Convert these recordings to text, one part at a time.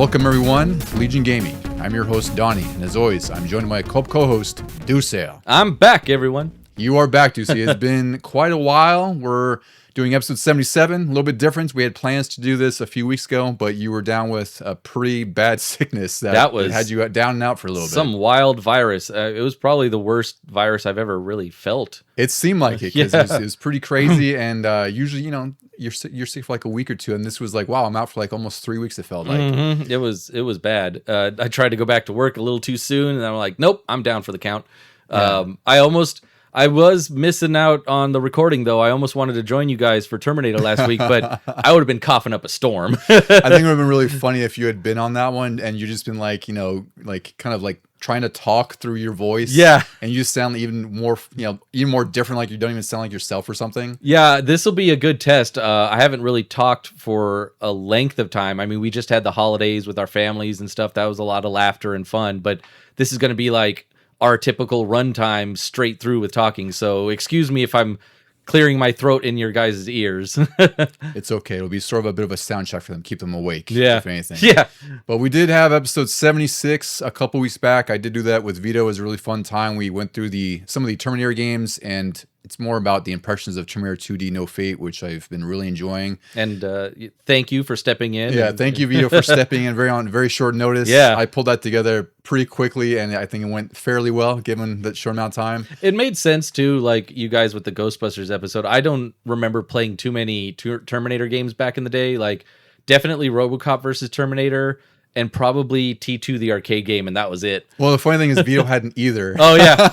Welcome everyone, Legion Gaming. I'm your host Donnie, and as always, I'm joined by my co-host Deucy. I'm back, everyone. You are back, Deucy. It's been quite a while. We're doing episode 77, a little bit different. We had plans to do this a few weeks ago, but you were down with a pretty bad sickness that had you down and out for a little bit. Some wild virus. It was probably the worst virus I've ever really felt. It seemed like it because it was pretty crazy, and usually, you're sick for like a week or two, and this was like, wow, I'm out for like almost 3 weeks. It felt like It was bad. I tried to go back to work a little too soon, and I'm like, nope, I'm down for the count. Yeah. I was missing out on the recording, though. I almost wanted to join you guys for Terminator last week, but I would have been coughing up a storm. I think it would have been really funny if you had been on that one and you just been like, kind of like trying to talk through your voice. Yeah. And you just sound even more different, like you don't even sound like yourself or something. Yeah, this will be a good test. I haven't really talked for a length of time. I mean, we just had the holidays with our families and stuff. That was a lot of laughter and fun, but this is going to be like our typical runtime straight through with talking. So excuse me if I'm clearing my throat in your guys' ears. It's okay. It'll be sort of a bit of a sound check for them, keep them awake. Yeah. If anything. Yeah. But we did have episode 76 a couple weeks back. I did do that with Vito. It was a really fun time. We went through some of the Terminator games, and it's more about the impressions of Terminator 2D No Fate, which I've been really enjoying. And thank you for stepping in. Yeah, thank you, Vito, for stepping in on very short notice. Yeah. I pulled that together pretty quickly, and I think it went fairly well, given that short amount of time. It made sense, too, like you guys with the Ghostbusters episode. I don't remember playing too many Terminator games back in the day. Like, definitely RoboCop versus Terminator, and probably T2, the arcade game, and that was it. Well, the funny thing is Vito hadn't either. Oh, yeah.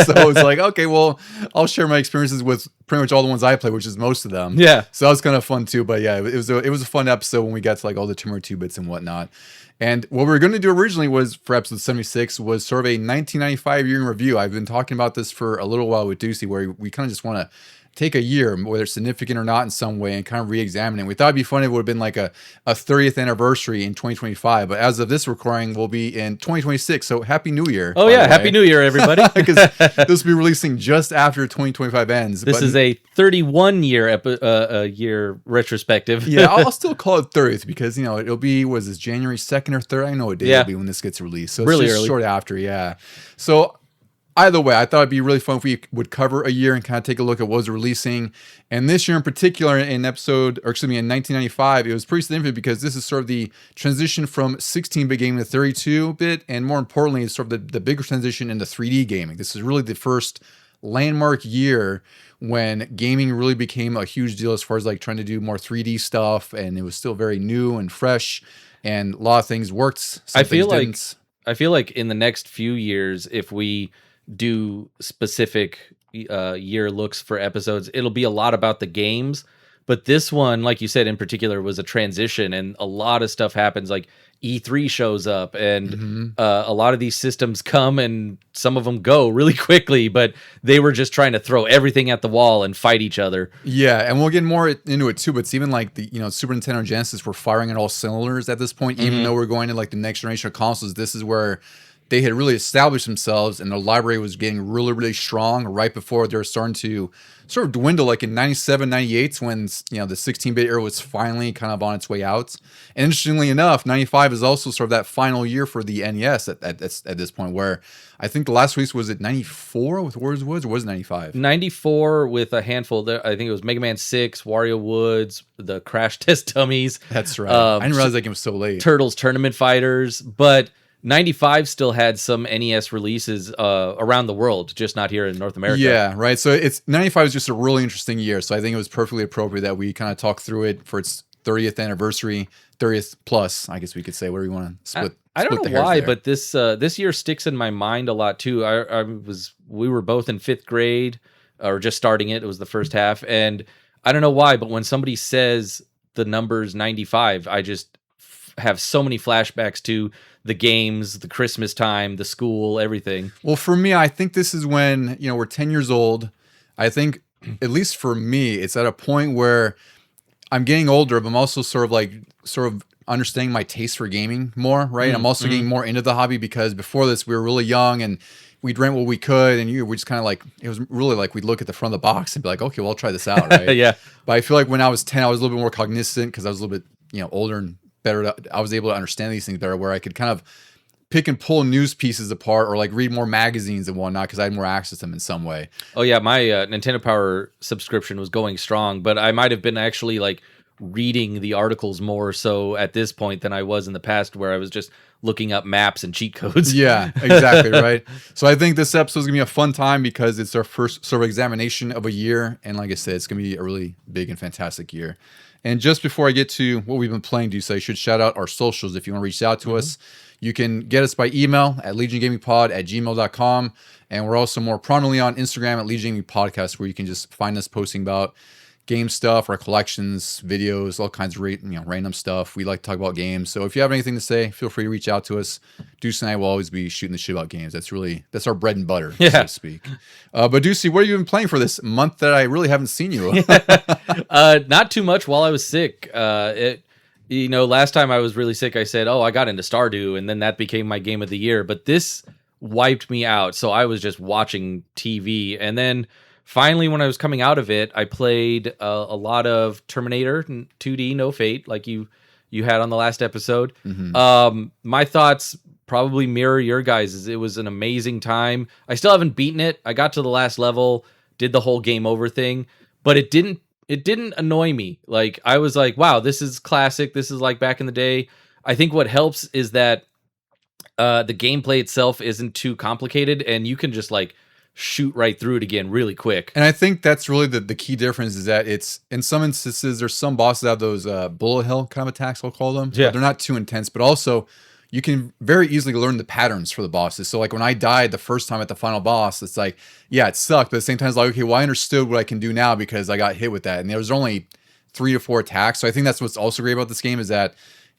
So it was like, okay, well, I'll share my experiences with pretty much all the ones I play, which is most of them. Yeah. So that was kind of fun, too. But yeah, it was a fun episode when we got to like all the Terminator 2 bits and whatnot. And what we were going to do originally was, for episode 76, was sort of a 1995 year in review. I've been talking about this for a little while with Deucy, where we kind of just want to take a year, whether it's significant or not in some way, and kind of re-examine it. We thought it'd be funny if it would have been like a 30th anniversary in 2025, but as of this recording, we'll be in 2026, so Happy New Year. Oh yeah, Happy New Year, everybody. Because this will be releasing just after 2025 ends. This is a 31-year year retrospective. Yeah, I'll still call it 30th because, it'll be, was this January 2nd or 3rd? I know what day it'll be when this gets released. So it's really just early. Short after, yeah. So either way, I thought it'd be really fun if we would cover a year and kind of take a look at what was releasing. And this year in particular, in 1995, it was pretty significant because this is sort of the transition from 16-bit gaming to 32-bit, and more importantly, it's sort of the bigger transition into 3D gaming. This is really the first landmark year when gaming really became a huge deal as far as like trying to do more 3D stuff, and it was still very new and fresh, and a lot of things worked. I feel like in the next few years, if we do specific year looks for episodes, it'll be a lot about the games, but this one, like you said in particular, was a transition, and a lot of stuff happens. Like E3 shows up, and a lot of these systems come, and some of them go really quickly, but they were just trying to throw everything at the wall and fight each other. Yeah, and we'll get more into it too, but it's even like the Super Nintendo and Genesis were firing at all cylinders at this point. Even though we're going to like the next generation of consoles, this is where they had really established themselves, and their library was getting really, really strong right before they were starting to sort of dwindle, like in 97, 98, when, the 16-bit era was finally kind of on its way out. And interestingly enough, 95 is also sort of that final year for the NES at this point, where I think the last release was at 94 with Warriors Woods, or was it 95? 94 with a handful. I think it was Mega Man 6, Wario Woods, the Crash Test Dummies. That's right. I didn't realize that game was so late. Turtles Tournament Fighters, but 95 still had some NES releases around the world, just not here in North America. Yeah, right. So 95 is just a really interesting year. So I think it was perfectly appropriate that we kind of talk through it for its 30th anniversary, 30th plus, I guess we could say. Whatever you want to split. I don't know why, but this year sticks in my mind a lot too. We were both in 5th grade, or just starting it. It was the first half, and I don't know why, but when somebody says the numbers 95, I just have so many flashbacks to the games, the Christmas time, the school, everything. Well, for me, I think this is when, we're 10 years old. I think, at least for me, it's at a point where I'm getting older, but I'm also sort of understanding my taste for gaming more, right? I'm also getting more into the hobby, because before this, we were really young and we'd rent what we could, and we just kind of like, it was really like we'd look at the front of the box and be like, okay, well, I'll try this out, right? Yeah. But I feel like when I was 10, I was a little bit more cognizant because I was a little bit, older and better. I was able to understand these things better, where I could kind of pick and pull news pieces apart, or like read more magazines and whatnot, because I had more access to them in some way. Oh yeah, my Nintendo Power subscription was going strong, but I might have been actually like reading the articles more so at this point than I was in the past, where I was just looking up maps and cheat codes. Yeah, exactly, right? So I think this episode is going to be a fun time because it's our first sort of examination of a year. And like I said, it's going to be a really big and fantastic year. And just before I get to what we've been playing, Deuce, I should shout out our socials if you want to reach out to us. You can get us by email at legiongamingpod@gmail.com. And we're also more prominently on Instagram at Legion Gaming Podcast, where you can just find us posting about game stuff, our collections, videos, all kinds of random stuff. We like to talk about games. So if you have anything to say, feel free to reach out to us. Deuce and I will always be shooting the shit about games. That's our bread and butter, so to speak. But Deucey, what have you been playing for this month that I really haven't seen you? Not too much while I was sick. Last time I was really sick, I said, I got into Stardew, and then that became my game of the year. But this wiped me out, so I was just watching TV. And then finally, when I was coming out of it, I played a lot of Terminator 2D No Fate, like you had on the last episode. My thoughts probably mirror your guys'. It was an amazing time. I still haven't beaten it. I got to the last level, did the whole game over thing, but it didn't annoy me. Like, I was like, wow, this is classic. This is like back in the day. I think what helps is that the gameplay itself isn't too complicated, and you can just like shoot right through it again really quick. And I think that's really the key difference, is that it's, in some instances, there's some bosses that have those bullet hell kind of attacks, I'll call them. Yeah. They're not too intense, but also you can very easily learn the patterns for the bosses. So like when I died the first time at the final boss, it's like, yeah, it sucked, but at the same time it's like, okay, well, I understood what I can do now because I got hit with that. And there was only 3 to 4 attacks. So I think that's what's also great about this game, is that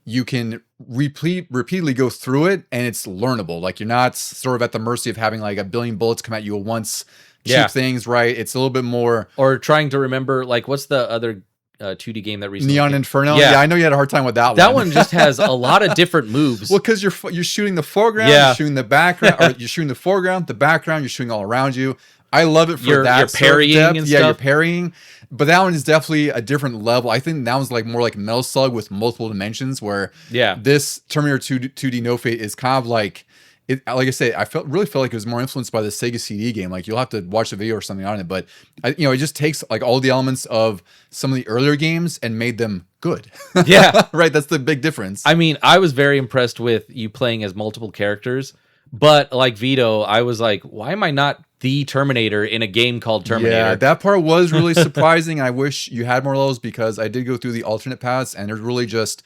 you can repeatedly go through it, and it's learnable. Like, you're not sort of at the mercy of having like a billion bullets come at you at once. Keep things right. It's a little bit more, or trying to remember, like, what's the other 2D game that recently Neon Inferno. Yeah, I know you had a hard time with that one. That one just has a lot of different moves. Well, because you're shooting the foreground, you're shooting the background, or you're shooting the foreground, the background, you're shooting all around you. I love it for that. You're parrying and stuff. You're parrying. But that one is definitely a different level. I think that one's like more like Metal Slug with multiple dimensions, where this Terminator 2D No Fate is kind of like, it, like I say, really felt like it was more influenced by the Sega CD game. Like, you'll have to watch the video or something on it, but it just takes like all the elements of some of the earlier games and made them good. Yeah, right. That's the big difference. I mean, I was very impressed with you playing as multiple characters, but like Vito, I was like, why am I not the Terminator in a game called Terminator? Yeah, that part was really surprising. I wish you had more levels, because I did go through the alternate paths, and there's really just,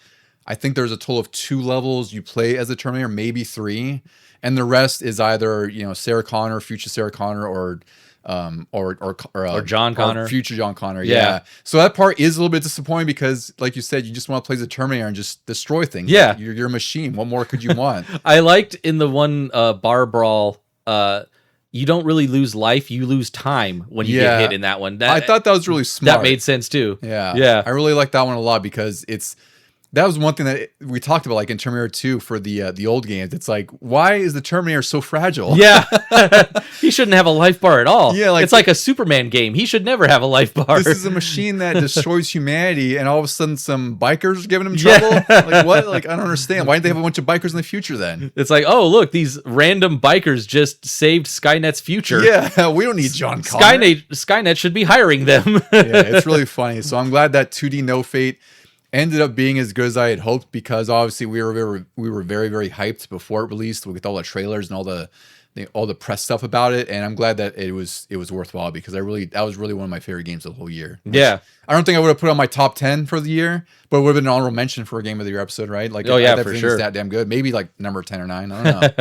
I think there's a total of 2 levels you play as a Terminator, maybe 3. And the rest is either, Sarah Connor, future Sarah Connor, or John Connor, or future John Connor. Yeah. So that part is a little bit disappointing, because, like you said, you just want to play as a Terminator and just destroy things. Yeah, you're a machine. What more could you want? I liked in the one bar brawl, you don't really lose life; you lose time when you get hit in that one. I thought that was really smart. That made sense too. Yeah. I really like that one a lot, because that was one thing that we talked about, like in Terminator 2 for the old games. It's like, why is the Terminator so fragile? Yeah. He shouldn't have a life bar at all. Yeah, it's like a Superman game. He should never have a life bar. This is a machine that destroys humanity, and all of a sudden some bikers are giving him trouble? Like, what? Like, I don't understand. Why didn't they have a bunch of bikers in the future then? It's like, oh, look, these random bikers just saved Skynet's future. Yeah, we don't need John Connor. Skynet should be hiring them. Yeah, it's really funny. So I'm glad that 2D No Fate ended up being as good as I had hoped, because obviously we were very, very hyped before it released with all the trailers and all the press stuff about it. And I'm glad that it was worthwhile, because that was really one of my favorite games of the whole year. Yeah. I don't think I would have put it on my top 10 for the year, but it would have been an honorable mention for a Game of the Year episode, right? Like, oh yeah, for sure. It's that damn good. Maybe like number 10 or 9. I don't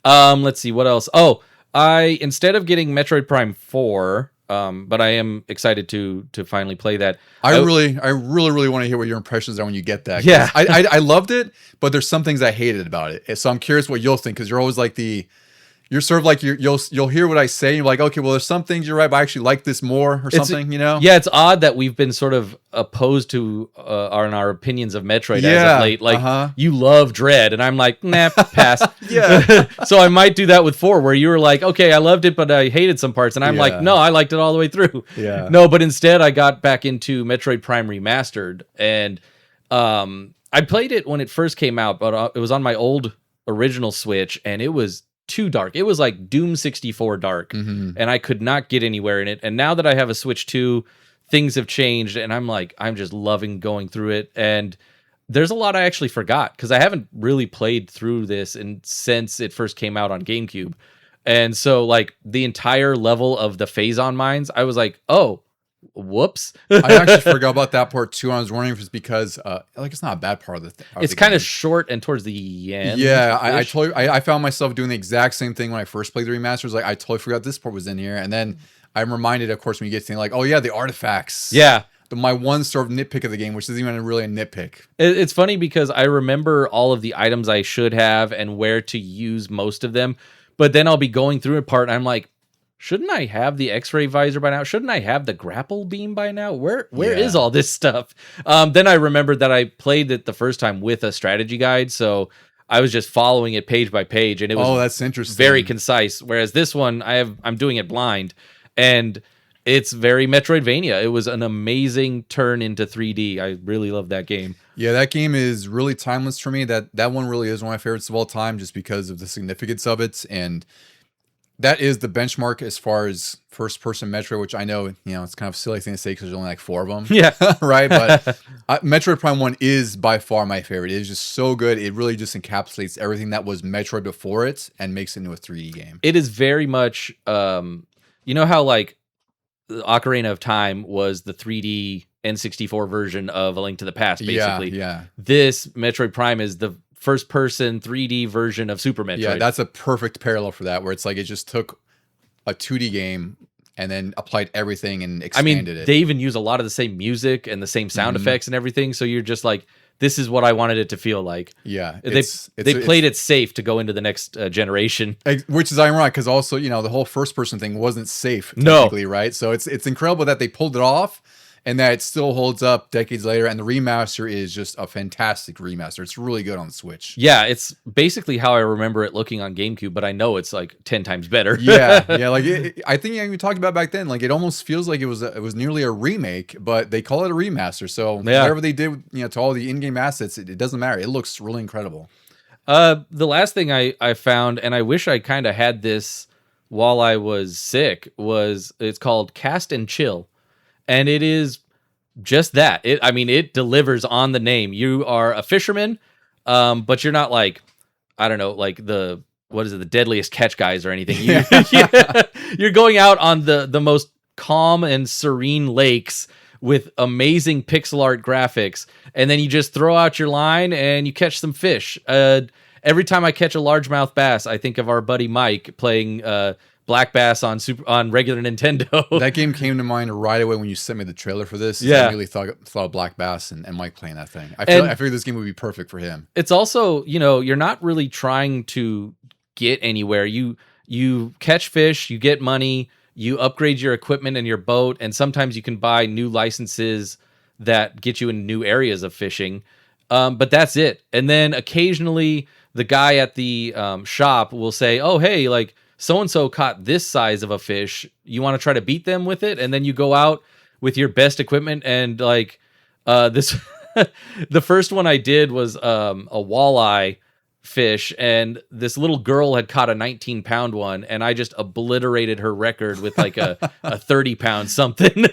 know. Let's see what else. Oh, instead of getting Metroid Prime 4, but I am excited to finally play that. I really want to hear what your impressions are when you get that. Yeah, I loved it, but there's some things I hated about it. So I'm curious what you'll think, because you're always like you're sort of like you'll hear what I say, and you're like, okay, well, there's some things you're right, but I actually like this more, or something, Yeah, it's odd that we've been sort of opposed to our opinions of Metroid as of late. Like, you love Dread, and I'm like, nah, pass. Yeah. So I might do that with 4, where you were like, okay, I loved it, but I hated some parts, and I'm like, no, I liked it all the way through. Yeah. No, but instead I got back into Metroid Prime Remastered, and I played it when it first came out, but it was on my old original Switch, and it was too dark. It was like Doom 64 dark, and I could not get anywhere in it. And now that I have a Switch 2, things have changed, and I'm just loving going through it. And there's a lot I actually forgot because I haven't really played through this since it first came out on GameCube. And so, like, the entire level of the Phazon mines, I was like, oh, whoops. I actually forgot about that part too. I was wondering if it's because, like, it's not a bad part of the it's kind of short and towards the end. Yeah, I found myself doing the exact same thing when I first played the remasters. Like, I totally forgot this part was in here. And then I'm reminded, of course, when you get to like, oh, yeah, the artifacts. Yeah. My one sort of nitpick of the game, which isn't even really a nitpick. It's funny because I remember all of the items I should have and where to use most of them. But then I'll be going through a part and I'm like, shouldn't I have the X-ray visor by now? Shouldn't I have the grapple beam by now? Where is all this stuff? Then I remembered that I played it the first time with a strategy guide, so I was just following it page by page, and it was that's interesting. Very concise. Whereas this one, I'm doing it blind, and it's very Metroidvania. It was an amazing turn into 3D. I really love that game. Yeah, that game is really timeless for me. That one really is one of my favorites of all time, just because of the significance of it. And that is the benchmark as far as first-person Metroid, which I know, it's kind of a silly thing to say because there's only like 4 of them. Yeah. Right? But Metroid Prime 1 is by far my favorite. It is just so good. It really just encapsulates everything that was Metroid before it and makes it into a 3D game. It is very much, you know how like Ocarina of Time was the 3D N64 version of A Link to the Past, basically. Yeah. This Metroid Prime is the first-person 3D version of Super Metroid. Yeah, that's a perfect parallel for that, where it's like it just took a 2D game and then applied everything and expanded it. They even use a lot of the same music and the same sound effects and everything, so you're just like, this is what I wanted it to feel like. Yeah. They played it safe to go into the next generation. Which is ironic, because also, the whole first-person thing wasn't safe, technically, right? So it's incredible that they pulled it off, and that it still holds up decades later, and the remaster is just a fantastic remaster. It's really good on the Switch. Yeah, it's basically how I remember it looking on GameCube, but I know it's like 10 times better. Yeah. Like I think we talked about back then. Like, it almost feels like it was nearly a remake, but they call it a remaster. So whatever they did, to all the in-game assets, it doesn't matter. It looks really incredible. The last thing I found, and I wish I kind of had this while I was sick, it's called Cast and Chill. And it is just that. It delivers on the name. You are a fisherman, but you're not like, I don't know, like the deadliest catch guys or anything. You're going out on the most calm and serene lakes with amazing pixel art graphics, and then you just throw out your line and you catch some fish. Every time I catch a largemouth bass, I think of our buddy Mike playing Black Bass on regular Nintendo. That game came to mind right away when you sent me the trailer for this. Yeah. I really thought of Black Bass and Mike playing that thing. I figured this game would be perfect for him. It's also, you're not really trying to get anywhere. You catch fish, you get money, you upgrade your equipment and your boat, and sometimes you can buy new licenses that get you in new areas of fishing. But that's it. And then occasionally the guy at the shop will say, oh, hey, like, so-and-so caught this size of a fish. You want to try to beat them with it? And then you go out with your best equipment and like this. The first one I did was a walleye fish, and this little girl had caught a 19-pound one, and I just obliterated her record with like a 30-pound something.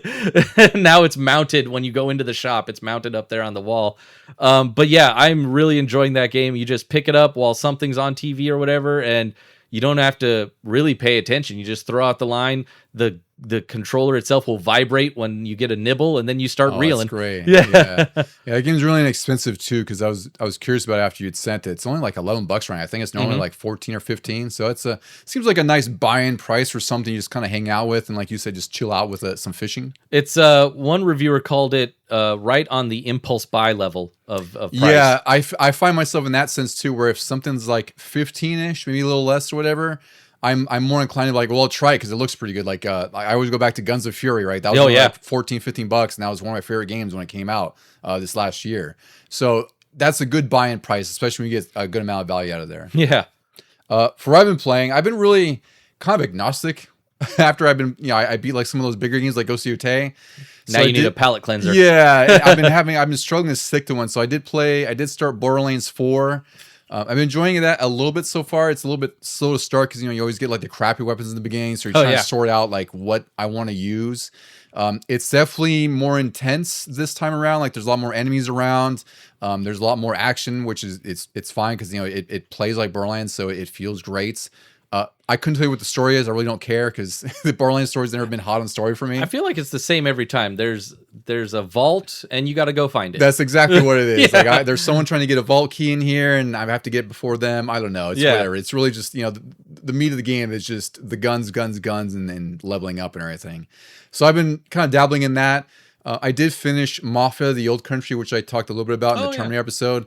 Now it's mounted when you go into the shop. It's mounted up there on the wall. But yeah, I'm really enjoying that game. You just pick it up while something's on TV or whatever, and you don't have to really pay attention. You just throw out the line. The controller itself will vibrate when you get a nibble, and then you start reeling. That's great. Yeah. That game's really inexpensive too, because I was curious about it after you'd sent it. It's only like $11 right now. I think it's normally like 14 or 15. So seems like a nice buy-in price for something you just kind of hang out with, and like you said, just chill out with some fishing. It's one reviewer called it right on the impulse buy level of price. Yeah, I find myself in that sense too, where if something's like 15-ish, maybe a little less or whatever, I'm more inclined to be like, well, I'll try it because it looks pretty good. Like I always go back to Guns of Fury, right? That was like $14, $15, and that was one of my favorite games when it came out this last year. So that's a good buy-in price, especially when you get a good amount of value out of there. Yeah. For what I've been playing, I've been really kind of agnostic after I've been, I beat like some of those bigger games like Ghost of Yotei. Now you need a palate cleanser. Yeah, I've been struggling to stick to one. So I did start Borderlands 4. I've been enjoying that a little bit so far. It's a little bit slow to start because you always get like the crappy weapons in the beginning, so you're trying to sort out like what I want to use. It's definitely more intense this time around. Like there's a lot more enemies around. There's a lot more action, which is it's fine because it plays like Borderlands, so it feels great. I couldn't tell you what the story is. I really don't care because the Borderlands story's never been hot on story for me. I feel like it's the same every time. There's a vault and you got to go find it. That's exactly what it is. Like there's someone trying to get a vault key in here, and I have to get it before them. I don't know. It's whatever. It's really just the meat of the game is just the guns, and leveling up and everything. So I've been kind of dabbling in that. I did finish Mafia: The Old Country, which I talked a little bit about in the Terminator episode.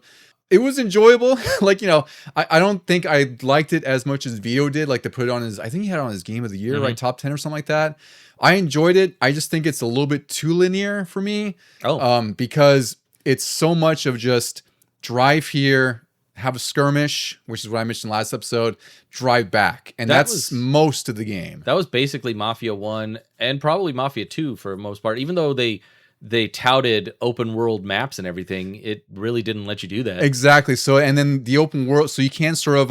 It was enjoyable. Like, I don't think I liked it as much as Vito did. Like to put it on I think he had it on his game of the year, right? Top 10 or something like that. I enjoyed it. I just think it's a little bit too linear for me. Because it's so much of just drive here, have a skirmish, which is what I mentioned last episode, drive back. And that's most of the game. That was basically Mafia 1 and probably Mafia 2 for the most part. Even though they touted open world maps and everything, it really didn't let you do that. Exactly. So, and then the open world, so you can sort of,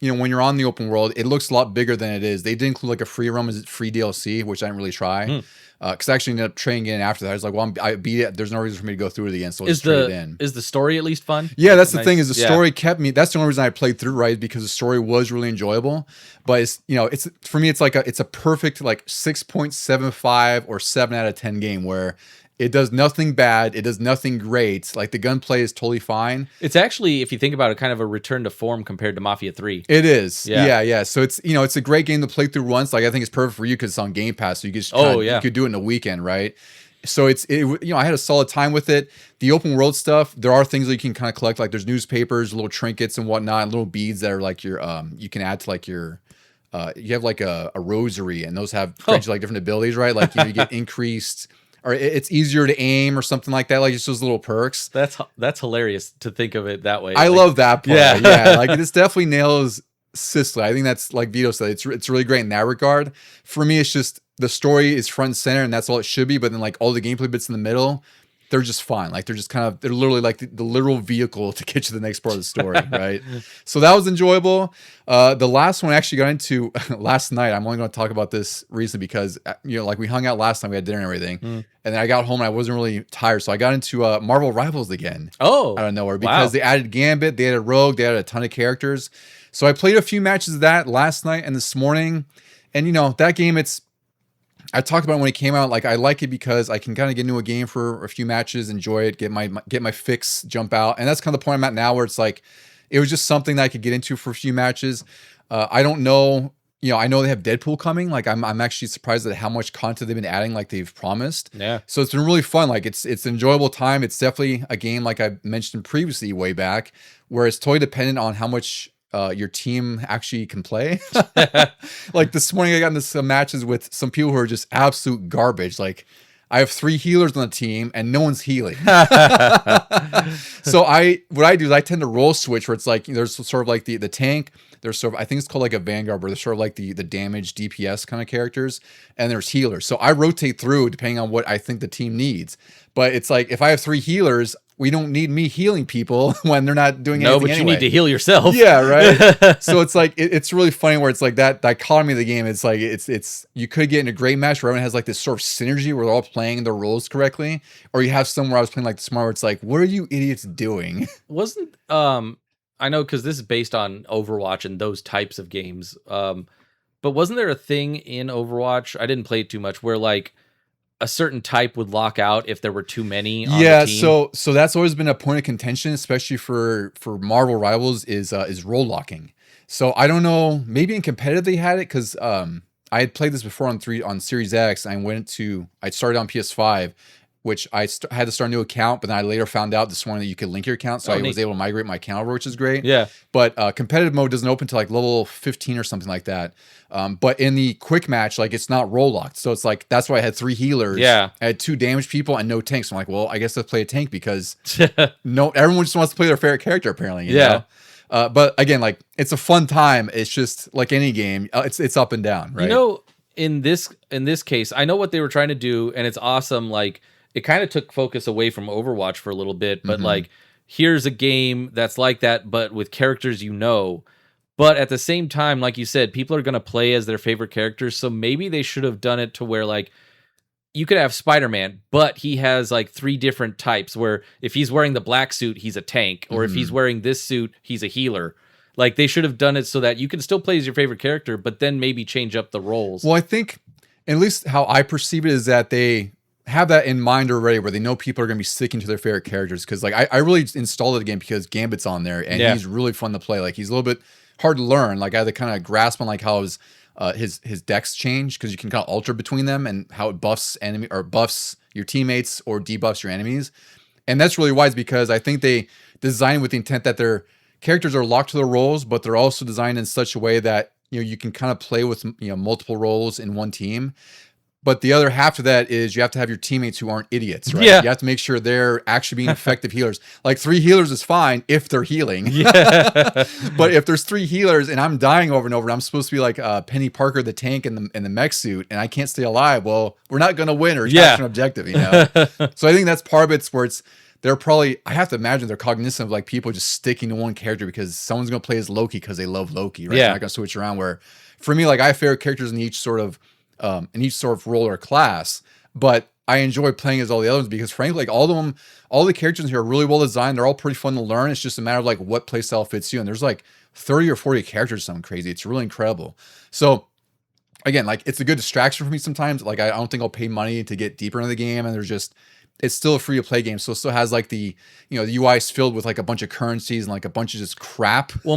when you're on the open world, it looks a lot bigger than it is. They did include like a free roam, free DLC, which I didn't really try. Because I actually ended up trading in after that. I was like, well, I beat it. There's no reason for me to go through it again, so let's trade it in. Is the story at least fun? Yeah, that's the thing, is the story kept me. That's the only reason I played through, right? Because the story was really enjoyable. But it's for me, it's a perfect like 6.75 or 7 out of 10 game where it does nothing bad. It does nothing great. Like the gunplay is totally fine. It's actually, if you think about it, kind of a return to form compared to Mafia 3. It is. Yeah. So it's it's a great game to play through once. Like I think it's perfect for you because it's on Game Pass, so you just you could do it in a weekend, right? So I had a solid time with it. The open world stuff, there are things that you can kind of collect. Like there's newspapers, little trinkets and whatnot, and little beads that are like your you can add to like your. You have like a rosary, and those have like different abilities, right? Like you get increased. Or it's easier to aim or something like that, like just those little perks. That's hilarious to think of it that way. I love that part. Yeah. Like this definitely nails Sicily. I think that's, like Vito said, it's really great in that regard. For me, it's just the story is front and center, and that's all it should be. But then like all the gameplay bits in the middle, they're just fine. Like they're literally like the literal vehicle to get you to the next part of the story, right? So that was enjoyable. The last one I actually got into last night. I'm only going to talk about this recently because like we hung out last night, we had dinner and everything, and then I got home and I wasn't really tired, so I got into Marvel Rivals again. Out of nowhere because they added Gambit, they added Rogue, they added a ton of characters. So I played a few matches of that last night and this morning, and that game, I talked about it when it came out. Like I like it because I can kind of get into a game for a few matches, enjoy it, get my fix, jump out, and that's kind of the point I'm at now, where it's like it was just something that I could get into for a few matches. I don't know, I know they have Deadpool coming. Like I'm actually surprised at how much content they've been adding, like they've promised. Yeah. So it's been really fun. Like it's an enjoyable time. It's definitely a game, like I mentioned previously way back, where it's totally dependent on how much your team actually can play. Like this morning I got into some matches with some people who are just absolute garbage. Like I have 3 healers on the team and no one's healing. So what I do is I tend to roll switch, where it's like there's sort of like the tank, there's sort of, I think it's called like a Vanguard, where they're sort of like the damage DPS kind of characters, and there's healers. So I rotate through depending on what I think the team needs. But it's like if I have 3 healers, we don't need me healing people when they're not doing anything. No, but anyway. you need to heal yourself. Yeah, right. So it's like it's really funny where it's like that dichotomy of the game. It's like it's you could get in a great match where everyone has like this sort of synergy where they're all playing their roles correctly, or you have somewhere I was playing like the Smart, where it's like, what are you idiots doing? Wasn't I know because this is based on Overwatch and those types of games. But wasn't there a thing in Overwatch? I didn't play it too much, where like a certain type would lock out if there were too many on the team. So that's always been a point of contention, especially for Marvel Rivals, is role locking. So I don't know, maybe in competitive they had it, because I had played this before on Series X, and I started on PS5, which I had to start a new account, but then I later found out this morning that you could link your account, so I was able to migrate my account over, which is great. Yeah. But competitive mode doesn't open to like level 15 or something like that. But in the quick match, like it's not roll locked, so it's like that's why I had 3 healers. Yeah. I had 2 damage people and no tanks. So I'm like, well, I guess let's play a tank, because everyone just wants to play their favorite character apparently. You know? But again, like it's a fun time. It's just like any game, it's up and down, right? in this case, I know what they were trying to do, and it's awesome. Like, it kind of took focus away from Overwatch for a little bit, but like, here's a game that's like that, but with characters you know. But at the same time, like you said, people are going to play as their favorite characters, so maybe they should have done it to where, like, you could have Spider-Man, but he has like 3 different types, where if he's wearing the black suit, he's a tank, or if he's wearing this suit, he's a healer. Like, they should have done it so that you can still play as your favorite character, but then maybe change up the roles. Well, I think, at least how I perceive it, is that they have that in mind already, where they know people are going to be sticking to their favorite characters. Because like I really installed it again because Gambit's on there, and he's really fun to play. Like, he's a little bit hard to learn. Like, I had to kind of grasp on like how his decks change, because you can kind of alter between them and how it buffs your teammates or debuffs your enemies. And that's really wise, because I think they design with the intent that their characters are locked to their roles, but they're also designed in such a way that, you know, you can kind of play with, you know, multiple roles in one team. But the other half of that is you have to have your teammates who aren't idiots, right? Yeah. You have to make sure they're actually being effective healers. Like, 3 healers is fine if they're healing. Yeah. But if there's 3 healers and I'm dying over and over, and I'm supposed to be like Penny Parker, the tank in the mech suit, and I can't stay alive, well, we're not going to win or capture an objective, you know? So I think that's part of it, where they're probably, I have to imagine they're cognizant of like people just sticking to one character because someone's going to play as Loki because they love Loki, right? Yeah. They're not going to switch around. Where for me, like, I have favorite characters in each sort of role or class, but I enjoy playing as all the others because, frankly, like, all the characters here are really well designed. They're all pretty fun to learn. It's just a matter of like what playstyle fits you. And there's like 30 or 40 characters, something crazy. It's really incredible. So again, like, it's a good distraction for me sometimes. Like, I don't think I'll pay money to get deeper into the game, and it's still a free to play game. So it still has like the UI is filled with like a bunch of currencies and like a bunch of just crap. Well,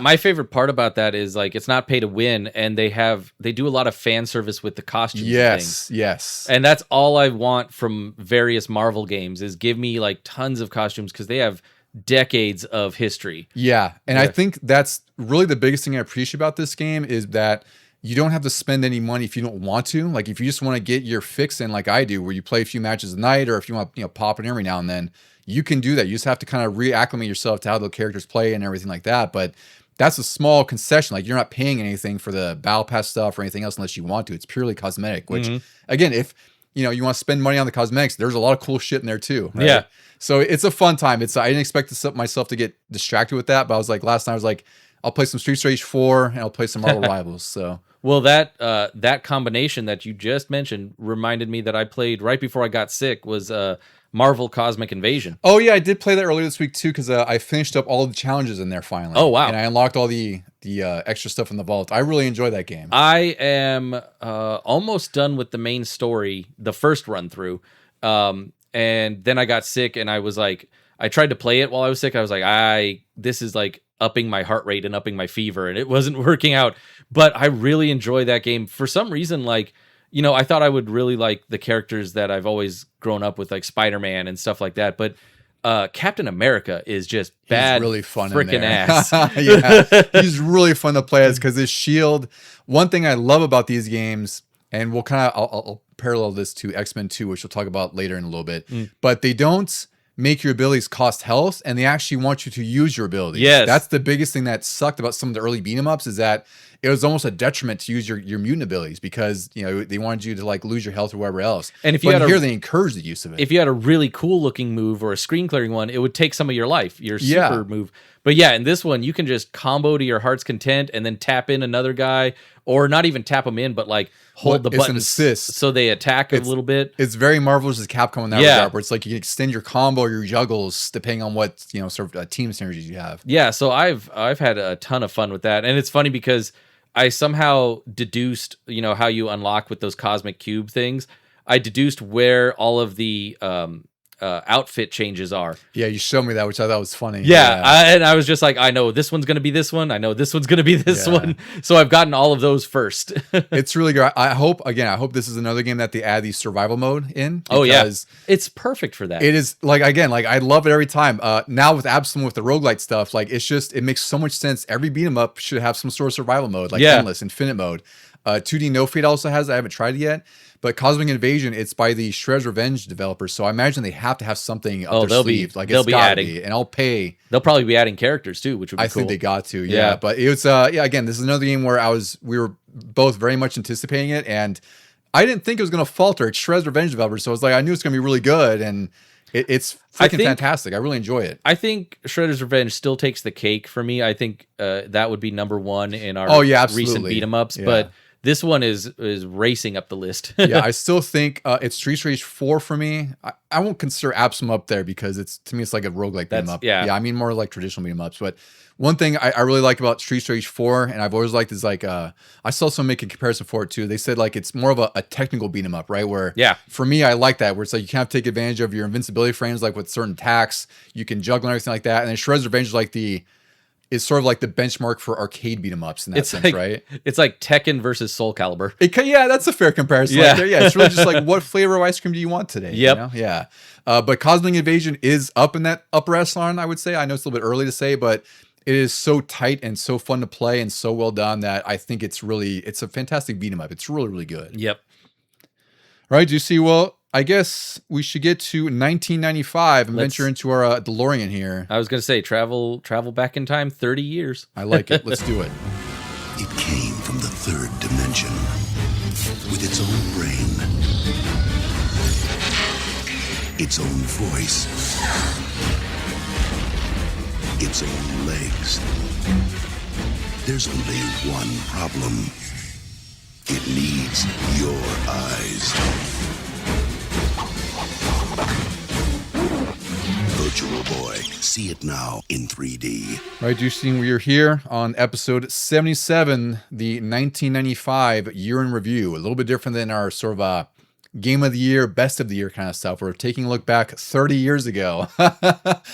my favorite part about that is, like, it's not pay to win, and they do a lot of fan service with the costumes. Yes. And that's all I want from various Marvel games, is give me like tons of costumes, because they have decades of history. Yeah. And I think that's really the biggest thing I appreciate about this game, is that you don't have to spend any money if you don't want to. Like, if you just want to get your fix in, like I do, where you play a few matches a night, or if you want to, pop in every now and then, you can do that. You just have to kind of reacclimate yourself to how the characters play and everything like that. But that's a small concession. Like, you're not paying anything for the battle pass stuff or anything else unless you want to. It's purely cosmetic, which again, if you want to spend money on the cosmetics, there's a lot of cool shit in there too. Right? Yeah. So it's a fun time. I didn't expect myself to get distracted with that, but I was like, last night I was like, I'll play some Streets Rage 4 and I'll play some Marvel Rivals. So. Well, that combination that you just mentioned reminded me that I played right before I got sick was Marvel Cosmic Invasion. Oh yeah, I did play that earlier this week too, because I finished up all the challenges in there finally. Oh wow! And I unlocked all the extra stuff in the vault. I really enjoyed that game. I am almost done with the main story, the first run through, and then I got sick, and I was like, I tried to play it while I was sick. I was like, this is like upping my heart rate and upping my fever, and it wasn't working out. But I really enjoy that game for some reason. Like, I thought I would really like the characters that I've always grown up with, like Spider-Man and stuff like that. But Captain America is just bad, really fun, freaking ass. Yeah, he's really fun to play as, because his shield. One thing I love about these games, and we'll kind of I'll parallel this to X-Men 2, which we'll talk about later in a little bit. But they don't make your abilities cost health, and they actually want you to use your abilities. Yes. That's the biggest thing that sucked about some of the early beat 'em ups, is that it was almost a detriment to use your mutant abilities, because they wanted you to like lose your health or whatever else. And if they encourage the use of it. If you had a really cool looking move or a screen clearing one, it would take some of your life, your super move. But yeah, in this one, you can just combo to your heart's content and then tap in another guy, or not even tap them in, but like hold the button so they attack a little bit. It's very Marvel vs. Capcom in that regard, where it's like you can extend your combo or your juggles depending on what sort of team synergies you have. Yeah, so I've had a ton of fun with that, and it's funny because I somehow deduced, how you unlock with those cosmic cube things. I deduced where all of the outfit changes are. Yeah, you showed me that, which I thought was funny. And I was just like, I know this one's going to be this one. I know this one's going to be this one. So I've gotten all of those first. It's really good. I hope this is another game that they add the survival mode in. Oh yeah, it's perfect for that. It is like I love it every time. Now with Absalom, with the roguelite stuff, like it makes so much sense. Every beat 'em up should have some sort of survival mode, like endless, infinite mode. 2D No Fate also has it. I haven't tried it yet. But Cosmic Invasion, it's by the Shredder's Revenge developers, so I imagine they have to have something up their sleeve. Like it's gotta be, and I'll pay. They'll probably be adding characters too, which would be I cool. think they got to, yeah. But it was, again, this is another game where we were both very much anticipating it, and I didn't think it was going to falter. It's Shredder's Revenge developers, so I was like, I knew it's going to be really good, and it's freaking fantastic. I really enjoy it. I think Shredder's Revenge still takes the cake for me. I think that would be number one in our recent beat 'em ups, but this one is racing up the list. Yeah, I still think it's Street Rage 4 for me. I won't consider Absum up there because to me it's like a roguelike beat 'em up. Yeah, I mean more like traditional beat 'em ups. But one thing I really like about Street Rage 4, and I've always liked, is like I saw someone make a comparison for it too. They said like it's more of a technical beat 'em up, right? Where for me I like that, where it's like you kind of take advantage of your invincibility frames, like with certain attacks, you can juggle and everything like that. And then Shredder's Revenge is sort of like the benchmark for arcade beat 'em ups in that sense, right? It's like Tekken versus Soul Calibur. That's a fair comparison. Yeah. Right there. It's really just like, what flavor of ice cream do you want today? Yep. You know? Yeah. But Cosmic Invasion is up in that upper echelon, I would say. I know it's a little bit early to say, but it is so tight and so fun to play and so well done that I think it's a fantastic beat 'em up. It's really, really good. Yep. All right, Deucy. Well, I guess we should get to 1995 and venture into our DeLorean here. I was going to say, travel back in time 30 years. I like it. Let's do it. It came from the third dimension with its own brain, its own voice, its own legs. There's only one problem. It needs your eyes. Virtual Boy. See it now in 3D. Right, Deucy, we are here on episode 77, the 1995 year in review. A little bit different than our sort of game of the year, best of the year kind of stuff. We're taking a look back 30 years ago.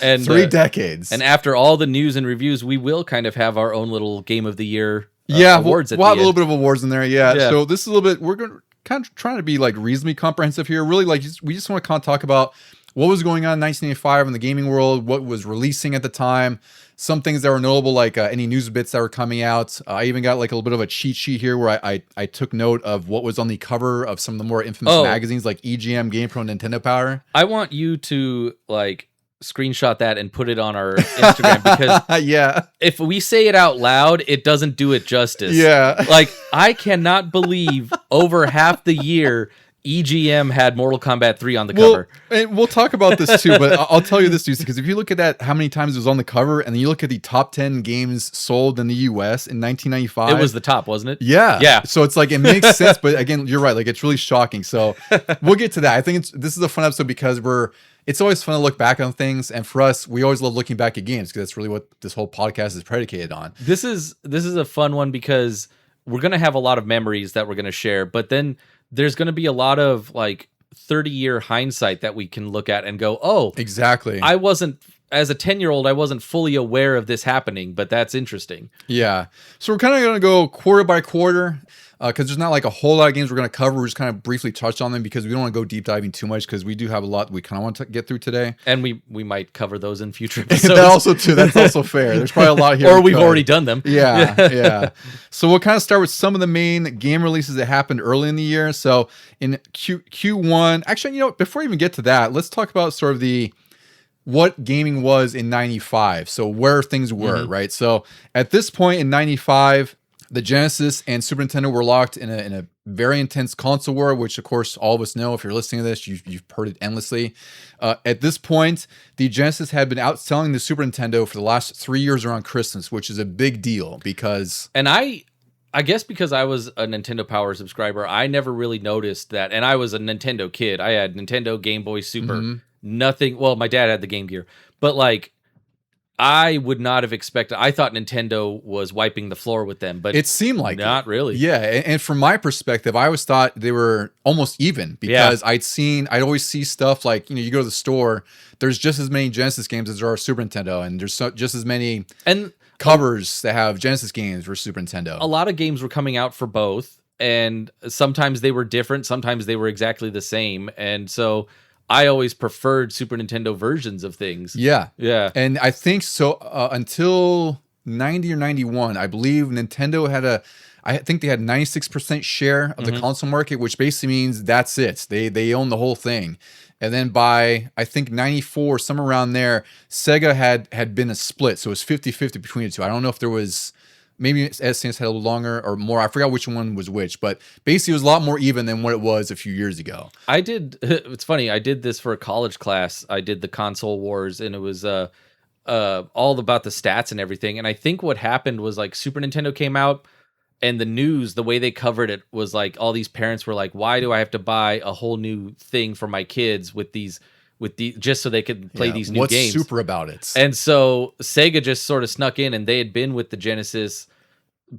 And 3 decades. And after all the news and reviews, we will kind of have our own little game of the year awards we'll have a little bit of awards in there. Yeah. So this is a little bit, we're going to kind of trying to be like reasonably comprehensive here. Really, like we just want to kind of talk about what was going on in 1985 in the gaming world, what was releasing at the time, some things that were notable, like any news bits that were coming out. I even got like a little bit of a cheat sheet here where I took note of what was on the cover of some of the more infamous magazines like EGM, GamePro, Nintendo Power. I want you to like screenshot that and put it on our Instagram because if we say it out loud, it doesn't do it justice. Yeah. Like I cannot believe over half the year EGM had Mortal Kombat 3 on the cover. And we'll talk about this too, but I'll tell you this, because if you look at that, how many times it was on the cover, and then you look at the top 10 games sold in the US in 1995. It was the top, wasn't it? Yeah. Yeah. So it's like, it makes sense, but again, you're right. Like, it's really shocking. So we'll get to that. I think this is a fun episode because it's always fun to look back on things. And for us, we always love looking back at games because that's really what this whole podcast is predicated on. This is a fun one because we're going to have a lot of memories that we're going to share, but then there's going to be a lot of like 30-year hindsight that we can look at and go, oh, exactly. I wasn't, as a 10-year-old, I wasn't fully aware of this happening, but that's interesting. Yeah. So we're kind of going to go quarter by quarter because there's not like a whole lot of games we're going to cover. We're just kind of briefly touch on them because we don't want to go deep diving too much because we do have a lot we kind of want to get through today. And we might cover those in future episodes. That's also fair. There's probably a lot here. Or we've already done them. Yeah. So we'll kind of start with some of the main game releases that happened early in the year. So in Q1, actually, before we even get to that, let's talk about sort of what gaming was in 95. So where things were, right? So at this point in 95, the Genesis and Super Nintendo were locked in a very intense console war, which of course all of us know. If you're listening to this, you've heard it endlessly. At this point, the Genesis had been outselling the Super Nintendo for the last 3 years around Christmas, which is a big deal because... And I guess because I was a Nintendo Power subscriber, I never really noticed that. And I was a Nintendo kid. I had Nintendo, Game Boy, Super, nothing. Well, my dad had the Game Gear, but like, I would not have expected. I thought Nintendo was wiping the floor with them, but it seemed like not really. Yeah, and from my perspective, I always thought they were almost even because I'd always see stuff like you go to the store. There's just as many Genesis games as there are Super Nintendo, and there's just as many covers that have Genesis games for Super Nintendo. A lot of games were coming out for both, and sometimes they were different, sometimes they were exactly the same, and so I always preferred Super Nintendo versions of things. Yeah. And I think so until 90 or 91, I believe Nintendo had I think they had 96% share of the console market, which basically means that's it. They own the whole thing. And then by, I think, 94, somewhere around there, Sega had been a split. So it was 50-50 between the two. I don't know if there was, maybe SNES had a little longer or more. I forgot which one was which. But basically, it was a lot more even than what it was a few years ago. It's funny. I did this for a college class. I did the console wars, and it was all about the stats and everything. And I think what happened was like Super Nintendo came out, and the news, the way they covered it was like all these parents were like, why do I have to buy a whole new thing for my kids with these just so they could play these new games? What's super about it? And so Sega just sort of snuck in, and they had been with the Genesis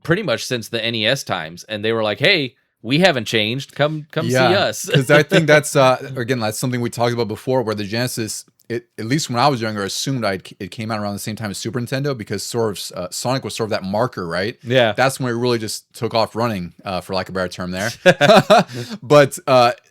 pretty much since the NES times. And they were like, hey, we haven't changed. Come see us. Because I think that's, again, that's something we talked about before, where the Genesis, at least when I was younger, assumed it came out around the same time as Super Nintendo, because sort of Sonic was sort of that marker, right? Yeah. That's when it really just took off running, for lack of a better term there. But,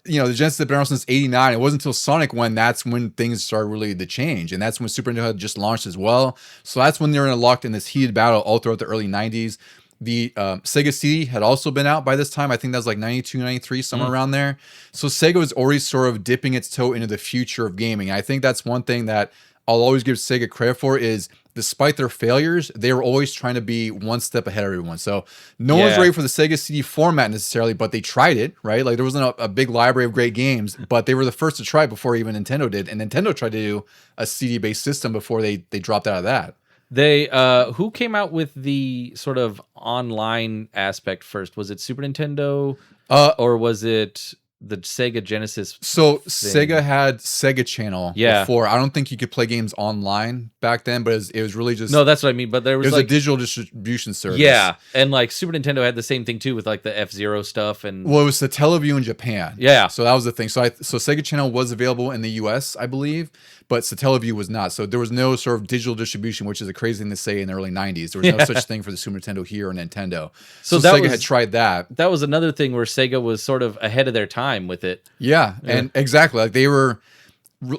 the Genesis had been around since 89. It wasn't until Sonic that's when things started really to change. And that's when Super Nintendo had just launched as well. So that's when they were locked in this heated battle all throughout the early 90s. The Sega CD had also been out by this time. I think that was like 92, 93, somewhere around there. So Sega was already sort of dipping its toe into the future of gaming. I think that's one thing that I'll always give Sega credit for is, despite their failures, they were always trying to be one step ahead of everyone. So no one's ready for the Sega CD format necessarily, but they tried it, right? Like there wasn't a big library of great games, but they were the first to try it before even Nintendo did. And Nintendo tried to do a CD-based system before they dropped out of that. They who came out with the sort of online aspect first? Was it Super Nintendo or was it the Sega Genesis? So thing? Sega had Sega Channel before. I don't think you could play games online back then, but it was really just... No, that's what I mean. But there was a digital distribution service. Yeah, and like Super Nintendo had the same thing too with like the F-Zero stuff. And well, it was the Teleview in Japan. Yeah. So that was the thing. So Sega Channel was available in the US, I believe, but Satellaview was not. So there was no sort of digital distribution, which is a crazy thing to say in the early 90s. There was no such thing for the Super Nintendo here or Nintendo. So Sega had tried that. That was another thing where Sega was sort of ahead of their time with it. Yeah. And exactly. Like they were,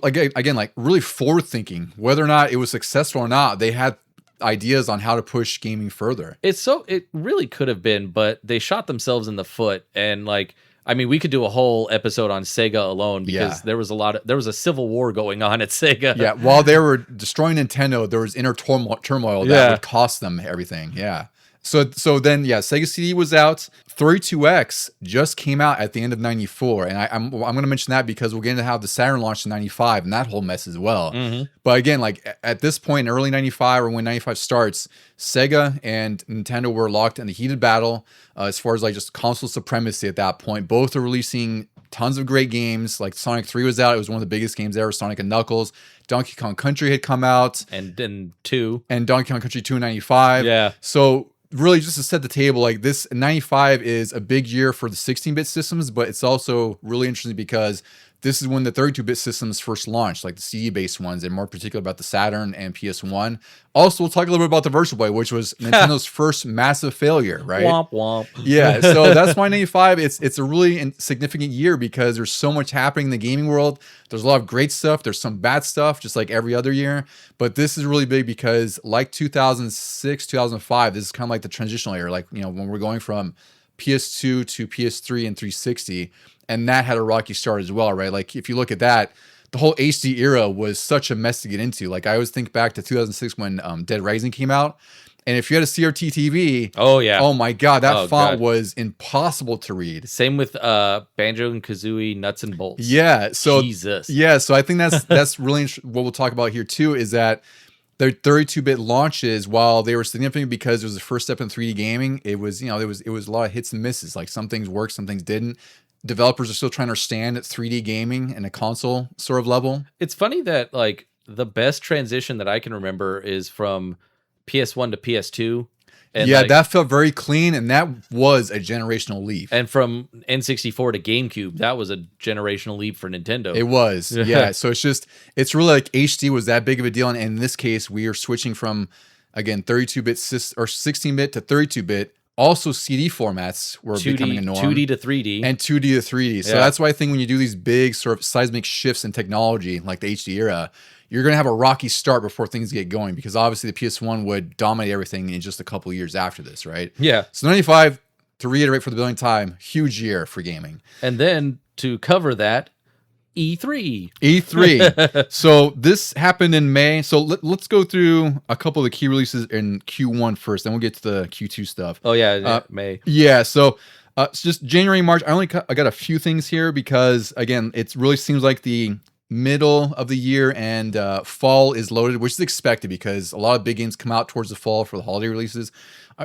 again, like really forward thinking. Whether or not it was successful or not, they had ideas on how to push gaming further. It really could have been, but they shot themselves in the foot. And like, I mean, we could do a whole episode on Sega alone because there was a civil war going on at Sega. Yeah, while they were destroying Nintendo, there was inner turmoil that would cost them everything. Yeah. So then, Sega CD was out. 32X just came out at the end of 94. And I'm going to mention that because we're going to have the Saturn launched in 95 and that whole mess as well. Mm-hmm. But again, like at this point in early 95 or when 95 starts, Sega and Nintendo were locked in a heated battle as far as like just console supremacy at that point. Both are releasing tons of great games. Like Sonic 3 was out. It was one of the biggest games ever. Sonic and Knuckles. Donkey Kong Country had come out. And then 2. And Donkey Kong Country 2 in 95. Yeah. So really just to set the table, like this 95 is a big year for the 16-bit systems, but it's also really interesting because this is when the 32-bit systems first launched, like the CD-based ones, and more particular about the Saturn and PS1. Also, we'll talk a little bit about the Virtual Boy, which was Nintendo's first massive failure, right? Womp womp. Yeah, so that's why 95, it's a really significant year because there's so much happening in the gaming world. There's a lot of great stuff. There's some bad stuff, just like every other year. But this is really big because like 2006, 2005, this is kind of like the transitional year, like, when we're going from PS2 to PS3 and 360, and that had a rocky start as well, right? Like if you look at that, the whole HD era was such a mess to get into. Like I always think back to 2006 when Dead Rising came out, and if you had a CRT TV, oh my god, that font was impossible to read. Same with Banjo and Kazooie Nuts and Bolts. Yeah, so Jesus. Yeah, so I think that's really what we'll talk about here too, is that their 32-bit launches, while they were significant because it was the first step in 3D gaming, it was it was a lot of hits and misses. Like some things worked, some things didn't. Developers are still trying to understand 3D gaming in a console sort of level. It's funny that like the best transition that I can remember is from PS1 to PS2. And that felt very clean, and that was a generational leap. And from N64 to GameCube, that was a generational leap for Nintendo. It was, yeah. So it's really like HD was that big of a deal, and in this case, we are switching from, again, 32-bit or 16-bit to 32-bit. Also, CD formats were becoming a norm. 2D to 3D. And 2D to 3D. So that's why I think when you do these big sort of seismic shifts in technology, like the HD era, you're going to have a rocky start before things get going, because obviously the PS1 would dominate everything in just a couple of years after this, right? Yeah. So 95, to reiterate for the billionth time, huge year for gaming. And then to cover that, E3. E3. So this happened in May. So let's go through a couple of the key releases in Q1 first, then we'll get to the Q2 stuff. Oh yeah, May. Yeah, so it's just January, March. I got a few things here because, again, it really seems like the middle of the year and fall is loaded, which is expected because a lot of big games come out towards the fall for the holiday releases.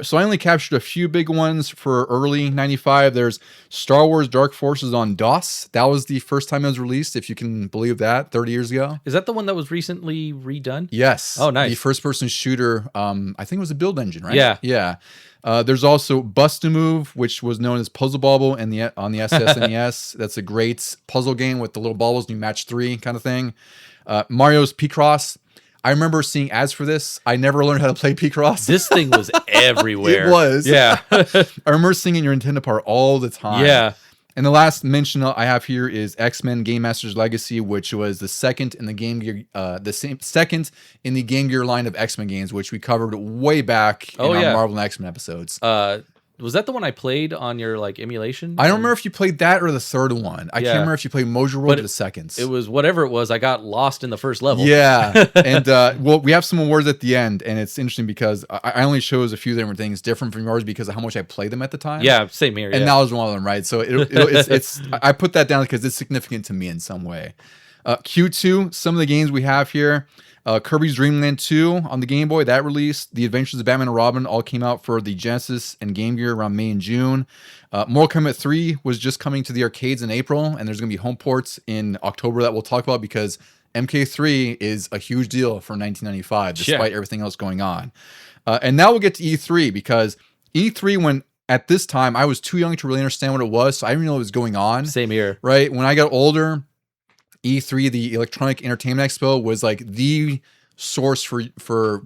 So I only captured a few big ones for early 95. There's Star Wars Dark Forces on DOS. That was the first time it was released, if you can believe that, 30 years ago. Is that the one that was recently redone? Yes. Oh, nice. The first-person shooter, I think it was a build engine, right? Yeah. Yeah. There's also Bust-A-Move, which was known as Puzzle Bobble on the SNES. That's a great puzzle game with the little bubbles and you match 3 kind of thing. Mario's Picross. I remember seeing ads for this. I never learned how to play Picross. This thing was everywhere. It was. Yeah. I remember seeing it in your Nintendo Power all the time. Yeah. And the last mention I have here is X-Men Game Master's Legacy, which was the second in the Game Gear, second in the Game Gear line of X-Men games, which we covered way back in our Marvel and X-Men episodes. Was that the one I played on your emulation? I don't remember if you played that or the third one. I can't remember if you played Mojo World or the second. It was whatever it was. I got lost in the first level. Yeah. And well, we have some awards at the end, and it's interesting because I only chose a few different things different from yours because of how much I played them at the time. Yeah, same here. And that was one of them, right? So it's I put that down because it's significant to me in some way. Q2, some of the games we have here. Kirby's Dream Land 2 on the Game Boy, that released. The Adventures of Batman and Robin all came out for the Genesis and Game Gear around May and June. Mortal Kombat 3 was just coming to the arcades in April, and there's going to be home ports in October that we'll talk about because MK3 is a huge deal for 1995, despite everything else going on. And now we'll get to E3 because E3, when at this time, I was too young to really understand what it was, so I didn't even know what was going on. Same here. Right? When I got older, E3, the Electronic Entertainment Expo, was like the source for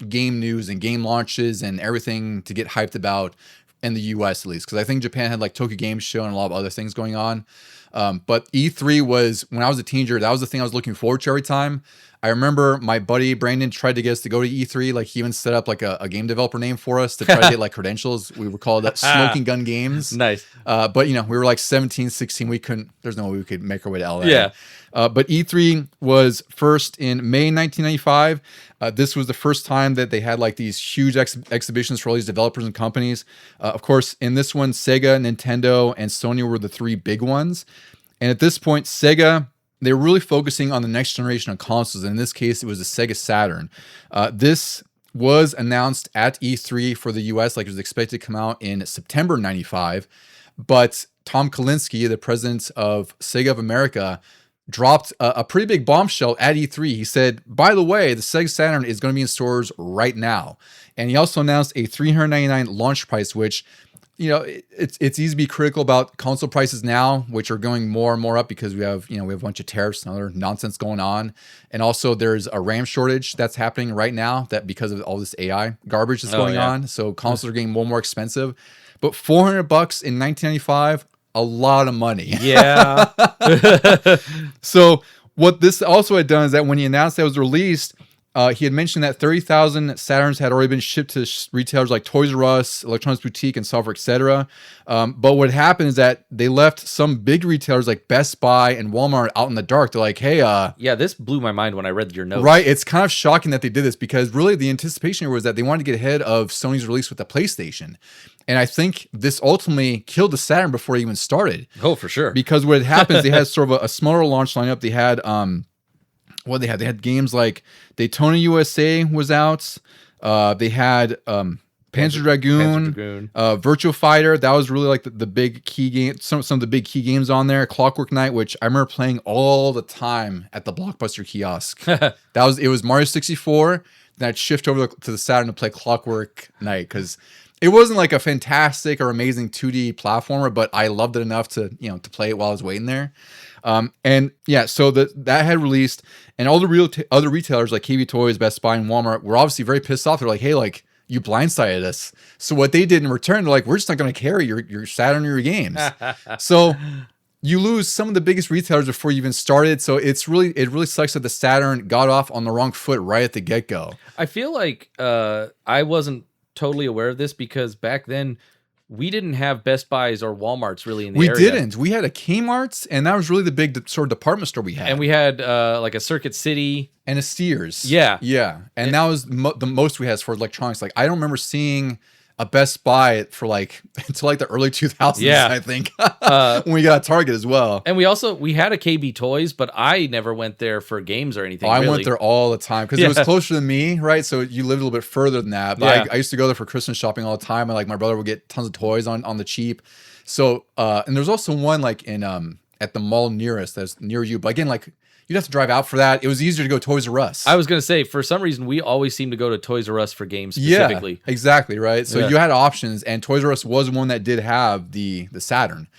game news and game launches and everything to get hyped about in the US at least. Because I think Japan had like Tokyo Game Show and a lot of other things going on. But E3 was, when I was a teenager, that was the thing I was looking forward to every time. I remember my buddy Brandon tried to get us to go to E3. Like he even set up like a game developer name for us to try to get like credentials. We were called Smoking Gun Games. Nice. But we were like 17, 16. We couldn't, there's no way we could make our way to LA. Yeah. But E3 was first in May 1995. This was the first time that they had like these huge exhibitions for all these developers and companies. Of course, in this one, Sega, Nintendo, and Sony were the 3 big ones. And at this point, Sega, they were really focusing on the next generation of consoles. In this case, it was the Sega Saturn. This was announced at E3 for the US, like it was expected to come out in September 95. But Tom Kalinske, the president of Sega of America, dropped a pretty big bombshell at E3. He said, by the way, the Sega Saturn is going to be in stores right now. And he also announced a $399 launch price, which, it's easy to be critical about console prices now, which are going more and more up because we have a bunch of tariffs and other nonsense going on. And also there's a RAM shortage that's happening right now that because of all this AI garbage that's going on. So consoles are getting more and more expensive. But $400 in 1995, a lot of money. Yeah. So what this also had done is that when he announced that it was released, he had mentioned that 30,000 Saturns had already been shipped to retailers like Toys R Us, Electronics Boutique, and Software, etc. But what happened is that they left some big retailers like Best Buy and Walmart out in the dark. They're like, hey, this blew my mind when I read your notes. Right. It's kind of shocking that they did this because really the anticipation here was that they wanted to get ahead of Sony's release with the PlayStation. And I think this ultimately killed the Saturn before it even started. Oh, for sure. Because what had happened is they had sort of a smaller launch lineup. They had what they had games like Daytona USA was out. They had Panzer Dragoon, Virtua Fighter. That was really like the big key game. Some of the big key games on there. Clockwork Knight, which I remember playing all the time at the Blockbuster kiosk. It was Mario 64. Then I'd shift over to the Saturn to play Clockwork Knight because it wasn't like a fantastic or amazing 2D platformer, but I loved it enough to to play it while I was waiting there. So that had released, and all the other retailers like KB Toys, Best Buy, and Walmart were obviously very pissed off. They're like, hey, like you blindsided us. So what they did in return, they're like, we're just not going to carry your Saturn or your games. So you lose some of the biggest retailers before you even started. So it really sucks that the Saturn got off on the wrong foot right at the get-go. I feel like I wasn't totally aware of this because back then we didn't have Best Buys or Walmarts really in the We area. didn't. We had a Kmart's, and that was really the big sort of department store we had. And we had like a Circuit City. And a Sears. Yeah. Yeah. And that was the most we had for electronics. Like, I don't remember seeing a Best Buy for like until like the early 2000s, Yeah. I think, when we got a Target as well. And we had a KB Toys, but I never went there for games or anything. I really. went there all the time because it was closer to me, right? So you lived a little bit further than that. But I used to go there for Christmas shopping all the time, and like my brother would get tons of toys on the cheap. So and there's also one like in at the mall nearest that's near you. But again, like you'd have to drive out for that. It was easier to go Toys R Us. I was gonna say, for some reason, we always seem to go to Toys R Us for games specifically. Yeah, exactly, right? So you had options, and Toys R Us was one that did have the Saturn.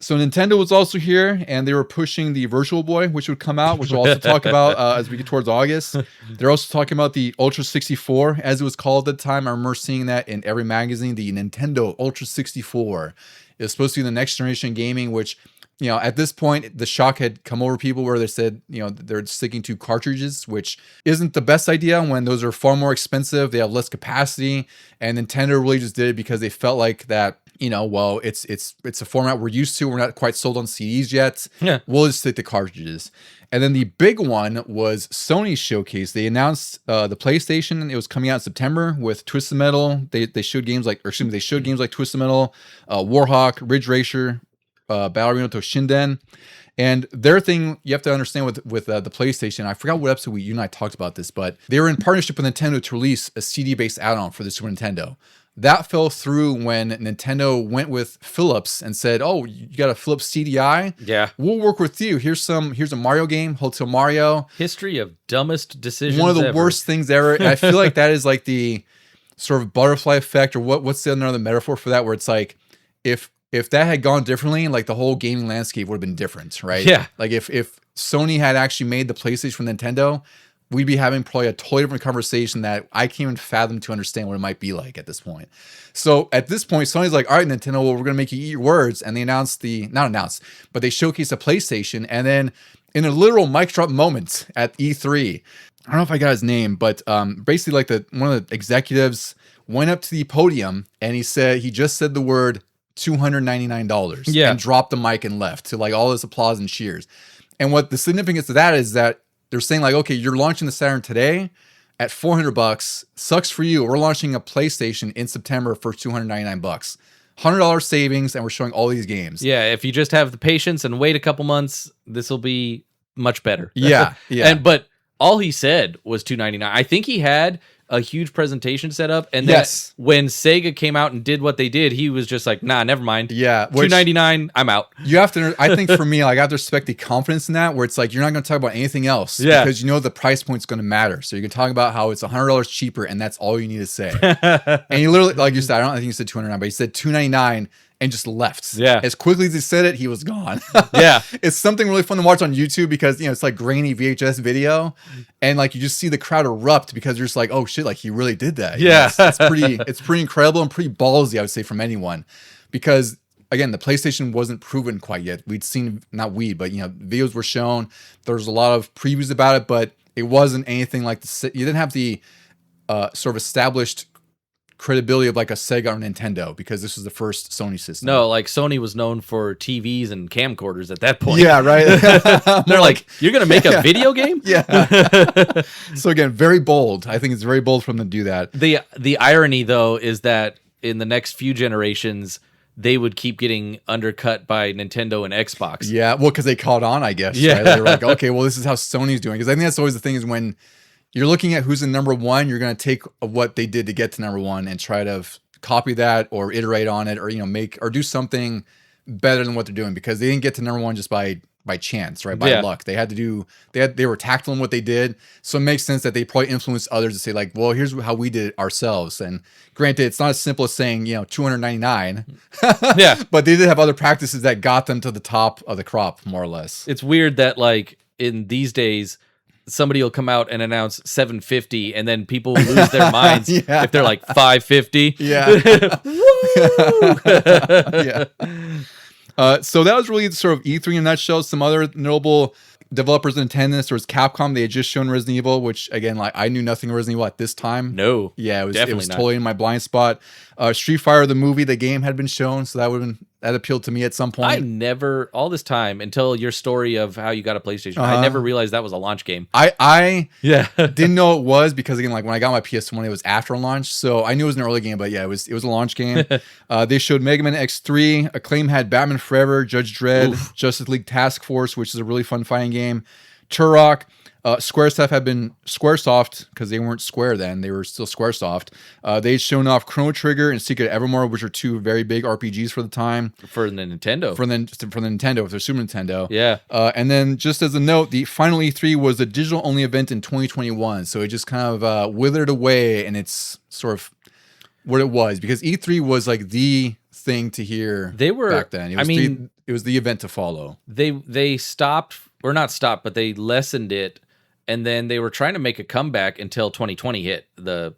So Nintendo was also here, and they were pushing the Virtual Boy, which would come out, which we'll also talk about as we get towards August. They're also talking about the Ultra 64, as it was called at the time. I remember seeing that in every magazine, the Nintendo Ultra 64. It was supposed to be the next generation gaming, which, you know, at this point, the shock had come over people where they said, you know, they're sticking to cartridges, which isn't the best idea when those are far more expensive. They have less capacity, and Nintendo really just did it because they felt like that, you know, well, it's a format we're used to. We're not quite sold on CDs yet. Yeah. We'll just stick to cartridges. And then the big one was Sony's showcase. They announced the PlayStation. It was coming out in September with Twisted Metal. They showed games like Twisted Metal, Warhawk, Ridge Racer, Ballerina to Shinden. And their thing, you have to understand with the PlayStation, I forgot what episode you and I talked about this, but they were in partnership with Nintendo to release a CD-based add-on for the Super Nintendo. That fell through when Nintendo went with Philips and said, "Oh, you got a Philips CDI? Yeah. We'll work with you. Here's a Mario game, Hotel Mario." History of dumbest decisions. One of the ever. worst things ever. And I feel like that is like the sort of butterfly effect, or what's another metaphor for that, where it's like if that had gone differently, like the whole gaming landscape would have been different, right? Yeah. Like if Sony had actually made the PlayStation from Nintendo, we'd be having probably a totally different conversation that I can't even fathom to understand what it might be like at this point. So at this point, Sony's like, all right, Nintendo, well, we're going to make you eat your words. And they but they showcased a PlayStation. And then in a literal mic drop moment at E3, I don't know if I got his name, but basically like one of the executives went up to the podium and he just said the word $299 and dropped the mic and left to like all this applause and cheers. And what the significance of that is that they're saying like, okay, you're launching the Saturn today at $400. Sucks for you. We're launching a PlayStation in September for $299. $100 savings, and we're showing all these games. Yeah, if you just have the patience and wait a couple months, this will be much better. Yeah. But all he said was $299. I think he had a huge presentation set up, and then when Sega came out and did what they did, he was just like, nah, never mind. Yeah, $299, I'm out. You have to, I think for me, like, I have to respect the confidence in that, where it's like, you're not going to talk about anything else, because you know the price point's going to matter. So you can talk about how it's $100 cheaper, and that's all you need to say. And you literally, like you said, I think you said $299, but you said $299 and just left. Yeah. As quickly as he said it, he was gone. Yeah. It's something really fun to watch on YouTube because, you know, it's like grainy VHS video, and like you just see the crowd erupt because you're just like, oh shit, like he really did that. Yeah. You know, it's pretty incredible and pretty ballsy, I would say, from anyone. Because again, the PlayStation wasn't proven quite yet. We'd seen, not we, but, you know, videos were shown. There was a lot of previews about it, but it wasn't anything like you didn't have the sort of established credibility of like a Sega or Nintendo, because this was the first Sony system. No, like Sony was known for TVs and camcorders at that point. Yeah, right. They're like, you're going to make a video game? Yeah. So again, very bold. I think it's very bold for them to do that. The irony, though, is that in the next few generations, they would keep getting undercut by Nintendo and Xbox. Yeah, well, because they caught on, I guess. Yeah. Right? They were like, okay, well, this is how Sony's doing. Because I think that's always the thing, is when you're looking at who's in number one, you're going to take what they did to get to number one and try to copy that or iterate on it, or, you know, make or do something better than what they're doing, because they didn't get to number one just by chance, right? By luck. They had to do, they were tactile in what they did. So it makes sense that they probably influenced others to say like, well, here's how we did it ourselves. And granted, it's not as simple as saying, you know, $299. Yeah. But they did have other practices that got them to the top of the crop, more or less. It's weird that, like, in these days, somebody will come out and announce $750, and then people lose their minds if they're like $550. Yeah. Yeah. So that was really sort of E3 in a nutshell. Some other notable developers intended this was Capcom. They had just shown Resident Evil, which again, like I knew nothing of Resident Evil at this time. No. Yeah, it was definitely not. totally in my blind spot. Street Fighter, the movie, the game had been shown, so that appealed to me at some point. I never, all this time, until your story of how you got a PlayStation, I never realized that was a launch game. I Yeah. didn't know it was because again, like when I got my PS1, it was after launch, so I knew it was an early game. But yeah, it was a launch game. They showed Mega Man X3. Acclaim had Batman Forever, Judge Dredd, Justice League Task Force, which is a really fun fighting game. Turok. Squaresoft had been Squaresoft because they weren't Square then; they were still Squaresoft. They'd shown off Chrono Trigger and Secret Evermore, which are two very big RPGs for the time. For the Nintendo. For the Nintendo, for their Super Nintendo. Yeah. And then, just as a note, the final E3 was a digital-only event in 2021, so it just kind of withered away, and it's sort of what it was because E3 was like the thing to hear. They were back then. It was the event to follow. They stopped, or not stopped, but they lessened it. And then they were trying to make a comeback until 2020 hit. The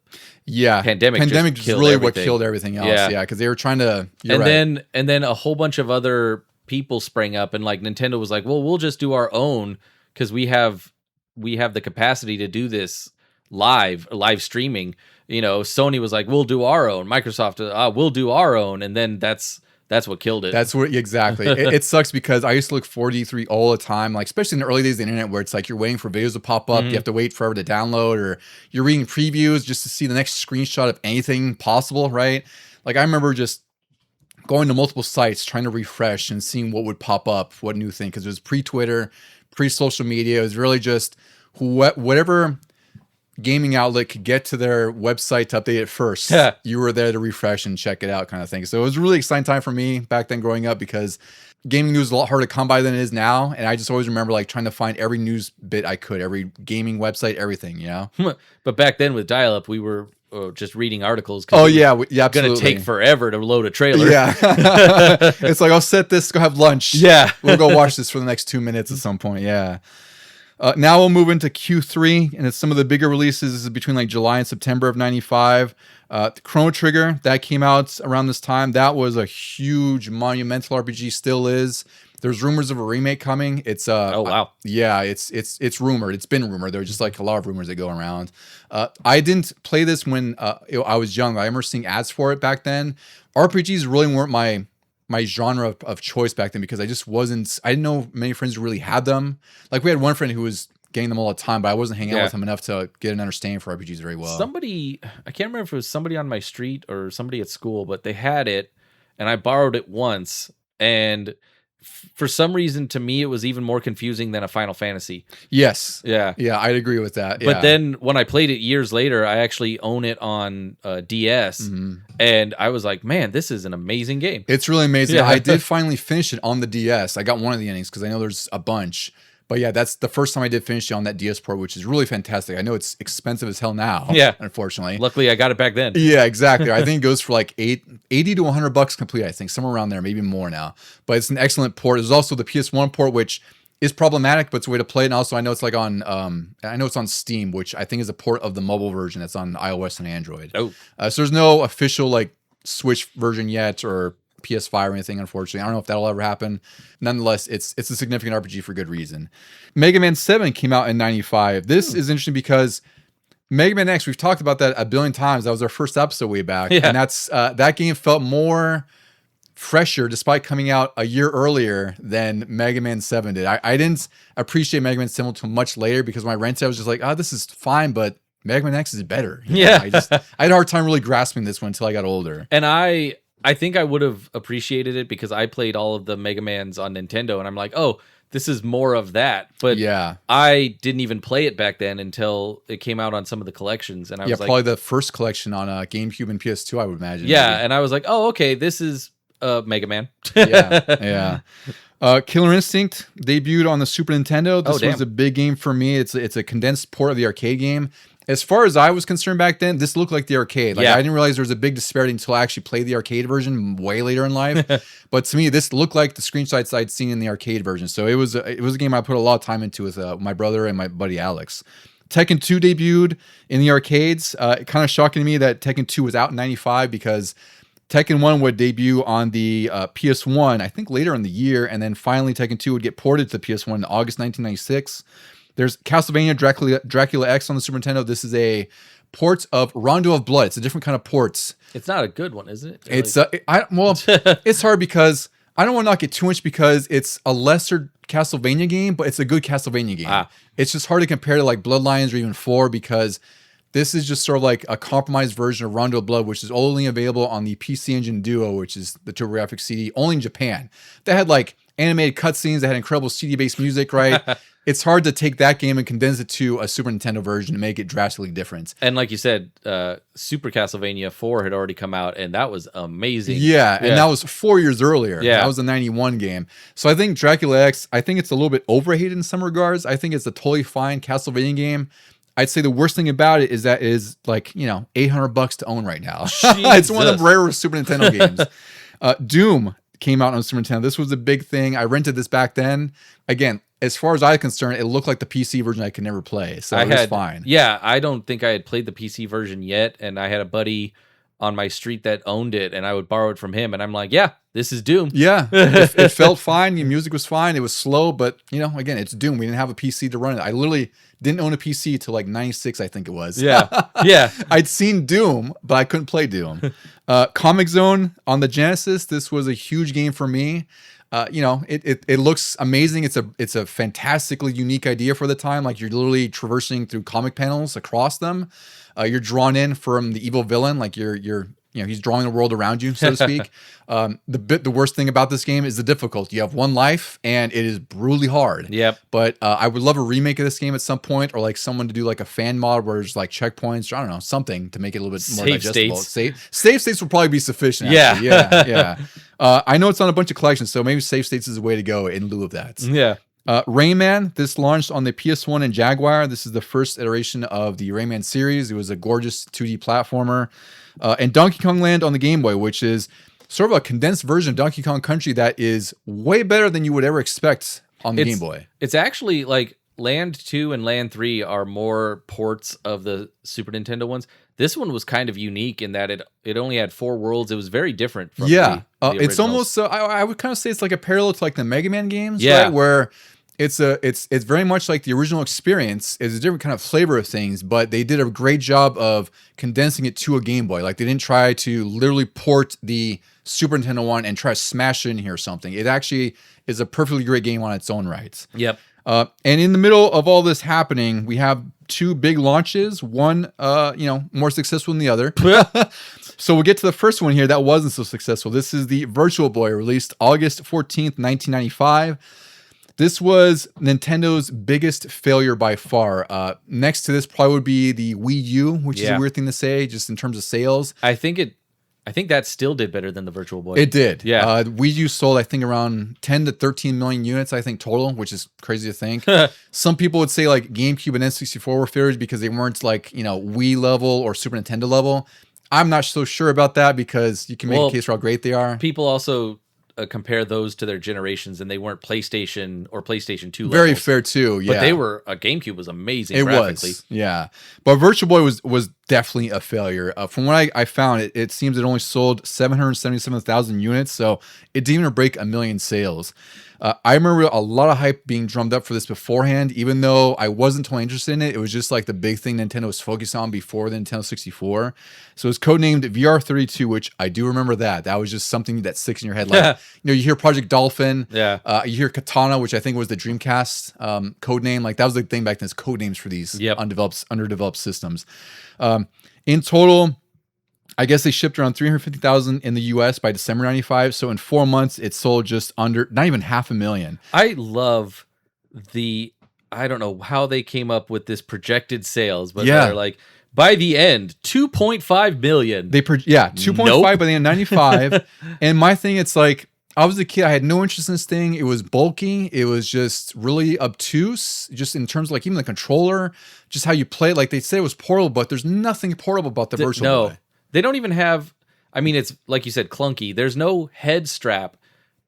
pandemic is really what killed everything else. Yeah, because they were trying to. And then a whole bunch of other people sprang up, and like Nintendo was like, "Well, we'll just do our own because we have the capacity to do this live streaming." You know, Sony was like, "We'll do our own." Microsoft, "We'll do our own," and then that's what killed it. That's what exactly. It sucks because I used to look for E3 all the time, like especially in the early days of the internet where it's like you're waiting for videos to pop up, you have to wait forever to download, or you're reading previews just to see the next screenshot of anything possible, right? Like I remember just going to multiple sites trying to refresh and seeing what would pop up, what new thing, because it was pre-Twitter, pre-social media. It was really just whatever gaming outlet could get to their website to update it first. You were there to refresh and check it out kind of thing. So it was a really exciting time for me back then growing up because gaming news was a lot harder to come by than it is now. And I just always remember like trying to find every news bit I could, every gaming website, everything, you know? But back then with dial-up, we were just reading articles. Oh yeah, absolutely. Going to take forever to load a trailer. Yeah. It's like, I'll set this, go have lunch. Yeah. We'll go watch this for the next 2 minutes at some point. Yeah. Now we'll move into Q3, and it's some of the bigger releases. This is between like July and September of 95. Chrono Trigger, that came out around this time. That was a huge, monumental RPG, still is. There's rumors of a remake coming. It's oh wow. Yeah, it's rumored. It's been rumored. There are just like a lot of rumors that go around. I didn't play this when I was young. I remember seeing ads for it back then. RPGs really weren't my genre of choice back then because I didn't know many friends who really had them. Like we had one friend who was getting them all the time, but I wasn't hanging out with him enough to get an understanding for RPGs very well. Somebody, I can't remember if it was somebody on my street or somebody at school, but they had it and I borrowed it once, and for some reason, to me, it was even more confusing than a Final Fantasy. Yes. Yeah. Yeah, I'd agree with that. But then when I played it years later, I actually own it on DS, and I was like, man, this is an amazing game. It's really amazing. Yeah. I did finally finish it on the DS. I got one of the endings because I know there's a bunch. But yeah, that's the first time I did finish it on that DS port, which is really fantastic. I know it's expensive as hell now. Yeah, unfortunately. Luckily, I got it back then. Yeah, exactly. I think it goes for like $80 to $100 complete. I think somewhere around there, maybe more now. But it's an excellent port. There's also the PS1 port, which is problematic, but it's a way to play it. And also, I know it's like on, I know it's on Steam, which I think is a port of the mobile version that's on iOS and Android. Oh, so there's no official like Switch version yet or PS5 or anything, unfortunately. I don't know if that'll ever happen. Nonetheless, it's a significant RPG for good reason. Mega Man 7 came out in 95. This is interesting because Mega Man X, we've talked about that a billion times. That was our first episode way back. Yeah. And that's that game felt more fresher despite coming out a year earlier than Mega Man 7 did. I didn't appreciate Mega Man 7 until much later because when I rented it, I was just like, oh, this is fine, but Mega Man X is better. You know? I had a hard time really grasping this one until I got older. And I think I would have appreciated it because I played all of the Mega Mans on Nintendo, and I'm like, oh, this is more of that. But yeah, I didn't even play it back then until it came out on some of the collections. And I was like, probably the first collection on GameCube and PS2, I would imagine. Yeah, maybe. And I was like, oh, okay, this is Mega Man. Yeah. Killer Instinct debuted on the Super Nintendo. This was a big game for me. It's a condensed port of the arcade game. As far as I was concerned back then, this looked like the arcade. Like I didn't realize there was a big disparity until I actually played the arcade version way later in life. But to me, this looked like the screenshots I'd seen in the arcade version. So it was a game I put a lot of time into with my brother and my buddy Alex. Tekken 2 debuted in the arcades. Kind of shocking to me that Tekken 2 was out in 95 because Tekken 1 would debut on the PS1, I think later in the year, and then finally Tekken 2 would get ported to the PS1 in August 1996. There's Castlevania Dracula X on the Super Nintendo. This is a port of Rondo of Blood. It's a different kind of ports. It's not a good one, is it? It's it's hard because I don't want to knock it too much because it's a lesser Castlevania game, but it's a good Castlevania game. It's just hard to compare to like Bloodlines or even 4 because this is just sort of like a compromised version of Rondo of Blood, which is only available on the PC Engine Duo, which is the TurboGrafx CD, only in Japan. They had like animated cutscenes, they had incredible CD-based music, right? It's hard to take that game and condense it to a Super Nintendo version and make it drastically different. And like you said, Super Castlevania 4 had already come out, and that was amazing. Yeah, and that was 4 years earlier. Yeah. That was a 91 game. So I think Dracula X, I think it's a little bit overrated in some regards. I think it's a totally fine Castlevania game. I'd say the worst thing about it is that it is like, $800 to own right now. It's one of the rare Super Nintendo games. Doom came out on Super Nintendo. This was a big thing. I rented this back then. Again, as far as I'm concerned, it looked like the PC version I could never play. So it was fine. Yeah, I don't think I had played the PC version yet, and I had a buddy on my street that owned it, and I would borrow it from him, and I'm like, yeah, this is Doom. Yeah, it felt fine. The music was fine. It was slow, but, again, it's Doom. We didn't have a PC to run it. I literally didn't own a PC till like 96, I think it was. Yeah, yeah. I'd seen Doom, but I couldn't play Doom. Comix Zone on the Genesis, this was a huge game for me. It looks amazing. It's a fantastically unique idea for the time. Like you're literally traversing through comic panels across them. You're drawn in from the evil villain. Like he's drawing the world around you, so to speak. The worst thing about this game is the difficulty. You have one life, and it is brutally hard. Yep. But I would love a remake of this game at some point, or like someone to do like a fan mod where there's like checkpoints, or I don't know, something to make it a little bit more digestible. Save states will probably be sufficient. Actually. Yeah. I know it's on a bunch of collections, so maybe save states is a way to go in lieu of that. Yeah. Rayman, this launched on the PS1 and Jaguar. This is the first iteration of the Rayman series. It was a gorgeous 2D platformer. And Donkey Kong Land on the Game Boy, which is sort of a condensed version of Donkey Kong Country that is way better than you would ever expect on the Game Boy. It's actually like Land 2 and Land 3 are more ports of the Super Nintendo ones. This one was kind of unique in that it only had 4 worlds. It was very different from the it's almost I would kind of say it's like a parallel to like the Mega Man games, yeah. Right? Where it's very much like the original experience. It's a different kind of flavor of things, but they did a great job of condensing it to a Game Boy. Like they didn't try to literally port the Super Nintendo one and try to smash it in here or something. It actually is a perfectly great game on its own rights. Yep. And in the middle of all this happening, we have 2 big launches. One, more successful than the other. So we'll get to the first one here that wasn't so successful. This is the Virtual Boy, released August 14th, 1995. This was Nintendo's biggest failure by far. Next to this probably would be the Wii U, which is a weird thing to say, just in terms of sales. I think that still did better than the Virtual Boy. It did. Yeah. Wii U sold, I think, around 10 to 13 million units, I think, total, which is crazy to think. Some people would say like GameCube and N64 were failures because they weren't like, Wii level or Super Nintendo level. I'm not so sure about that because you can make a case for how great they are. People also compare those to their generations, and they weren't PlayStation or PlayStation 2 levels. Very fair too, yeah. But they were, GameCube was amazing. It graphically. was, yeah. But Virtual Boy was definitely a failure. From what I found, it seems it only sold 777,000 units, so it didn't even break 1 million sales. I remember a lot of hype being drummed up for this beforehand, even though I wasn't totally interested in it. It was just like the big thing Nintendo was focused on before the Nintendo 64. So it was codenamed VR32, which I do remember that. That was just something that sticks in your head. Like, you hear Project Dolphin. Yeah. You hear Katana, which I think was the Dreamcast codename. Like that was the thing back then, is codenames for these underdeveloped systems. In total, I guess they shipped around 350,000 in the US by December 95. So in 4 months, it sold just under, not even 500,000. I love I don't know how they came up with this projected sales, but they're like, by the end, 2.5 million. 2.5 by the end of 95. And my thing, it's like, I was a kid. I had no interest in this thing. It was bulky. It was just really obtuse, just in terms of like even the controller, just how you play it. Like they said it was portable, but there's nothing portable about the Virtual Boy. They don't even have, I mean, it's like you said, clunky. There's no head strap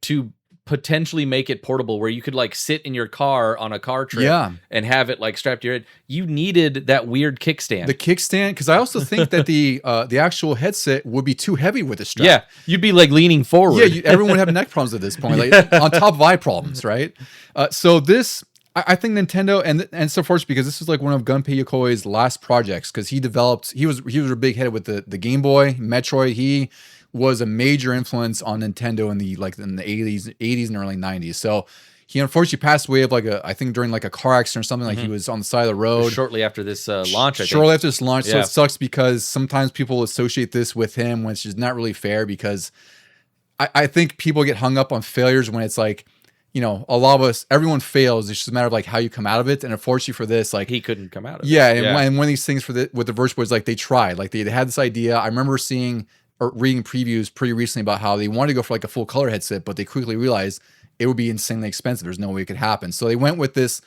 to potentially make it portable where you could like sit in your car on a car trip and have it like strapped to your head. You needed that weird kickstand. The kickstand, because I also think that the actual headset would be too heavy with the strap. Yeah, you'd be like leaning forward. Yeah, everyone would have neck problems at this point, like on top of eye problems, right? So this, I think Nintendo, and so fortunate because this was like one of Gunpei Yokoi's last projects, because he was a big head with the Game Boy, Metroid. He was a major influence on Nintendo in the 80s and early 90s. So he unfortunately passed away of I think during like a car accident or something. Like he was on the side of the road shortly after this launch. Shortly after this launch. So it sucks because sometimes people associate this with him, which is not really fair, because I think people get hung up on failures when it's like, you know, a lot of us, everyone fails. It's just a matter of like how you come out of it. And unfortunately for this, like he couldn't come out of it. Yeah. And one of these things with the Virtual Boy is like they tried, like they had this idea. I remember seeing or reading previews pretty recently about how they wanted to go for like a full color headset, but they quickly realized it would be insanely expensive. There's no way it could happen. So they went with this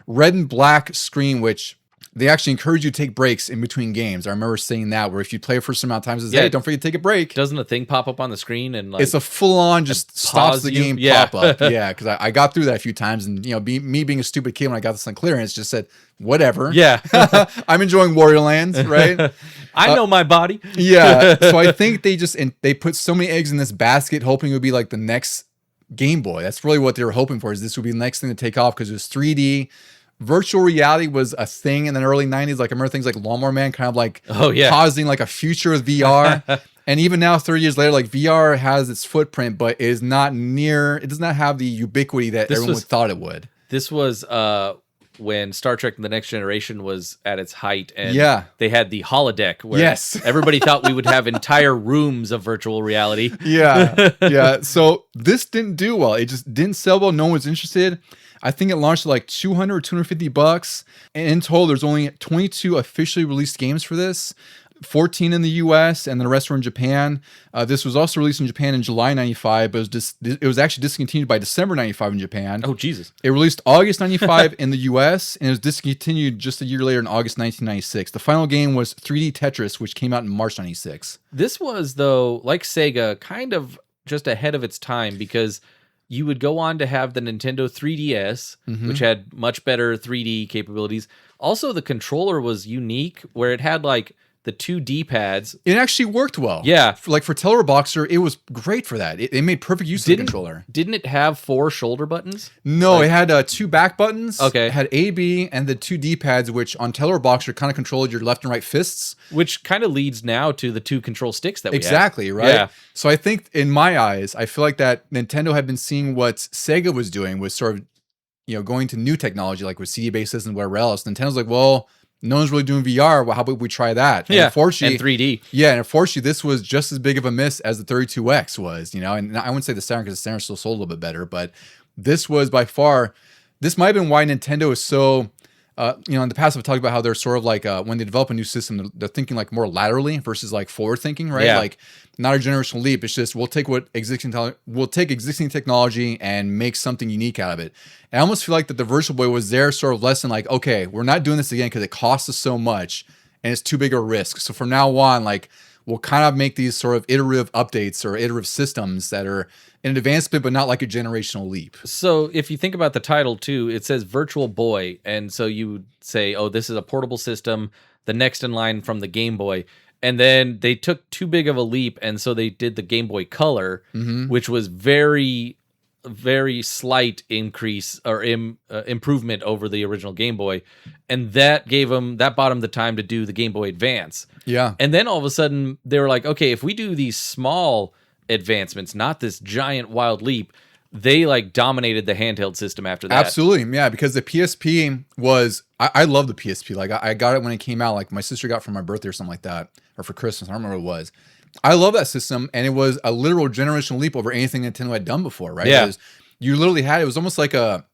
red and black screen, which they actually encourage you to take breaks in between games. I remember saying that, where if you play for some amount of times, hey, don't forget to take a break. Doesn't a thing pop up on the screen and like it's a full on just stops the game pop up? Yeah, because I got through that a few times, and you know, me being a stupid kid when I got this on clearance, just said whatever. Yeah, I'm enjoying Warrior Lands, right? I know my body. Yeah, so I think they put so many eggs in this basket, hoping it would be like the next Game Boy. That's really what they were hoping for. Is this would be the next thing to take off, because it was 3D. Virtual reality was a thing in the early 90s. Like I remember things like Lawnmower Man kind of like causing like a future with VR. And even now, 30 years later, like VR has its footprint, but it does not have the ubiquity that everyone thought it would. This was when Star Trek The Next Generation was at its height, and they had the holodeck where everybody thought we would have entire rooms of virtual reality. Yeah. So this didn't do well. It just didn't sell well. No one was interested. I think it launched at like $200 or $250. And in total, there's only 22 officially released games for this, 14 in the US, and the rest were in Japan. This was also released in Japan in July 95, but it was actually discontinued by December 95 in Japan. Oh, Jesus. It released August 95 in the US, and it was discontinued just a year later in August 1996. The final game was 3D Tetris, which came out in March 96. This was, though, like Sega, kind of just ahead of its time, because you would go on to have the Nintendo 3DS, which had much better 3D capabilities. Also, the controller was unique, where it had like the two D-pads. It actually worked well. Yeah. For Teleboxer, it was great for that. It made perfect use of the controller. Didn't it have 4 shoulder buttons? No, it had 2 back buttons. Okay. It had A, B, and the 2 D-pads, which on Teleboxer kind of controlled your left and right fists. Which kind of leads now to the 2 control sticks that we have. Exactly, right? Yeah. So I think, in my eyes, I feel like that Nintendo had been seeing what Sega was doing, was sort of, you know, going to new technology, like with CD-based systems and whatever else. Nintendo's like, well, no one's really doing VR. Well, how about we try that? And unfortunately, and 3D. Yeah, and unfortunately, this was just as big of a miss as the 32X was, you know. And I wouldn't say the Saturn, because the Saturn still sold a little bit better, but this was by far, this might have been why Nintendo is so, you know, in the past I've talked about how they're sort of like, when they develop a new system, they're thinking like more laterally versus like forward thinking, right? Yeah. Like not a generational leap. It's just, we'll take existing technology and make something unique out of it. And I almost feel like that the Virtual Boy was their sort of lesson, like, okay, we're not doing this again because it costs us so much and it's too big a risk. So from now on, like, we'll kind of make these sort of iterative updates or iterative systems that are an advancement, but not like a generational leap. So if you think about the title too, it says Virtual Boy. And so you would say, oh, this is a portable system, the next in line from the Game Boy. And then they took too big of a leap, and so they did the Game Boy Color, which was very, very slight increase or improvement over the original Game Boy, and that bought them the time to do the Game Boy Advance. Yeah, and then all of a sudden they were like, okay, if we do these small advancements, not this giant wild leap, they like dominated the handheld system after that. Absolutely, yeah, because the PSP was, I love the PSP. Like I got it when it came out. Like my sister got it for my birthday or something like that, or for Christmas. I don't remember what it was. I love that system, and it was a literal generational leap over anything Nintendo had done before, right? Yeah. You literally had, it was almost like a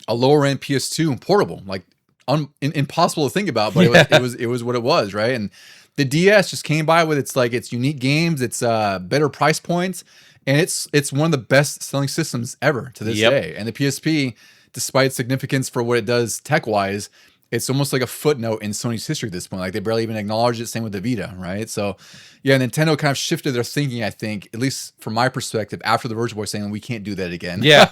lower end PS2 portable, like impossible to think about, but it was what it was, right? And the DS just came by with its unique games, its better price points, and it's one of the best selling systems ever to this day. And the PSP, despite its significance for what it does tech wise, it's almost like a footnote in Sony's history at this point. Like they barely even acknowledge it. Same with the Vita, right? So, yeah, Nintendo kind of shifted their thinking, I think, at least from my perspective, after the Virtual Boy saying we can't do that again. Yeah.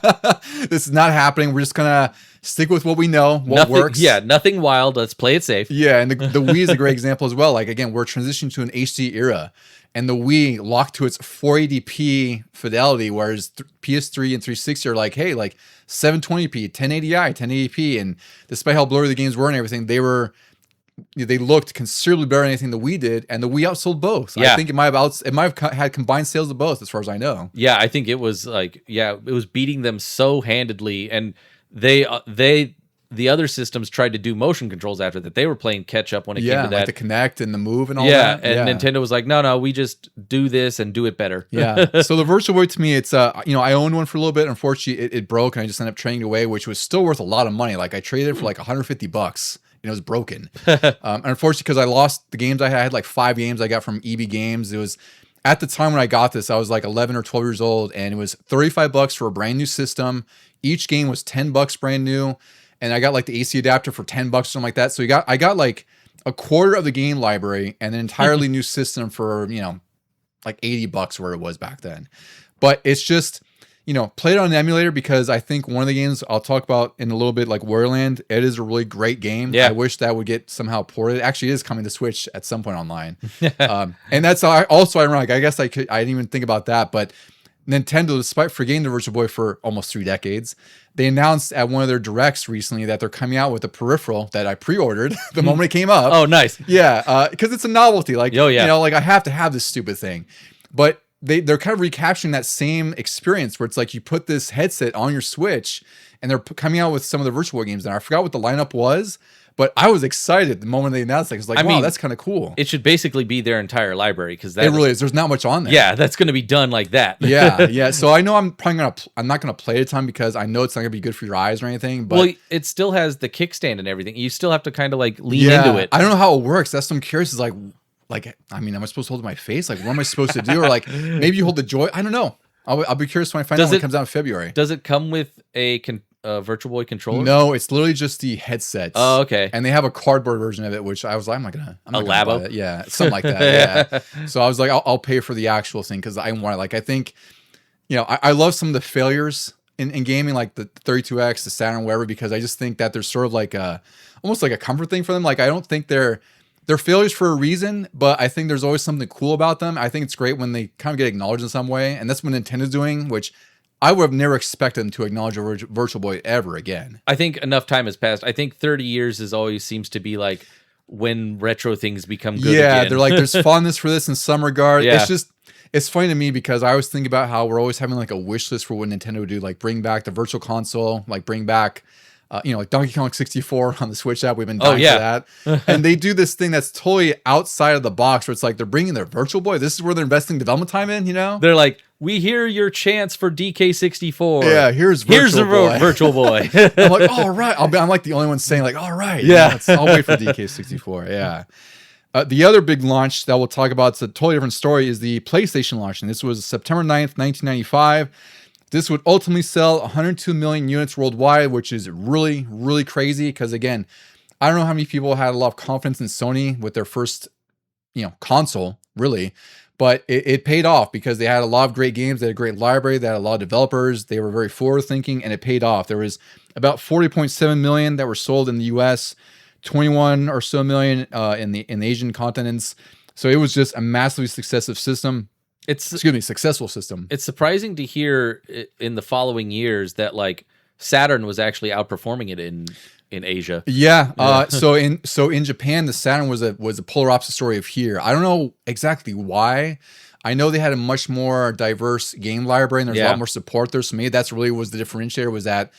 This is not happening. We're just gonna stick with what we know, what works. Yeah, nothing wild. Let's play it safe. Yeah, and the Wii is a great example as well. Like again, we're transitioning to an HD era, and the Wii locked to its 480p fidelity, whereas PS3 and 360 are like, hey, like 720p, 1080i, 1080p, and despite how blurry the games were and everything, they looked considerably better than anything the Wii did, and the Wii outsold both. Yeah. I think it might have had combined sales of both, as far as I know. Yeah, I think it was like, it was beating them so handedly, and the other systems tried to do motion controls after that. They were playing catch up when it came to that. Like the Kinect and the Move and all that. And Nintendo was like, no, we just do this and do it better. Yeah. So the Virtual Boy to me, it's I owned one for a little bit. Unfortunately, it broke, and I just ended up trading it away, which was still worth a lot of money. Like I traded it for like $150. And it was broken. And unfortunately, because I lost the games I had like 5 games I got from EB Games. It was at the time when I got this, I was like 11 or 12 years old, and it was $35 for a brand new system. Each game was $10 brand new, and I got like the AC adapter for $10 or something like that. So I got like a quarter of the game library and an entirely new system for like $80 where it was back then. But it's just play it on an emulator, because I think one of the games I'll talk about in a little bit, like Warland, it is a really great game. Yeah. I wish that would get somehow ported. It actually is coming to Switch at some point online. And that's also ironic. I guess I didn't even think about that, but Nintendo, despite forgetting the Virtual Boy for almost 3 decades, they announced at one of their directs recently that they're coming out with a peripheral that I pre-ordered the moment it came up. Oh, nice. Yeah, because it's a novelty. Like, like I have to have this stupid thing. But they're kind of recapturing that same experience where it's like you put this headset on your Switch, and they're coming out with some of the Virtual Boy games now. I forgot what the lineup was, but I was excited the moment they announced it. It's like, wow, that's kind of cool. It should basically be their entire library, because it really is. There's not much on there. Yeah, that's going to be done like that. yeah. So I know I'm not gonna play it a ton, because I know it's not gonna be good for your eyes or anything. But it still has the kickstand and everything. You still have to kind of like lean into it. I don't know how it works. That's what I'm curious. Is like, am I supposed to hold my face? Like, what am I supposed to do? Or like, maybe you hold the joy. I don't know. I'll be curious when I find out when it comes out in February. Does it come with a Virtual Boy controller? No, it's literally just the headsets. Oh, okay. And they have a cardboard version of it, which I was like, I'm not gonna Labo? buy that. Yeah, something like that. Yeah. So I was like, I'll pay for the actual thing, because I want it. Like, I think, I love some of the failures in gaming, like the 32X, the Saturn, whatever, because I just think that there's sort of like almost like a comfort thing for them. Like, I don't think they're failures for a reason, but I think there's always something cool about them. I think it's great when they kind of get acknowledged in some way, and that's what Nintendo's doing, which I would have never expected them to acknowledge a Virtual Boy ever again. I think enough time has passed. I think 30 years always seems to be like when retro things become good again. They're like, there's fondness for this in some regard. Yeah. It's funny to me, because I always think about how we're always having like a wish list for what Nintendo would do, like bring back the Virtual Console, like bring back like Donkey Kong 64 on the Switch app. We've been dying for that. And they do this thing that's totally outside of the box, where it's like they're bringing their Virtual Boy. This is where they're investing development time in, They're like, we hear your chants for DK64. Yeah, here's the Virtual Boy. I'm like, all right. I'm like the only one saying like, all right. Yeah. I'll wait for DK64. Yeah. The other big launch that we'll talk about, it's a totally different story, is the PlayStation launch. And this was September 9th, 1995. This would ultimately sell 102 million units worldwide, which is really, really crazy. Because again, I don't know how many people had a lot of confidence in Sony with their first, console, really. But it paid off, because they had a lot of great games. They had a great library. They had a lot of developers. They were very forward thinking, and it paid off. There was about 40.7 million that were sold in the US, 21 or so million in the Asian continents. So it was just a massively successful system. Successful system. It's surprising to hear in the following years that like Saturn was actually outperforming it in Asia. Yeah. So in Japan, the Saturn was a polar opposite story of here. I don't know exactly why. I know they had a much more diverse game library, and there's a lot more support there. So maybe that's really was the differentiator, was that,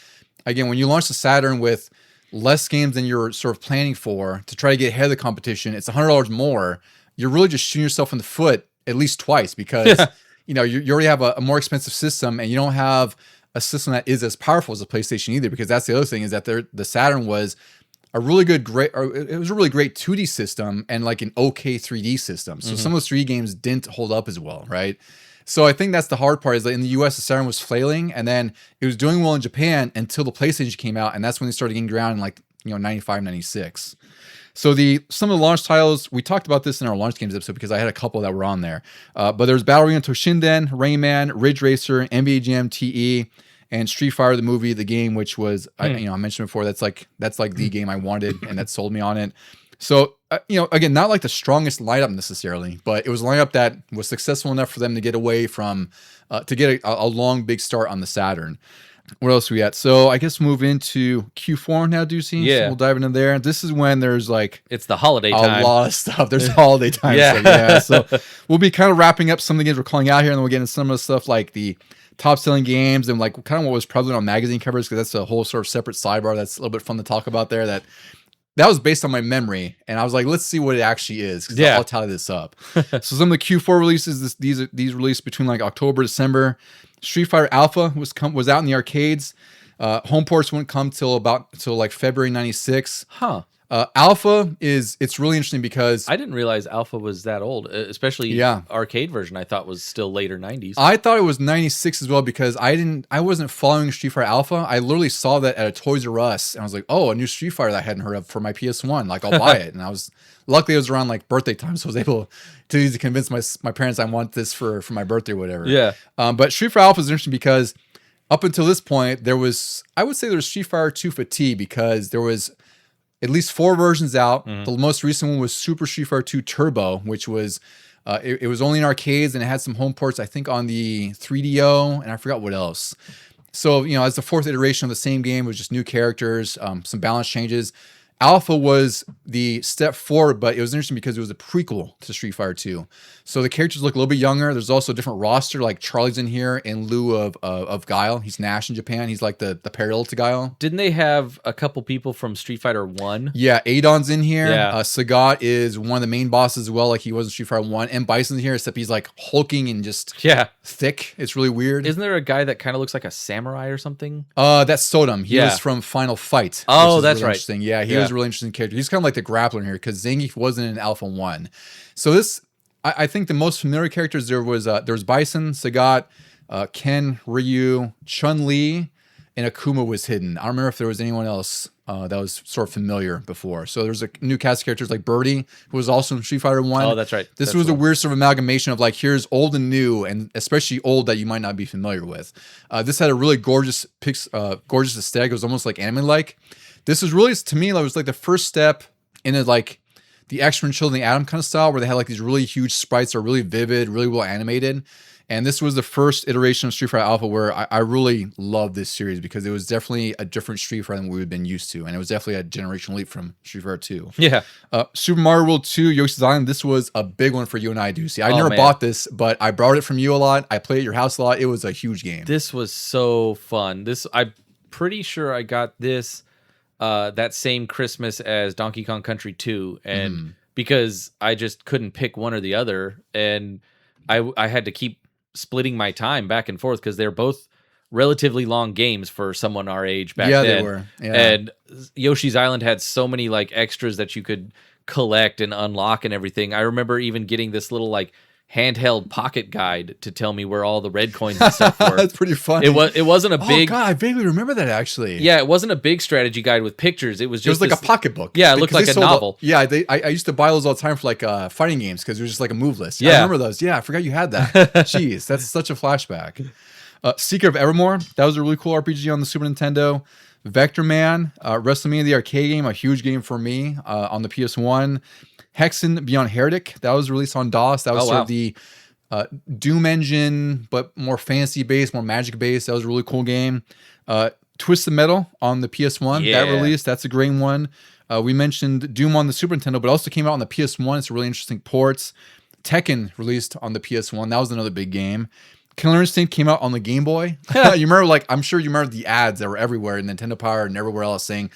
again, when you launch the Saturn with less games than you're sort of planning for to try to get ahead of the competition, it's $100 more. You're really just shooting yourself in the foot at least twice, because you already have a more expensive system, and you don't have a system that is as powerful as a PlayStation either, because that's the other thing, is that the Saturn was it was a really great 2D system and like an okay 3D system. So some of those 3D games didn't hold up as well, right? So I think that's the hard part, is that in the US, the Saturn was flailing, and then it was doing well in Japan until the PlayStation came out, and that's when they started getting ground in like 95, 96. So some of the launch titles, we talked about this in our launch games episode because I had a couple that were on there. But there's Battle Arena Toshinden, Rayman, Ridge Racer, NBA Jam TE, and Street Fighter the movie, the game, which was I mentioned before. That's like the game I wanted, and that sold me on it. So again, not like the strongest lineup necessarily, but it was a lineup that was successful enough for them to get away from to get a long big start on the Saturn. What else are we at? So I guess move into Q4 now, Deucy. Yeah. So we'll dive into there. This is when there's like it's the holiday time. A lot of stuff. There's holiday time. Yeah. So we'll be kind of wrapping up some of the games we're calling out here, and then we'll get into some of the stuff like the top selling games and like kind of what was prevalent on magazine covers, because that's a whole sort of separate sidebar that's a little bit fun to talk about there. That was based on my memory, and I was like, let's see what it actually is, because I'll tally this up. So some of the Q4 releases, these released between like October, December. Street Fighter Alpha was out in the arcades. Home ports wouldn't come till like February 96. Huh. Alpha it's really interesting because I didn't realize Alpha was that old, especially arcade version. I thought was still later 90s. I thought it was 96 as well, because I wasn't following Street Fighter Alpha. I literally saw that at a Toys R Us, and I was like, oh, a new Street Fighter that I hadn't heard of for my PS1. Like, I'll buy it. And luckily it was around like birthday time, so I was able to convince my parents I want this for my birthday or whatever. Yeah. But Street Fighter Alpha is interesting because up until this point, there was Street Fighter 2 Fatigue, because there was at least 4 versions out. Mm-hmm. The most recent one was Super Street Fighter 2 Turbo, which was it was only in arcades, and it had some home ports, I think, on the 3DO, and I forgot what else. So, as the 4th iteration of the same game with just new characters, some balance changes. Alpha was the step forward, but it was interesting because it was a prequel to Street Fighter 2. So the characters look a little bit younger. There's also a different roster, like Charlie's in here in lieu of Guile. He's Nash in Japan. He's like the parallel to Guile. Didn't they have a couple people from Street Fighter 1? Yeah, Adon's in here. Yeah. Sagat is one of the main bosses as well, like he was in Street Fighter 1. And Bison's here, except he's like hulking and just thick. It's really weird. Isn't there a guy that kind of looks like a samurai or something? That's Sodom. He was from Final Fight. Oh, that's really right. Interesting. Yeah, he was a really interesting character. He's kind of like the grappler here, because Zangief wasn't in Alpha 1. So this, I think the most familiar characters there was Bison, Sagat, Ken, Ryu, Chun-Li, and Akuma was hidden. I don't remember if there was anyone else that was sort of familiar before. So there's a new cast of characters like Birdie, who was also in Street Fighter 1. Oh, that's right. This was a weird sort of amalgamation of like, here's old and new, and especially old that you might not be familiar with. This had a really gorgeous aesthetic. It was almost like anime-like. This was really, to me, it was like the first step in like the Extra and Children of the Atom kind of style, where they had like these really huge sprites that are really vivid, really well animated. And this was the first iteration of Street Fighter Alpha where I really loved this series, because it was definitely a different Street Fighter than we've been used to. And it was definitely a generational leap from Street Fighter 2. Yeah. Super Mario World 2, Yoshi's Island, this was a big one for you and I, Deucy. I never bought this, but I borrowed it from you a lot. I played at your house a lot. It was a huge game. This was so fun. I'm pretty sure I got this that same Christmas as Donkey Kong Country 2, and because I just couldn't pick one or the other, and I had to keep splitting my time back and forth, because they're both relatively long games for someone our age back then. Yeah, they were. Yeah. And Yoshi's Island had so many like extras that you could collect and unlock and everything. I remember even getting this little like handheld pocket guide to tell me where all the red coins and stuff were. That's pretty funny. It wasn't a big. Oh God, I vaguely remember that actually. Yeah, it wasn't a big strategy guide with pictures. It was just like a pocketbook. Yeah, it looked like a novel. I used to buy those all the time for like fighting games, because it was just like a move list. Yeah. I remember those. Yeah, I forgot you had that. Jeez, that's such a flashback. Secret of Evermore, that was a really cool RPG on the Super Nintendo. Vector Man, WrestleMania the arcade game, a huge game for me on the PS1. Hexen Beyond Heretic, that was released on DOS. That was sort of the Doom engine, but more fantasy based, more magic based. That was a really cool game. Twisted Metal on the PS1, that released. That's a great one. We mentioned Doom on the Super Nintendo, but also came out on the PS1. It's a really interesting ports. Tekken released on the PS1. That was another big game. Killer Instinct came out on the Game Boy. You remember, like, I'm sure you remember the ads that were everywhere in Nintendo Power and everywhere else saying,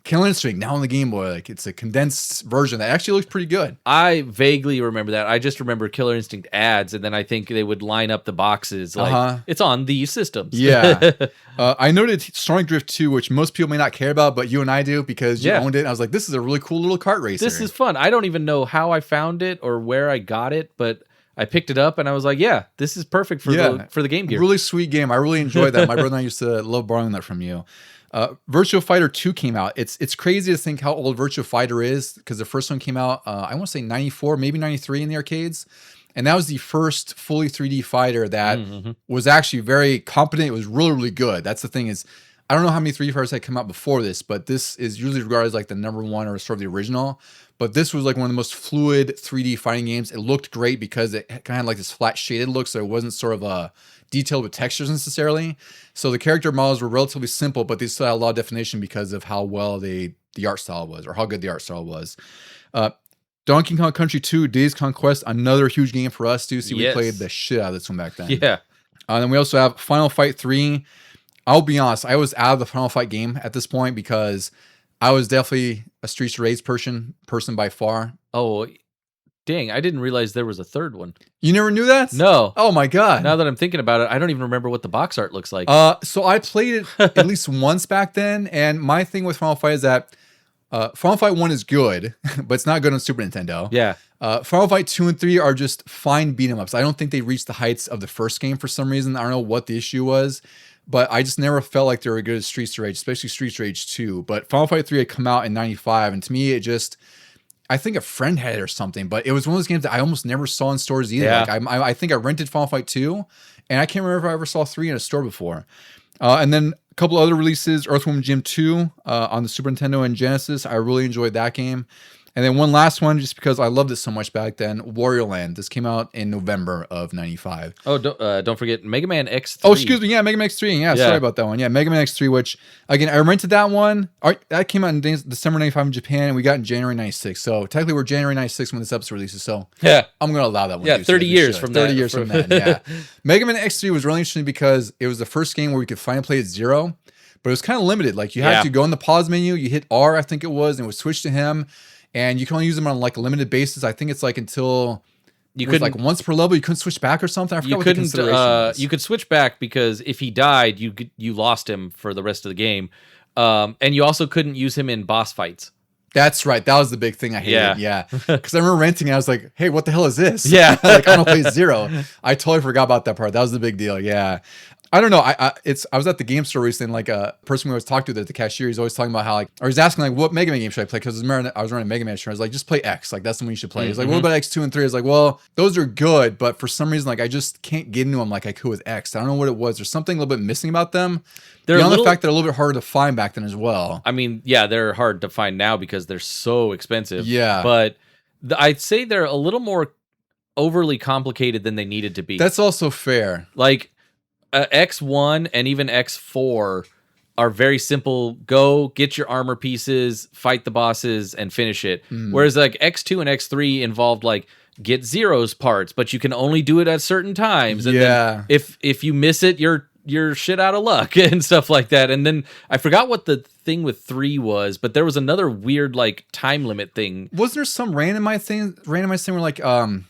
Killer Instinct now on the Game Boy. Like, it's a condensed version that actually looks pretty good. I vaguely remember that. I just remember Killer Instinct ads, and then I think they would line up the boxes like it's on these systems. Yeah. I noted Sonic Drift 2, which most people may not care about, but you and I do, because you owned it. And I was like, this is a really cool little kart racer. This is fun. I don't even know how I found it or where I got it, but I picked it up and I was like, yeah, this is perfect for the Game Gear. Really sweet game. I really enjoyed that. My brother and I used to love borrowing that from you. Virtua Fighter 2 came out. It's crazy to think how old Virtua Fighter is, because the first one came out, I want to say 94, maybe 93 in the arcades. And that was the first fully 3D fighter that was actually very competent. It was really, really good. That's the thing is, I don't know how many 3D fighters had come out before this, but this is usually regarded as like the number one or sort of the original. But this was like one of the most fluid 3D fighting games. It looked great because it kind of had like this flat shaded look, so it wasn't sort of detailed with textures necessarily. So the character models were relatively simple, but they still had a lot of definition because of how well the art style was, or how good the art style was. Donkey Kong Country 2, Day's Conquest, another huge game for us, too. See, we played the shit out of this one back then. Yeah. And then we also have Final Fight 3. I'll be honest, I was out of the Final Fight game at this point because I was definitely a Streets of Rage person by far. Oh, dang. I didn't realize there was a third one. You never knew that? No. Oh, my God. Now that I'm thinking about it, I don't even remember what the box art looks like. So I played it at least once back then, and my thing with Final Fight is that Final Fight 1 is good, but it's not good on Super Nintendo. Yeah. Final Fight 2 and 3 are just fine beat-em-ups. I don't think they reached the heights of the first game for some reason. I don't know what the issue was, but I just never felt like they were good as Streets of Rage, especially Streets of Rage 2. But Final Fight 3 had come out in 95, and to me, it just... I think a friend had it or something, but it was one of those games that I almost never saw in stores either. Yeah. Like I think I rented Final Fight 2, and I can't remember if I ever saw 3 in a store before. And then a couple other releases, Earthworm Jim 2 on the Super Nintendo and Genesis. I really enjoyed that game. And then one last one, just because I loved it so much back then, Wario Land. This came out in November of 95. Oh, don't forget Mega Man X3. Oh, excuse me. Yeah, Mega Man X3. Yeah, sorry about that one. Yeah, Mega Man X3, which, again, I rented that one. That came out in December 95 in Japan, and we got in January 96. So technically, we're January 96 when this episode releases. So yeah, I'm going to allow that one. Yeah, 30 years from 30 years from then, yeah. Mega Man X3 was really interesting because it was the first game where we could finally play at 0, but it was kind of limited. Like, you had to go in the pause menu, you hit R, I think it was, and it would switch to him. And you can only use them on like a limited basis. I think it's like until you could like once per level. You couldn't switch back or something. I forgot what the consideration was. You could switch back because if he died, you lost him for the rest of the game. And you also couldn't use him in boss fights. That's right. That was the big thing I hated. Yeah. Because I remember renting and I was like, hey, what the hell is this? Yeah. Like, I'm going to play 0. I totally forgot about that part. That was the big deal. Yeah. I don't know. I was at the game store recently, and like a person we always talk to, the cashier, he's always talking about how like, or he's asking like, what Mega Man game should I play? Because I was running Mega Man, I was like, just play X. Like, that's the one you should play. He's like, what about X2 and 3? I was like, well, those are good, but for some reason, like, I just can't get into them like I could with X. I don't know what it was. There's something a little bit missing about them. Beyond the fact that they're a little bit harder to find back then as well. I mean, yeah, they're hard to find now because they're so expensive. Yeah. But I'd say they're a little more overly complicated than they needed to be. That's also fair. Like, X1 and even X4 are very simple. Go get your armor pieces, fight the bosses, and finish it. Whereas like X2 and X3 involved like get Zero's parts, but you can only do it at certain times. And then if you miss it, you're shit out of luck and stuff like that. And then I forgot what the thing with 3 was, but there was another weird like time limit thing. Wasn't there some randomized thing where like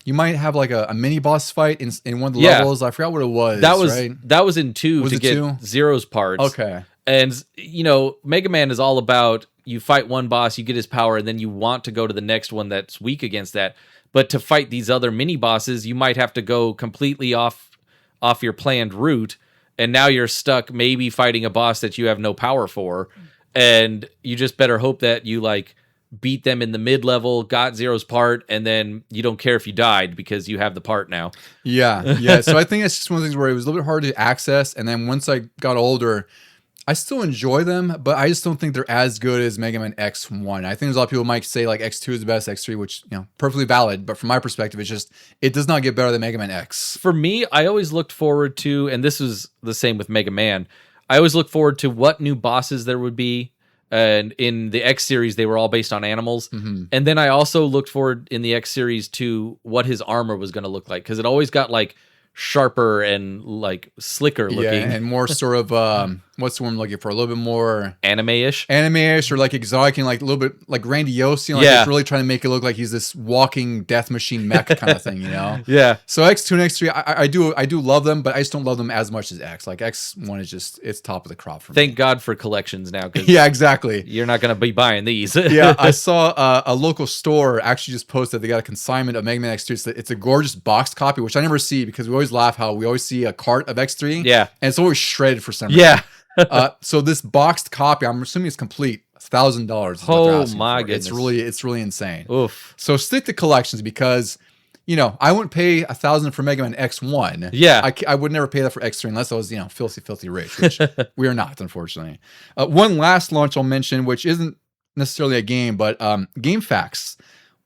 you might have like a mini boss fight in one of the levels? I forgot what it was. That was in 2 to get 2? Zero's parts. Okay. And you know, Mega Man is all about you fight one boss, you get his power, and then you want to go to the next one that's weak against that. But to fight these other mini bosses, you might have to go completely off your planned route. And now you're stuck maybe fighting a boss that you have no power for. And you just better hope that you like beat them in the mid-level, got Zero's part, and then you don't care if you died because you have the part now. Yeah. So I think it's just one of the things where it was a little bit hard to access. And then once I got older, I still enjoy them, but I just don't think they're as good as Mega Man X1. I think there's a lot of people might say like X2 is the best, X3, which, you know, perfectly valid. But from my perspective, it's just, it does not get better than Mega Man X. For me, I always looked forward to, and this was the same with Mega Man, I always looked forward to what new bosses there would be. And in the X series, they were all based on animals. And then I also looked forward in the X series to what his armor was going to look like. Because it always got like sharper and like slicker looking. Yeah, and more sort of what's the one I'm looking for? A little bit more Anime-ish. Or like exotic and like a little bit like grandiose. You know, like it's really trying to make it look like he's this walking death machine mech kind of thing. You know. Yeah. So X2 and X3, I do love them, but I just don't love them as much as X. Like X1 is just it's top of the crop for me. Thank God for collections now. Yeah, exactly. You're not gonna be buying these. Yeah, I saw a local store actually just posted they got a consignment of Mega Man X3. It's a gorgeous boxed copy, which I never see because we always laugh how we always see a cart of X3. Yeah. And it's always shredded for some reason. Yeah. So this boxed copy, I'm assuming it's complete. $1,000. Oh my goodness. It's really insane. Oof. So stick to collections because, you know, I wouldn't pay $1,000 for Mega Man X1. Yeah. I would never pay that for X3 unless I was, you know, filthy rich, which we are not, unfortunately. One last launch I'll mention, which isn't necessarily a game, but GameFAQs.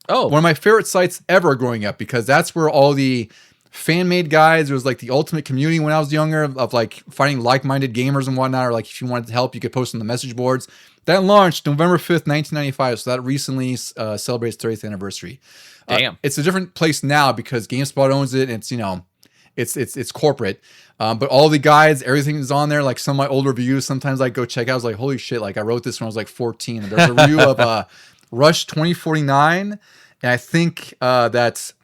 Oh. One of my favorite sites ever growing up because that's where all the fan-made guides, it was like the ultimate community when I was younger of like finding like-minded gamers and whatnot, or like if you wanted to help, you could post on the message boards. That launched November 5th, 1995, so that recently celebrates 30th anniversary. Damn. It's a different place now because GameSpot owns it, and it's, you know, it's corporate. But all the guides, everything is on there. Like some of my old reviews, sometimes I go check out, I was like, holy shit, like I wrote this when I was like 14. And there's a review of Rush 2049, and I think that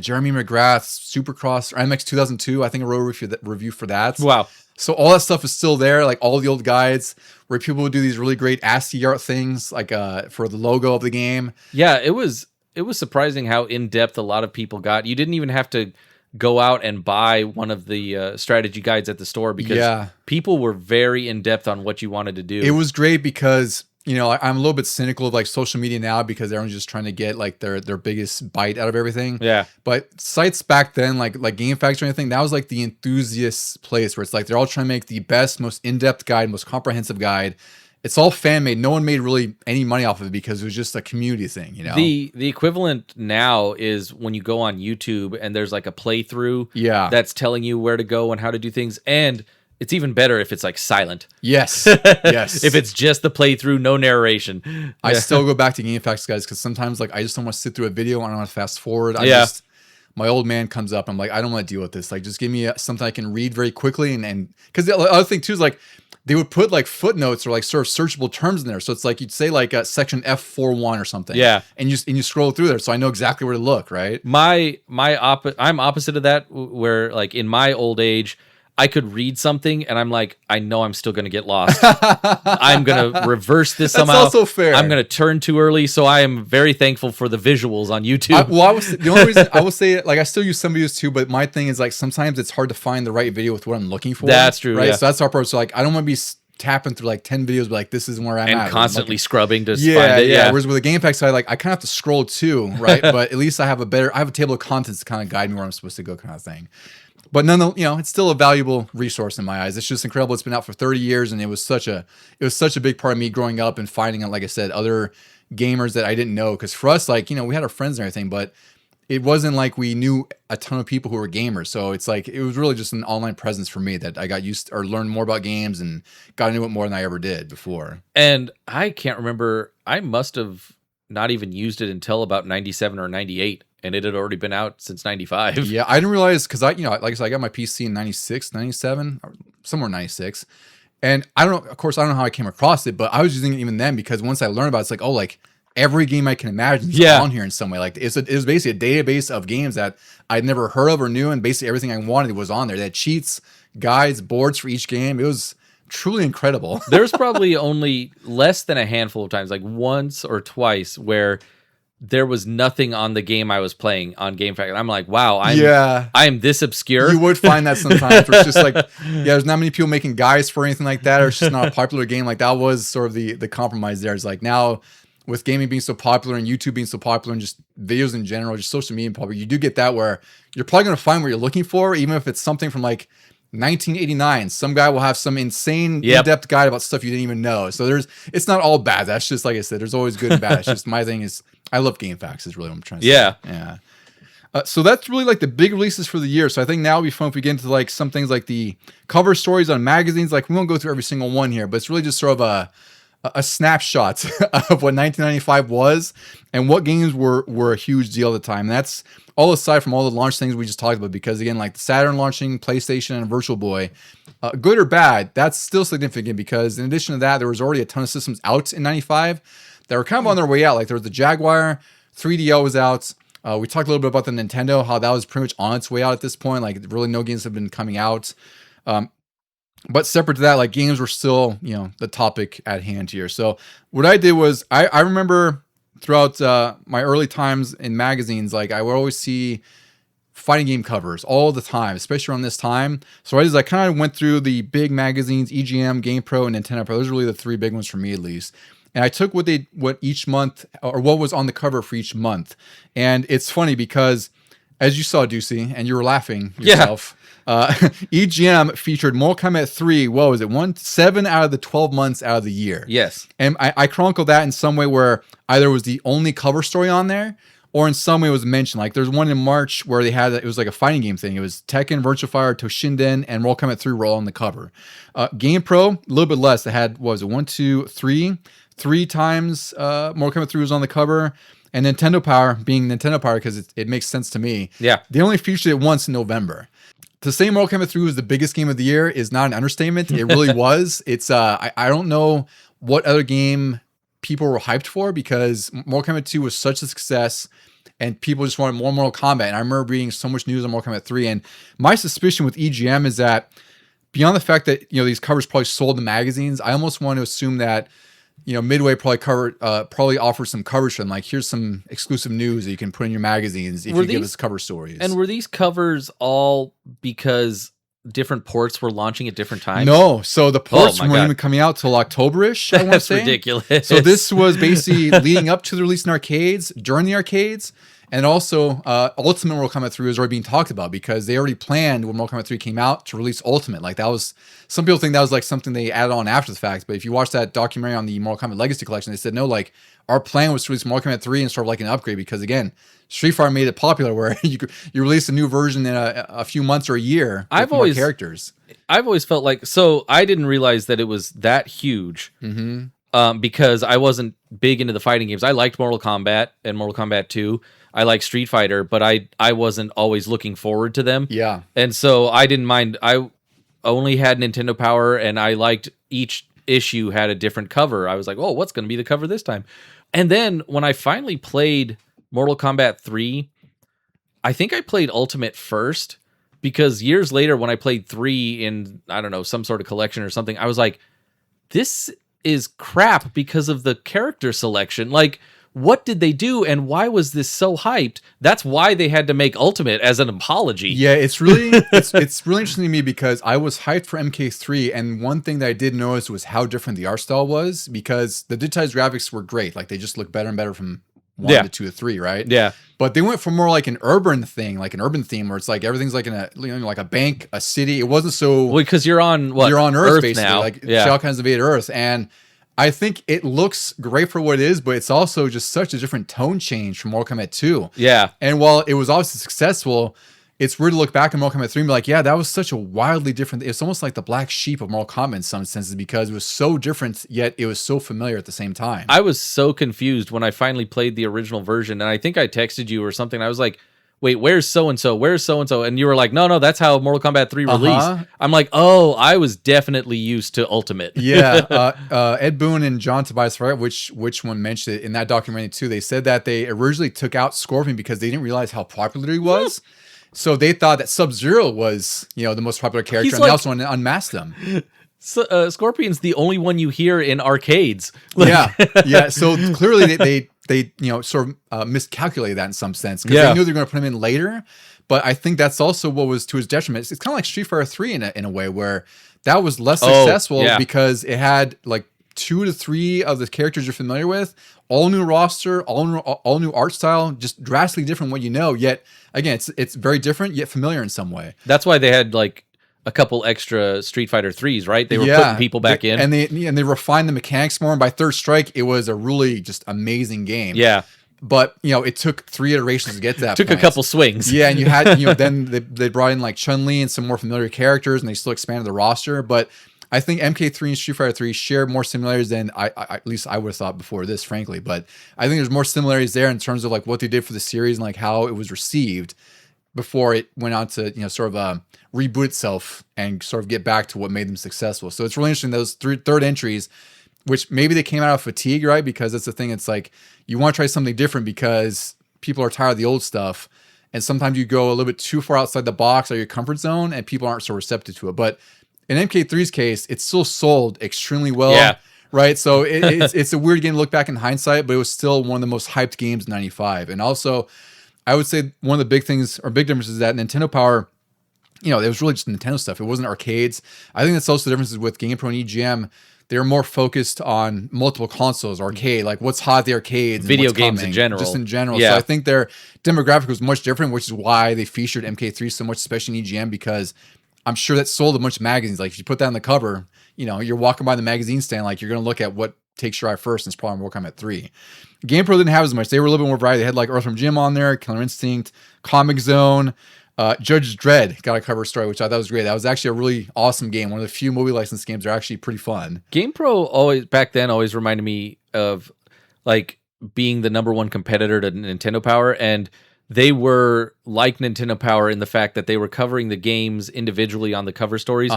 Jeremy McGrath's Supercross or MX 2002, I think I wrote a review for that. Wow. So all that stuff is still there, like all the old guides where people would do these really great ASCII art things, like for the logo of the game. Yeah, it was surprising how in-depth a lot of people got. You didn't even have to go out and buy one of the strategy guides at the store because people were very in-depth on what you wanted to do. It was great because, you know, I'm a little bit cynical of like social media now because everyone's just trying to get like their biggest bite out of everything. Yeah. But sites back then, like GameFAQs or anything, that was like the enthusiast place where it's like they're all trying to make the best, most in-depth guide, most comprehensive guide. It's all fan made. No one made really any money off of it because it was just a community thing, you know. The equivalent now is when you go on YouTube and there's like a playthrough that's telling you where to go and how to do things, and it's even better if it's like silent. Yes. Yes. If it's just the playthrough, no narration. I still go back to GameFAQs guys because sometimes like I just don't want to sit through a video. I don't want to fast forward. My old man comes up. I'm like, I don't want to deal with this. Like, just give me something I can read very quickly. And because the other thing too is like they would put like footnotes or like sort of searchable terms in there. So it's like you'd say like section F41 or something. Yeah. And you scroll through there, so I know exactly where to look. Right. I'm opposite of that. Where like in my old age, I could read something and I'm like, I know I'm still going to get lost. I'm going to reverse this somehow. That's also fair. I'm going to turn too early. So I am very thankful for the visuals on YouTube. The only reason I will say, like, I still use some videos too, but my thing is like, sometimes it's hard to find the right video with what I'm looking for. That's true. Right. Yeah. So that's our part. So like, I don't want to be tapping through like 10 videos, but like, this is where I'm at. And constantly scrubbing to find it. Yeah. Whereas with the GameFAQs side, like I kind of have to scroll too. Right. But at least I have a table of contents to kind of guide me where I'm supposed to go kind of thing. But it's still a valuable resource in my eyes. It's just incredible. It's been out for 30 years, and it was such a big part of me growing up and finding, like I said, other gamers that I didn't know. Because for us, like, you know, we had our friends and everything, but it wasn't like we knew a ton of people who were gamers. So it's like it was really just an online presence for me that I got used to, or learned more about games and got into it more than I ever did before. And I can't remember. I must have not even used it until about 97 or 98. And it had already been out since 95. Yeah, I didn't realize because like I said, I got my PC in 96, 97, or somewhere 96. And I don't know how I came across it, but I was using it even then because once I learned about it, it's like, oh, like every game I can imagine is on here in some way. Like it was basically a database of games that I'd never heard of or knew, and basically everything I wanted was on there. They had cheats, guides, boards for each game. It was truly incredible. There's probably only less than a handful of times, like once or twice, where there was nothing on the game I was playing on GameFAQs. And I'm like, wow, I'm this obscure. You would find that sometimes. Where it's just like, there's not many people making guides for anything like that, or it's just not a popular game. Like that was sort of the compromise there. It's like now with gaming being so popular and YouTube being so popular and just videos in general, just social media probably, you do get that where you're probably going to find what you're looking for, even if it's something from like 1989. Some guy will have some insane in-depth guide about stuff you didn't even know. So it's not all bad. That's just, like I said, there's always good and bad. It's just my thing is I love GameFAQs is really what I'm trying to say. Yeah. So that's really like the big releases for the year. So I think now it'll be fun if we get into like some things like the cover stories on magazines. Like we won't go through every single one here, but it's really just sort of a snapshot of what 1995 was and what games were a huge deal at the time. And that's all aside from all the launch things we just talked about, because again, like the Saturn launching, PlayStation, and Virtual Boy, good or bad, that's still significant, because in addition to that, there was already a ton of systems out in 95 that were kind of on their way out. Like there was the Jaguar, 3DO was out. We talked a little bit about the Nintendo, how that was pretty much on its way out at this point. Like really no games have been coming out. But separate to that, like games were still, the topic at hand here. So what I did was I remember throughout my early times in magazines, like I would always see fighting game covers all the time, especially around this time. So I kind of went through the big magazines, EGM, GamePro, and Nintendo Pro. Those are really the three big ones for me, at least. And I took what each month, or what was on the cover for each month. And it's funny because, as you saw, Deucy, and you were laughing yourself, EGM featured Mortal Kombat 3, what was it, 7 out of the 12 months out of the year. Yes. And I chronicled that in some way where either it was the only cover story on there, or in some way it was mentioned. Like there's one in March where it was like a fighting game thing. It was Tekken, Virtua Fighter, Toshinden, and Mortal Kombat 3 were all on the cover. GamePro, a little bit less. They had, 3 times Mortal Kombat 3 was on the cover. And Nintendo Power, being Nintendo Power because it makes sense to me. Yeah. They only featured it once in November. To say Mortal Kombat 3 was the biggest game of the year is not an understatement. It really was. It's I don't know what other game people were hyped for, because Mortal Kombat 2 was such a success and people just wanted more Mortal Kombat. And I remember reading so much news on Mortal Kombat 3. And my suspicion with EGM is that beyond the fact that, these covers probably sold in magazines, I almost want to assume that, Midway probably offered some coverage for them. Like, here's some exclusive news that you can put in your magazines if you give us cover stories. And were these covers all because different ports were launching at different times? No. So the ports weren't even coming out till October-ish, I want to say. That's ridiculous. So this was basically leading up to the release in arcades, during the arcades, and also Ultimate Mortal Kombat 3 was already being talked about, because they already planned when Mortal Kombat 3 came out to release Ultimate. Like that was, some people think that was like something they added on after the fact, but if you watch that documentary on the Mortal Kombat Legacy Collection, they said no, like our plan was to release Mortal Kombat 3 and sort of like an upgrade, because again, Street Fighter made it popular where you release a new version in a few months or a year with more characters. I've always felt like, so I didn't realize that it was that huge. Because I wasn't big into the fighting games. I liked Mortal Kombat and Mortal Kombat 2. I like Street Fighter, but I wasn't always looking forward to them. Yeah. And so I didn't mind. I only had Nintendo Power, and I liked each issue had a different cover. I was like, oh, what's going to be the cover this time? And then when I finally played Mortal Kombat 3, I think I played Ultimate first, because years later when I played 3 in, I don't know, some sort of collection or something, I was like, this is crap because of the character selection. Like, what did they do, and why was this so hyped? That's why they had to make Ultimate as an apology. Yeah, it's really it's really interesting to me, because I was hyped for MK3, and one thing that I did notice was how different the art style was, because the digitized graphics were great. Like they just look better and better from 1 to 2 to 3, right? Yeah. But they went for more like an urban thing, like an urban theme, where it's like everything's like in a like a bank, a city. It wasn't so because you're on Earth basically, now. like Shao Kahn's invaded Earth, and I think it looks great for what it is, but it's also just such a different tone change from Mortal Kombat 2. Yeah. And while it was obviously successful, it's weird to look back at Mortal Kombat 3 and be like, yeah, that was such a wildly different. It's almost like the black sheep of Mortal Kombat in some senses, because it was so different, yet it was so familiar at the same time. I was so confused when I finally played the original version, and I think I texted you or something. I was like, wait, where's so-and-so? Where's so-and-so? And you were like, no, that's how Mortal Kombat 3 released. I'm like, oh, I was definitely used to Ultimate. Yeah. Ed Boon and John Tobias, I forget which one mentioned it in that documentary too. They said that they originally took out Scorpion because they didn't realize how popular he was. So they thought that Sub-Zero was, the most popular character, and they also wanted to unmask them. So, Scorpion's the only one you hear in arcades. Yeah. So clearly they sort of miscalculated that in some sense, because they knew they were going to put him in later. But I think that's also what was to his detriment. It's kind of like Street Fighter 3 in a way, where that was less successful because it had like 2 to 3 of the characters you're familiar with, all new roster, all new art style, just drastically different what you know. Yet again, it's very different yet familiar in some way. That's why they had like a couple extra Street Fighter 3s, right? They were putting people back in, and they refined the mechanics more. And by third strike, it was a really just amazing game. Yeah. But it took 3 iterations to get to that. Took a couple swings. Yeah, and you had then they brought in like Chun-Li and some more familiar characters, and they still expanded the roster. But I think MK3 and Street Fighter 3 share more similarities than I at least I would have thought before this, frankly. But I think there's more similarities there in terms of like what they did for the series and like how it was received before it went on to, sort of reboot itself and sort of get back to what made them successful. So it's really interesting, those third entries, which maybe they came out of fatigue, right? Because that's the thing. It's like you want to try something different because people are tired of the old stuff. And sometimes you go a little bit too far outside the box or your comfort zone and people aren't so receptive to it. But in MK3's case, it's still sold extremely well. Yeah. Right. So it's a weird game to look back in hindsight, but it was still one of the most hyped games in 95. And also, I would say one of the big things or big differences is that Nintendo Power, it was really just Nintendo stuff. It wasn't arcades. I think that's also the differences with GamePro and EGM. They were more focused on multiple consoles, arcade, like what's hot at the arcades, video and what's games coming, in general. just in general. Yeah. So I think their demographic was much different, which is why they featured MK3 so much, especially in EGM, because I'm sure that sold a bunch of magazines. Like if you put that on the cover, you're walking by the magazine stand, like you're going to look at what takes your eye first, and it's probably Mortal Kombat 3. GamePro didn't have as much. They were a little bit more variety. They had like Earthworm Jim on there, Killer Instinct, Comix Zone, Judge Dredd got a cover story, which I thought was great. That was actually a really awesome game. One of the few movie licensed games that are actually pretty fun. GamePro back then always reminded me of like being the number one competitor to Nintendo Power, and they were like Nintendo Power in the fact that they were covering the games individually on the cover stories,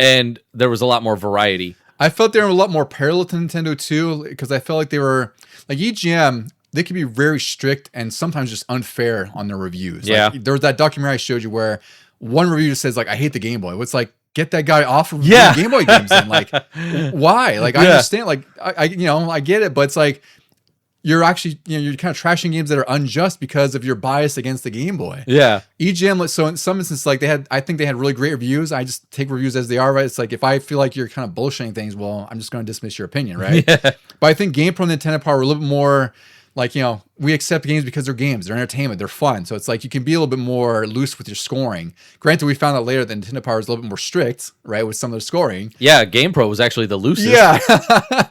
and there was a lot more variety. I felt they were a lot more parallel to Nintendo too, because I felt like they were like EGM. They could be very strict and sometimes just unfair on their reviews. Yeah. Like, there was that documentary I showed you where one review just says like, "I hate the Game Boy." It's like, get that guy off of Game Boy games. And like, why? Like, I understand. Like, I get it, but it's like you're actually you're kind of trashing games that are unjust because of your bias against the Game Boy. Yeah. EGM. So in some instances, like I think they had really great reviews. I just take reviews as they are. Right. It's like if I feel like you're kind of bullshitting things, well, I'm just going to dismiss your opinion. Right. Yeah. But I think GamePro and Nintendo Power were a little bit more. Like, we accept games because they're games, they're entertainment, they're fun. So it's like you can be a little bit more loose with your scoring. Granted, we found out later that Nintendo Power is a little bit more strict, right, with some of their scoring. Yeah, GamePro was actually the loosest. Yeah.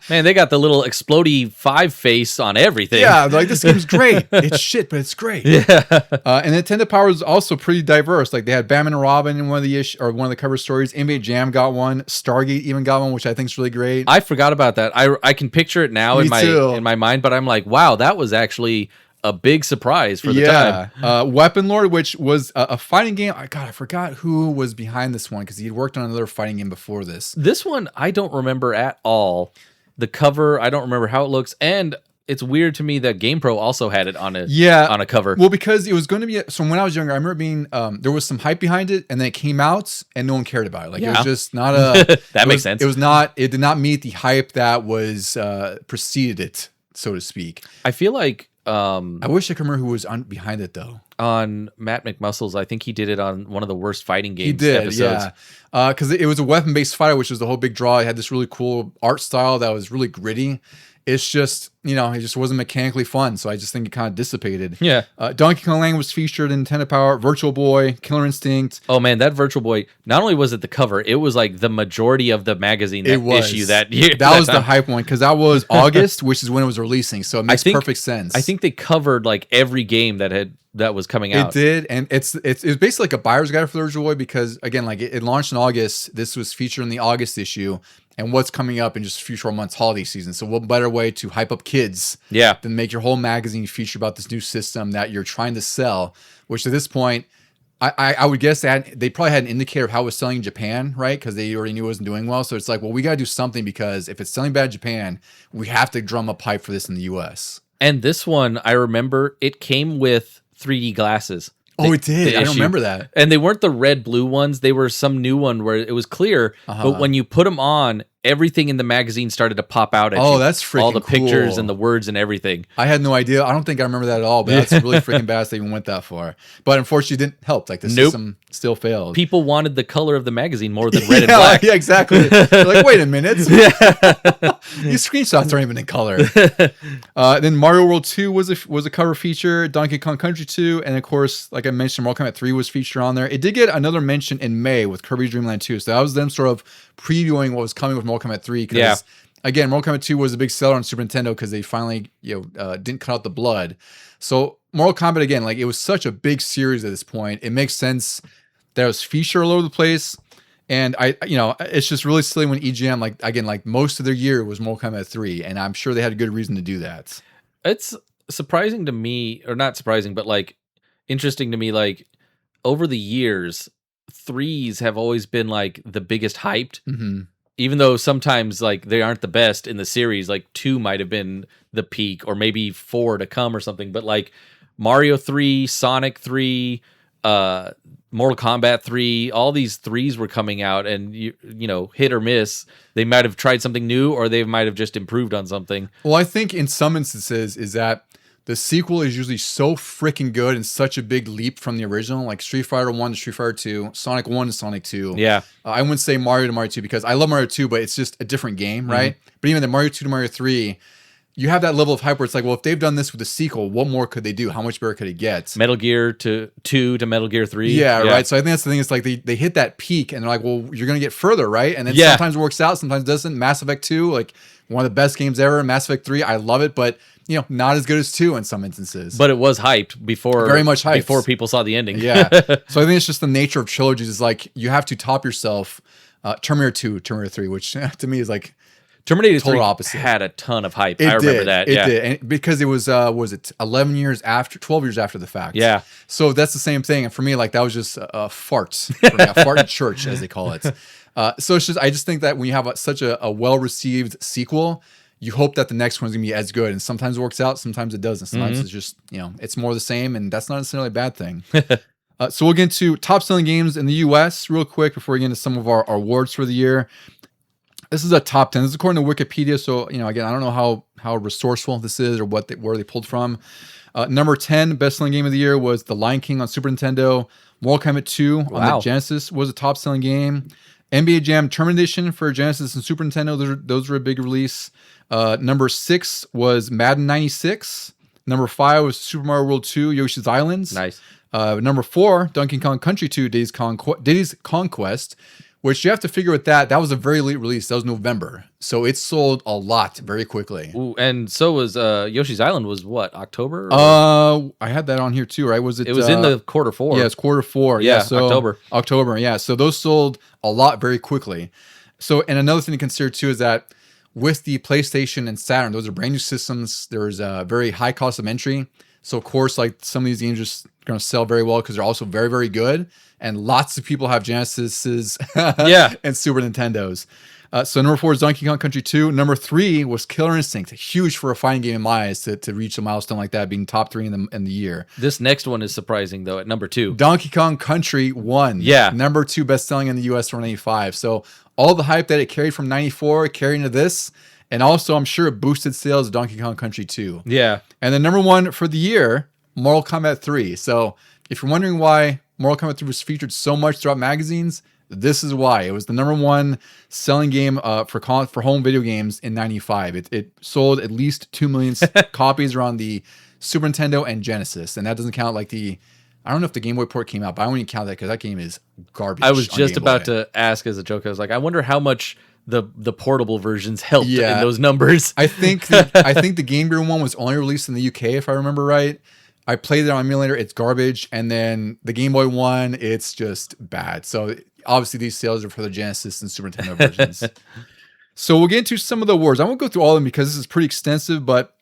Man, they got the little explodey 5 face on everything. Yeah, like this game's great. It's shit, but it's great. Yeah. And Nintendo Power is also pretty diverse. Like they had Batman and Robin in one of the cover stories. NBA Jam got one. Stargate even got one, which I think is really great. I forgot about that. I can picture it now in my mind, but I'm like, wow, that was actually a big surprise for the time. Weapon Lord, which was a fighting game. I forgot who was behind this one because he had worked on another fighting game before this. This one, I don't remember at all. The cover, I don't remember how it looks. And it's weird to me that GamePro also had it on a cover. Well, because it was going to be... So when I was younger, I remember being... there was some hype behind it, and then it came out, and no one cared about it. Like, it was just not a... That makes sense. It did not meet the hype that was preceded it, so to speak. I feel like... I wish I could remember who was behind it, though. On Matt McMuscles, I think he did it on one of the worst fighting games episodes. Yeah. Because it was a weapon-based fighter, which was the whole big draw. It had this really cool art style that was really gritty. It's just, it just wasn't mechanically fun. So I just think it kind of dissipated. Yeah. Donkey Kong Land was featured in Nintendo Power, Virtual Boy, Killer Instinct. Oh man, that Virtual Boy, not only was it the cover, it was like the majority of the magazine issue that year. That was the hype one, because that was August, which is when it was releasing. So it makes perfect sense. I think they covered like every game that was coming out. It did, and it was basically like a buyer's guide for the Virtual Boy, because again, like it launched in August. This was featured in the August issue, and what's coming up in just future months, holiday season. So what better way to hype up kids than make your whole magazine feature about this new system that you're trying to sell, which at this point, I would guess that they probably had an indicator of how it was selling in Japan, right? Because they already knew it wasn't doing well. So it's like, well, we got to do something, because if it's selling bad in Japan, we have to drum up hype for this in the US. And this one, I remember it came with 3D glasses. Oh, it did. I don't remember that. And they weren't the red-blue ones. They were some new one where it was clear. But when you put them on, everything in the magazine started to pop out at you. Oh, that's freaking all the cool. pictures and the words and everything. I had no idea. I don't think I remember that at all, but that's really freaking badass they even went that far. But unfortunately, it didn't help. Like, the system still failed. People wanted the color of the magazine more than red and black. Yeah, exactly. They're like, wait a minute. These screenshots aren't even in color. Then Mario World 2 was a cover feature, Donkey Kong Country 2, and of course, like I mentioned, Mortal Kombat 3 was featured on there. It did get another mention in May with Kirby's Dream Land 2. So that was them sort of previewing what was coming with Mortal Kombat 3. Because again, Mortal Kombat 2 was a big seller on Super Nintendo because they finally didn't cut out the blood. So Mortal Kombat, again, like it was such a big series at this point. It makes sense that it was featured all over the place. And it's just really silly when EGM, like most of their year was Mortal Kombat 3, and I'm sure they had a good reason to do that. It's surprising to me, or not surprising, but like interesting to me, like over the years, 3s have always been like the biggest hyped. Mm-hmm. Even though sometimes like they aren't the best in the series, like 2 might have been the peak, or maybe 4 to come or something. But like Mario 3, Sonic 3, Mortal Kombat 3, all these 3s were coming out, and you know, hit or miss. They might have tried something new, or they might have just improved on something. Well, I think in some instances is that the sequel is usually so freaking good and such a big leap from the original, like Street Fighter 1 to Street Fighter 2, Sonic 1 to Sonic 2. Yeah. I wouldn't say Mario to Mario 2 because I love Mario 2, but it's just a different game, right? But even the Mario 2 to Mario 3, you have that level of hype where it's like, well, if they've done this with the sequel, what more could they do? How much better could it get? Metal Gear 2 to Metal Gear 3. Yeah, right. So I think that's the thing. It's like they hit that peak and they're like, well, you're going to get further, right? And then sometimes it works out, sometimes it doesn't. Mass Effect 2, like one of the best games ever. Mass Effect 3, I love it, but not as good as 2 in some instances. But it was hyped before. Very much hyped. Before people saw the ending. Yeah. So I think it's just the nature of trilogies is like you have to top yourself. Terminator 2, Terminator 3, which to me is like Terminator 3 opposite. Had a ton of hype. I remember that. It did. And because it was 12 years after the fact. Yeah. So that's the same thing. And for me, like that was just a fart. For me, a fart in church, as they call it. So it's just, I just think that when you have such a well-received sequel, you hope that the next one's gonna be as good. And sometimes it works out, sometimes it doesn't. Sometimes it's just, it's more the same, and that's not necessarily a bad thing. So we'll get into top selling games in the US real quick before we get into some of our awards for the year. This is a top 10. This is according to Wikipedia. So, again, I don't know how resourceful this is or where they pulled from. Number 10 best-selling game of the year was The Lion King on Super Nintendo. Mortal Kombat 2 on the Genesis was a top-selling game. NBA Jam Tournament Edition for Genesis and Super Nintendo. Those were a big release. Number 6 was Madden 96. Number 5 was Super Mario World 2 Yoshi's Islands. Nice. Number 4, Donkey Kong Country 2 Diddy's Conquest, which you have to figure with that was a very late release. That was November. So it sold a lot very quickly. Ooh, and so was Yoshi's Island was what, October? I had that on here too, right? Was it? It was in the quarter 4. Yeah, it's quarter 4. Yeah, so October, yeah. So those sold a lot very quickly. So, and another thing to consider too is that with the PlayStation and Saturn, those are brand new systems. There's a very high cost of entry. So of course, like some of these games are just going to sell very well because they're also very, very good. And lots of people have Genesises and Super Nintendos. So number 4 is Donkey Kong Country 2. Number 3 was Killer Instinct. Huge for a fighting game in my eyes to reach a milestone like that, being top 3 in the year. This next one is surprising though, at number 2. Donkey Kong Country 1. Yeah. Number 2 best-selling in the US for 95. So all the hype that it carried from 94 carried into this. And also, I'm sure it boosted sales of Donkey Kong Country 2. Yeah. And then number 1 for the year, Mortal Kombat 3. So if you're wondering why Mortal Kombat 3 was featured so much throughout magazines, this is why. It was the number 1 selling game for home video games in 95. It sold at least 2 million copies around the Super Nintendo and Genesis. And that doesn't count like I don't know if the Game Boy port came out, but I won't even count that because that game is garbage. I was just about to ask as a joke. I was like, I wonder how much the portable versions helped in those numbers. I think the Game Gear one was only released in the UK, if I remember right. I played it on emulator. It's garbage. And then the Game Boy one, it's just bad. So obviously these sales are for the Genesis and Super Nintendo versions. So we'll get into some of the awards. I won't go through all of them because this is pretty extensive, but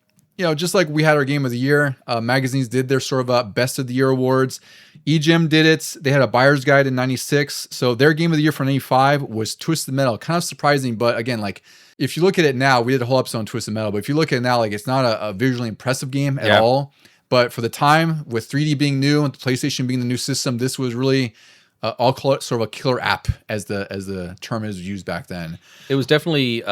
just like we had our game of the year, magazines did their sort of best of the year awards. EGM did it. They had a buyer's guide in 96. So their game of the year for 95 was Twisted Metal. Kind of surprising, but again, like if you look at it now, we did a whole episode on Twisted Metal, but if you look at it now, like it's not a visually impressive game at all. But for the time, with 3D being new and the PlayStation being the new system, this was really, I'll call it sort of a killer app as the term is used back then. It was definitely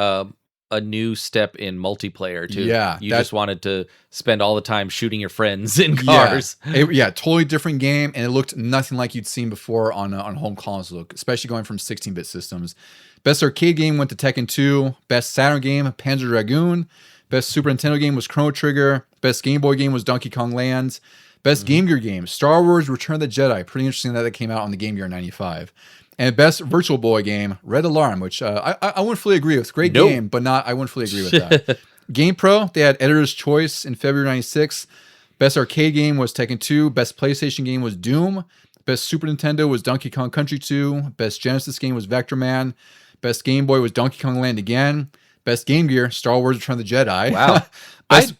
a new step in multiplayer too. Yeah. You just wanted to spend all the time shooting your friends in cars. Totally different game. And it looked nothing like you'd seen before on home console, especially going from 16-bit systems. Best arcade game went to Tekken 2. Best Saturn game, Panzer Dragoon. Best Super Nintendo game was Chrono Trigger. Best Game Boy game was Donkey Kong Land. Best Game Gear game, Star Wars Return of the Jedi. Pretty interesting that came out on the Game Gear in 95. And best Virtual Boy game, Red Alarm, which I wouldn't fully agree with. Great game, but I wouldn't fully agree with that. Game Pro, they had Editor's Choice in February 96. Best arcade game was Tekken 2. Best PlayStation game was Doom. Best Super Nintendo was Donkey Kong Country 2. Best Genesis game was Vector Man. Best Game Boy was Donkey Kong Land again. Best Game Gear, Star Wars Return of the Jedi. Wow. Best,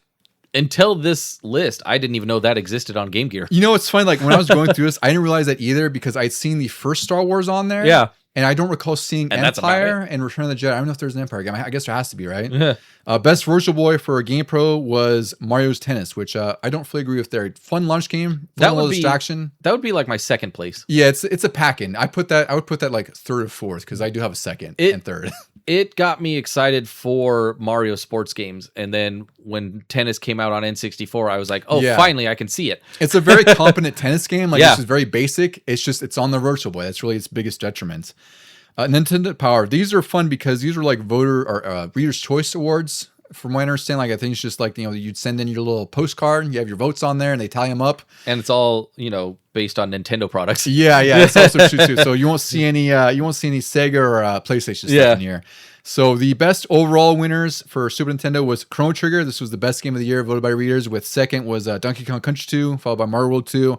Until this list, I didn't even know that existed on Game Gear. you know, it's funny. Like when I was going through this, I didn't realize that either because I'd seen the first Star Wars on there. Yeah. And I don't recall seeing And that's about Empire and Return of the Jedi. I don't know if there's an Empire game. I guess there has to be, right? Yeah. Best Virtual Boy for Game Pro was Mario's Tennis, which I don't fully agree with. Their fun launch game, That fun would little be- distraction. That would be like my second place. Yeah, it's a pack-in. I would put that like third or fourth because I do have a second and third. It got me excited for Mario sports games. And then when tennis came out on N64, I was like, oh, Yeah. finally I can see it. It's a very competent tennis game. Like Yeah. It's just very basic. It's on the Virtual Boy. That's really its biggest detriment. Nintendo Power. These are fun because these are like voter or Reader's Choice Awards. From what I understand, like I think it's just like, you'd send in your little postcard, you have your votes on there, and they tally them up. And it's all, based on Nintendo products. Yeah, it's also true too. So you won't see any Sega or PlayStation stuff in here. So the best overall winners for Super Nintendo was Chrono Trigger. This was the best game of the year voted by readers. With second was Donkey Kong Country 2, followed by Mario World 2.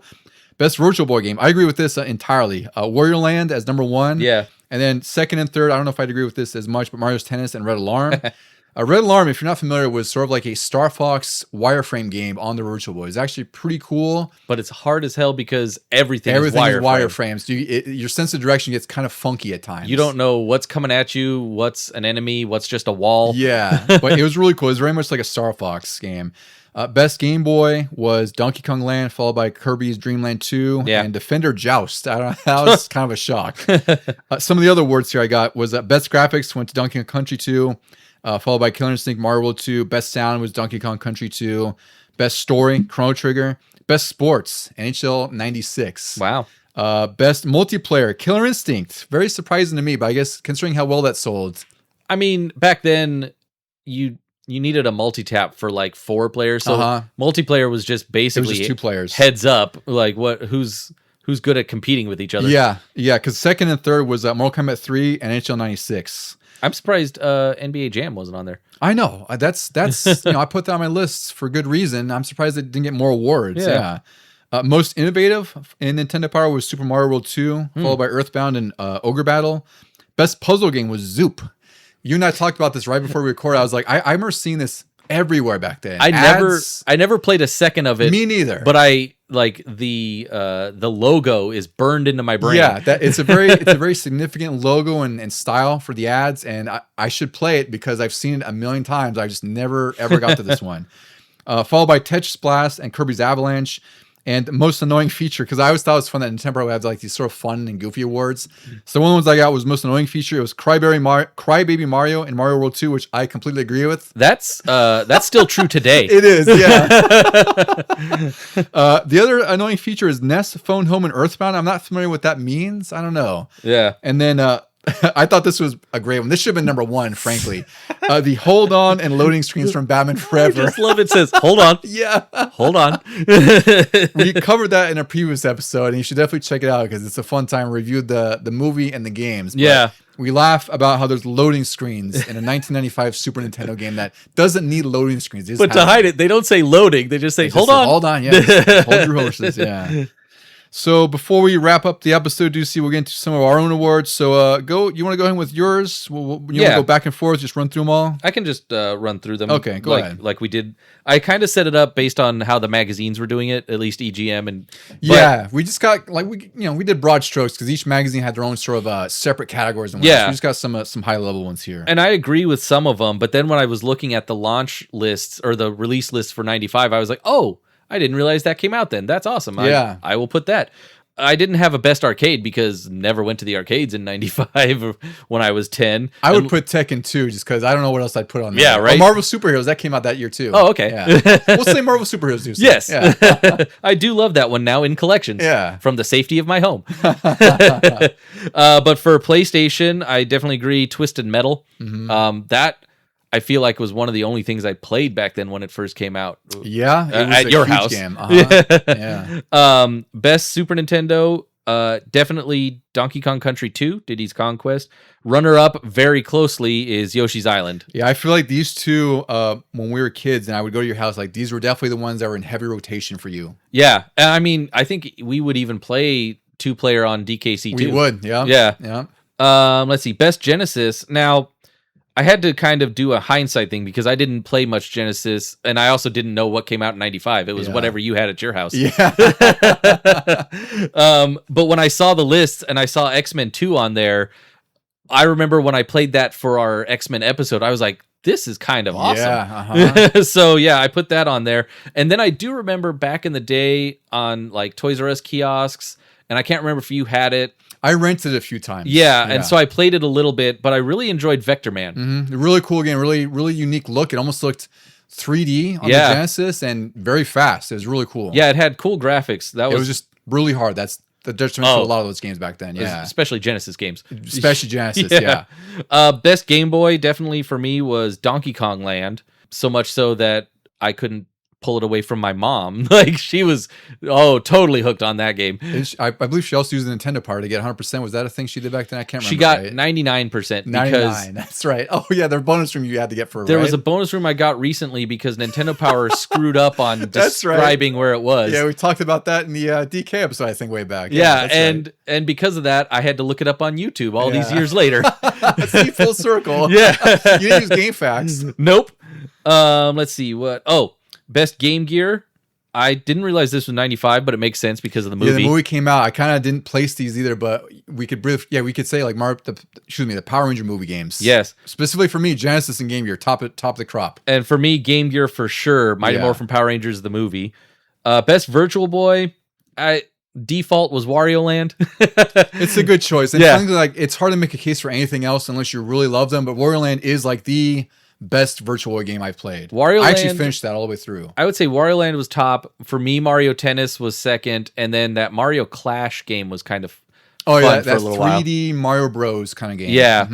Best Virtual Boy game. I agree with this entirely. Warrior Land as number 1. Yeah. And then second and third, I don't know if I'd agree with this as much, but Mario's Tennis and Red Alarm. Red Alarm, if you're not familiar, was sort of like a Star Fox wireframe game on the Virtual Boy. It's actually pretty cool. But it's hard as hell because everything is Everything is wireframe. wireframes. Your sense of direction gets kind of funky at times. You don't know what's coming at you, what's an enemy, what's just a wall. Yeah, but it was really cool. It was very much like a Star Fox game. Best Game Boy was Donkey Kong Land, followed by Kirby's Dream Land 2 and Defender Joust. I don't know, that was kind of a shock. Some of the other awards here I got was Best Graphics went to Donkey Kong Country 2, followed by Killer Instinct Mario World 2. Best Sound was Donkey Kong Country 2. Best Story, Chrono Trigger. Best Sports, NHL 96. Wow. Best Multiplayer, Killer Instinct. Very surprising to me, but I guess considering how well that sold. I mean, back then, you needed a multi-tap for like 4 players. So multiplayer was just It was basically just 2 players. heads up, like who's good at competing with each other. Yeah, because second and third was Mortal Kombat 3 and NHL 96. I'm surprised NBA Jam wasn't on there. I know. That's I put that on my list for good reason. I'm surprised it didn't get more awards. Yeah. Most innovative in Nintendo Power was Super Mario World 2, followed by Earthbound and Ogre Battle. Best puzzle game was Zoop. You and I talked about this right before we recorded. I was like, I remember seeing this everywhere back then. I never played a second of it. Me neither. But I like the logo is burned into my brain. Yeah, it's a very significant logo and style for the ads, and I should play it because I've seen it a million times. I just never ever got to this one. Followed by Tetris Blast and Kirby's Avalanche. And most annoying feature, because I always thought it was fun that Nintendo would have like these sort of fun and goofy awards. So one of the ones I got was most annoying feature. It was Crybaby Mario and Mario World 2, which I completely agree with. That's still true today. It is, yeah. The other annoying feature is Nest Phone Home and Earthbound. I'm not familiar with what that means. I don't know. Yeah. And then I thought this was a great one. This should have been number 1, frankly. The hold on and loading screens from Batman Forever. I just love it says, hold on. Yeah. Hold on. We covered that in a previous episode, and you should definitely check it out because it's a fun time. We reviewed the movie and the games. But Yeah. we laugh about how there's loading screens in a 1995 Super Nintendo game that doesn't need loading screens. They just But to have hide it, they don't say loading. They just say, hold on. Hold on, yeah. Hold your horses, yeah. So before we wrap up the episode, Deucy, we'll get into some of our own awards. So you want to go ahead with yours? You want to go back and forth, just run through them all? I can just run through them. Okay, go ahead. Like we did. I kind of set it up based on how the magazines were doing it, at least EGM We just got we did broad strokes because each magazine had their own sort of separate categories. And yeah, we just got some high level ones here. And I agree with some of them, but then when I was looking at the launch lists or the release lists for 95, I was like, oh, I didn't realize that came out then. That's awesome. I will put that. I didn't have a best arcade because never went to the arcades in 95 when I was 10. I would put Tekken 2 just because I don't know what else I'd put on there. Yeah, right? Oh, Marvel Superheroes, that came out that year too. Oh, okay. Yeah. We'll say Marvel Superheroes do. Yes. Yeah. I do love that one now in collections. Yeah. From the safety of my home. But for PlayStation, I definitely agree. Twisted Metal. Mm-hmm. That I feel like was one of the only things I played back then when it first came out. Yeah. It was at a your huge house. Game. Yeah. Best Super Nintendo. Definitely Donkey Kong Country 2, Diddy's Conquest. Runner up very closely is Yoshi's Island. Yeah, I feel like these two, when we were kids and I would go to your house, like these were definitely the ones that were in heavy rotation for you. Yeah, I mean, I think we would even play 2-player on DKC2. We would, yeah. Yeah. Let's see. Best Genesis. Now, I had to kind of do a hindsight thing because I didn't play much Genesis, and I also didn't know what came out in 95. It was whatever you had at your house. Yeah. But when I saw the list and I saw X-Men 2 on there, I remember when I played that for our X-Men episode, I was like, this is kind of awesome. Yeah, So yeah, I put that on there. And then I do remember back in the day on like Toys R Us kiosks, and I can't remember if you had it. I rented it a few times. Yeah, and so I played it a little bit, but I really enjoyed Vector Man. Mm-hmm. Really cool game, really unique look. It almost looked 3D on the Genesis and very fast. It was really cool. Yeah, it had cool graphics. It was just really hard. That's the detriment to a lot of those games back then. Yeah, especially Genesis games. Especially Genesis. Yeah. Best Game Boy definitely for me was Donkey Kong Land. So much so that I couldn't pull it away from my mom. Like she was totally hooked on that game. I believe she also used the Nintendo Power to get 100%. Was that a thing she did back then? I can't remember. She got 99% 99. That's right. Oh yeah, their bonus room you had to get for there was a bonus room I got recently because Nintendo Power screwed up on describing where it was. Yeah, we talked about that in the DK episode, I think, way back. Yeah, and because of that, I had to look it up on YouTube all these years later. See, full circle. Yeah, you didn't use GameFAQs. Nope. Let's see what. Best Game Gear. I didn't realize this was 95, but it makes sense because of the movie. Yeah, the movie came out. I kind of didn't place these either, but we could say like the Power Ranger movie games. Yes. Specifically for me, Genesis and Game Gear, top of the crop. And for me, Game Gear for sure. Mighty Morphin Power Rangers, the movie. Best Virtual Boy. Default was Wario Land. It's a good choice. And it's hard to make a case for anything else unless you really love them, but Wario Land is like the best virtual game I've played. I actually finished that all the way through. I would say Wario Land was top. For me, Mario Tennis was second, and then that Mario Clash game was kind of fun for a little 3D Mario Bros kind of game. Yeah.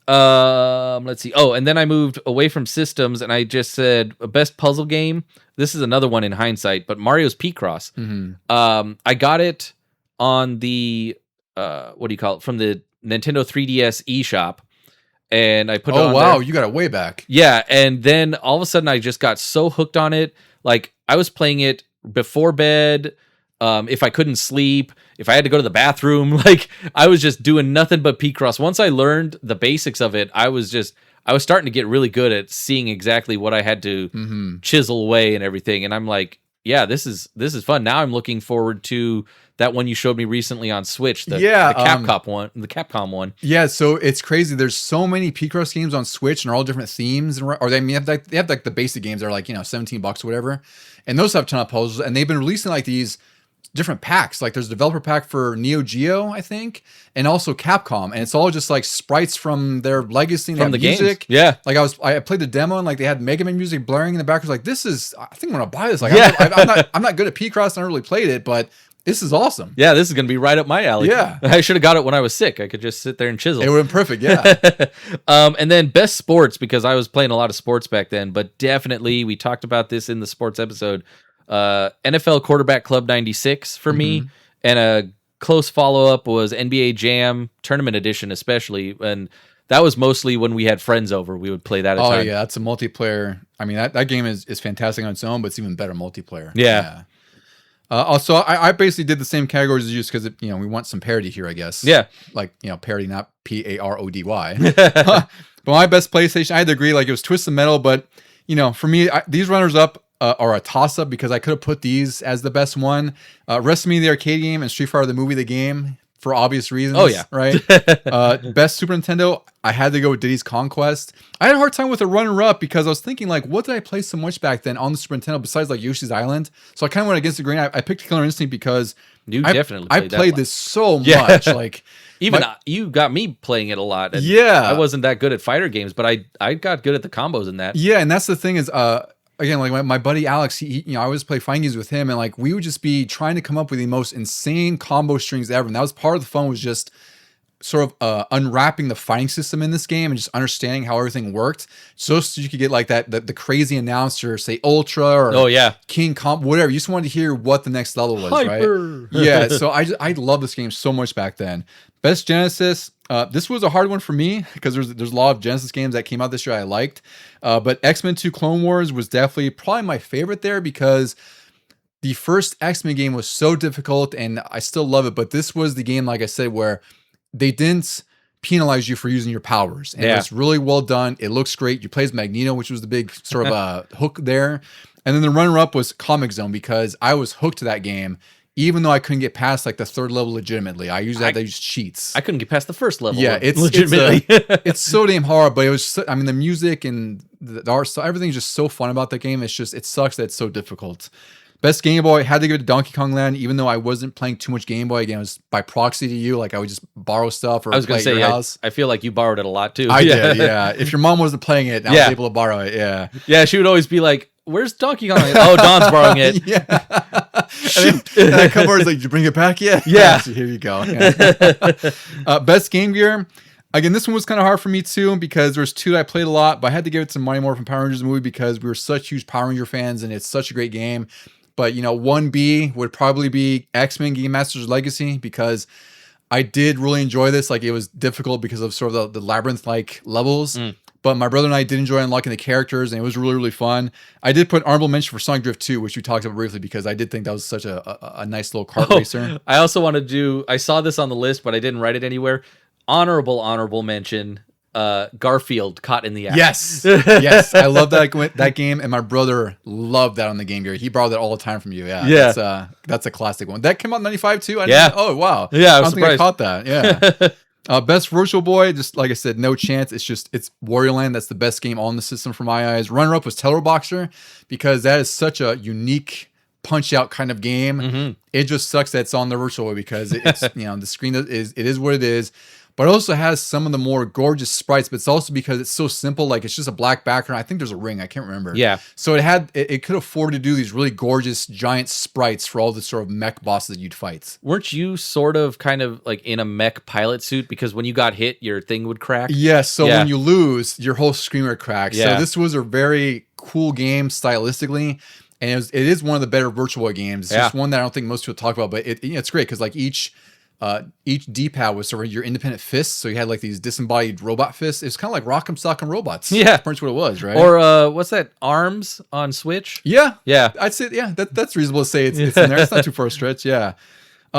Let's see. And then I moved away from systems, and I just said best puzzle game. This is another one in hindsight, but Mario's Picross. I got it on the from the Nintendo 3DS eShop. And I put it on there. You got it way back. Yeah, and then all of a sudden I just got so hooked on it. Like I was playing it before bed, if I couldn't sleep, if I had to go to the bathroom, like I was just doing nothing but Picross. Once I learned the basics of it, I was starting to get really good at seeing exactly what I had to chisel away and everything. And I'm like, yeah, this is fun. Now I'm looking forward to that one you showed me recently on Switch, the Capcom one. Yeah, so it's crazy. There's so many Picross games on Switch, and they're all different themes, or they have like the basic games that are like $17 or whatever, and those have a ton of puzzles. And they've been releasing like these different packs. Like there's a developer pack for Neo Geo, I think, and also Capcom, and it's all just like sprites from their legacy and from the music. Games. Yeah, like I played the demo and like they had Mega Man music blaring in the background. Like I think I'm gonna buy this. Like I'm not good at Picross, and I never really played it, but this is awesome. Yeah, this is going to be right up my alley. Yeah. I should have got it when I was sick. I could just sit there and chisel. It would have been perfect, yeah. And then best sports, because I was playing a lot of sports back then, but definitely we talked about this in the sports episode. NFL Quarterback Club 96 for me, and a close follow-up was NBA Jam Tournament Edition especially, and that was mostly when we had friends over. We would play that at a time. Oh, yeah, that's a multiplayer. I mean, that game is fantastic on its own, but it's even better multiplayer. Yeah. Also, I basically did the same categories as you because we want some parody here, I guess. Yeah. Like, parody, not Parody. But my best PlayStation, I had to agree, like it was Twisted Metal, but, for me, these runners-up are a toss-up because I could have put these as the best one. WrestleMania the arcade game and Street Fighter the movie the game for obvious reasons. Oh, yeah. Right? Best Super Nintendo, I had to go with Diddy's Conquest. I had a hard time with the runner-up because I was thinking, like, what did I play so much back then on the Super Nintendo besides, like, Yoshi's Island? So I kind of went against the grain. I picked Killer Instinct because I played this so much. Like, even you got me playing it a lot. And I wasn't that good at fighter games, but I got good at the combos in that. Yeah, and that's the thing is, again, like my buddy Alex, he I always play fighting games with him, and like we would just be trying to come up with the most insane combo strings ever. And that was part of the fun, was just sort of unwrapping the fighting system in this game and just understanding how everything worked, so you could get like the crazy announcer say Ultra or King Kong, whatever. You just wanted to hear what the next level was, Hyper. Right? Yeah. So I love this game so much back then. Best Genesis. This was a hard one for me because there's a lot of Genesis games that came out this year I liked. But X-Men 2 Clone Wars was definitely probably my favorite there because the first X-Men game was so difficult, and I still love it, but this was the game, like I said, where they didn't penalize you for using your powers. And it was really well done. It looks great. You play as Magneto, which was the big sort of hook there. And then the runner-up was Comix Zone, because I was hooked to that game, even though I couldn't get past like the third level legitimately. I usually had to use cheats. I couldn't get past the first level. Yeah, it's legitimately. It's so damn hard, but it was, I mean, the music and the art, so everything's just so fun about that game. It's just, it sucks that it's so difficult. Best Game Boy, had to give it to Donkey Kong Land, even though I wasn't playing too much Game Boy. Again, it was by proxy to you. Like, I would just borrow stuff or I was going to say, house. I feel like you borrowed it a lot too. I did, yeah. If your mom wasn't playing it, I was able to borrow it, yeah. Yeah, she would always be like, where's Donkey Kong? Oh, Don's borrowing it. Yeah. And I come over, it's like, did you bring it back yet? Yeah. So here you go. Yeah. Best Game Gear. Again, this one was kind of hard for me too, because there's two that I played a lot, but I had to give it to Mighty Morphin Power Rangers movie because we were such huge Power Ranger fans, and it's such a great game. But, 1B would probably be X-Men Game Master's Legacy, because I did really enjoy this. Like, it was difficult because of sort of the labyrinth-like levels. But my brother and I did enjoy unlocking the characters, and it was really, really fun. I did put honorable mention for Sonic Drift 2, which we talked about briefly, because I did think that was such a nice little kart racer. I also want to do, I saw this on the list, but I didn't write it anywhere. Honorable mention, Garfield Caught in the Act. Yes. Yes. I love that game, and my brother loved that on the Game Gear. He borrowed that all the time from you. Yeah. That's a classic one. That came out in 95 too? Oh, wow. Yeah, I don't think I caught that. Yeah. Best Virtual Boy, just like I said, no chance. It's Wario Land. That's the best game on the system for my eyes. Runner-up was Teller Boxer, because that is such a unique punch-out kind of game. It just sucks that it's on the Virtual Boy, because it's the screen is what it is. But it also has some of the more gorgeous sprites, but it's also because it's so simple. Like, it's just a black background. I think there's a ring. I can't remember. Yeah. So it could afford to do these really gorgeous giant sprites for all the sort of mech bosses that you'd fight. Weren't you sort of kind of like in a mech pilot suit? Because when you got hit, your thing would crack? Yeah, so when you lose, your whole screen would crack. Yeah. So this was a very cool game stylistically. And it is one of the better Virtual Boy games. It's just one that I don't think most people talk about, but it's great, because like each D-pad was sort of your independent fists. So you had like these disembodied robot fists. It's kind of like Rock'em Sock'em Robots. Yeah. That's pretty much what it was, right? Or what's that? Arms on Switch? Yeah. Yeah. I'd say, that's reasonable to say it's in there. It's not too far a stretch. Yeah.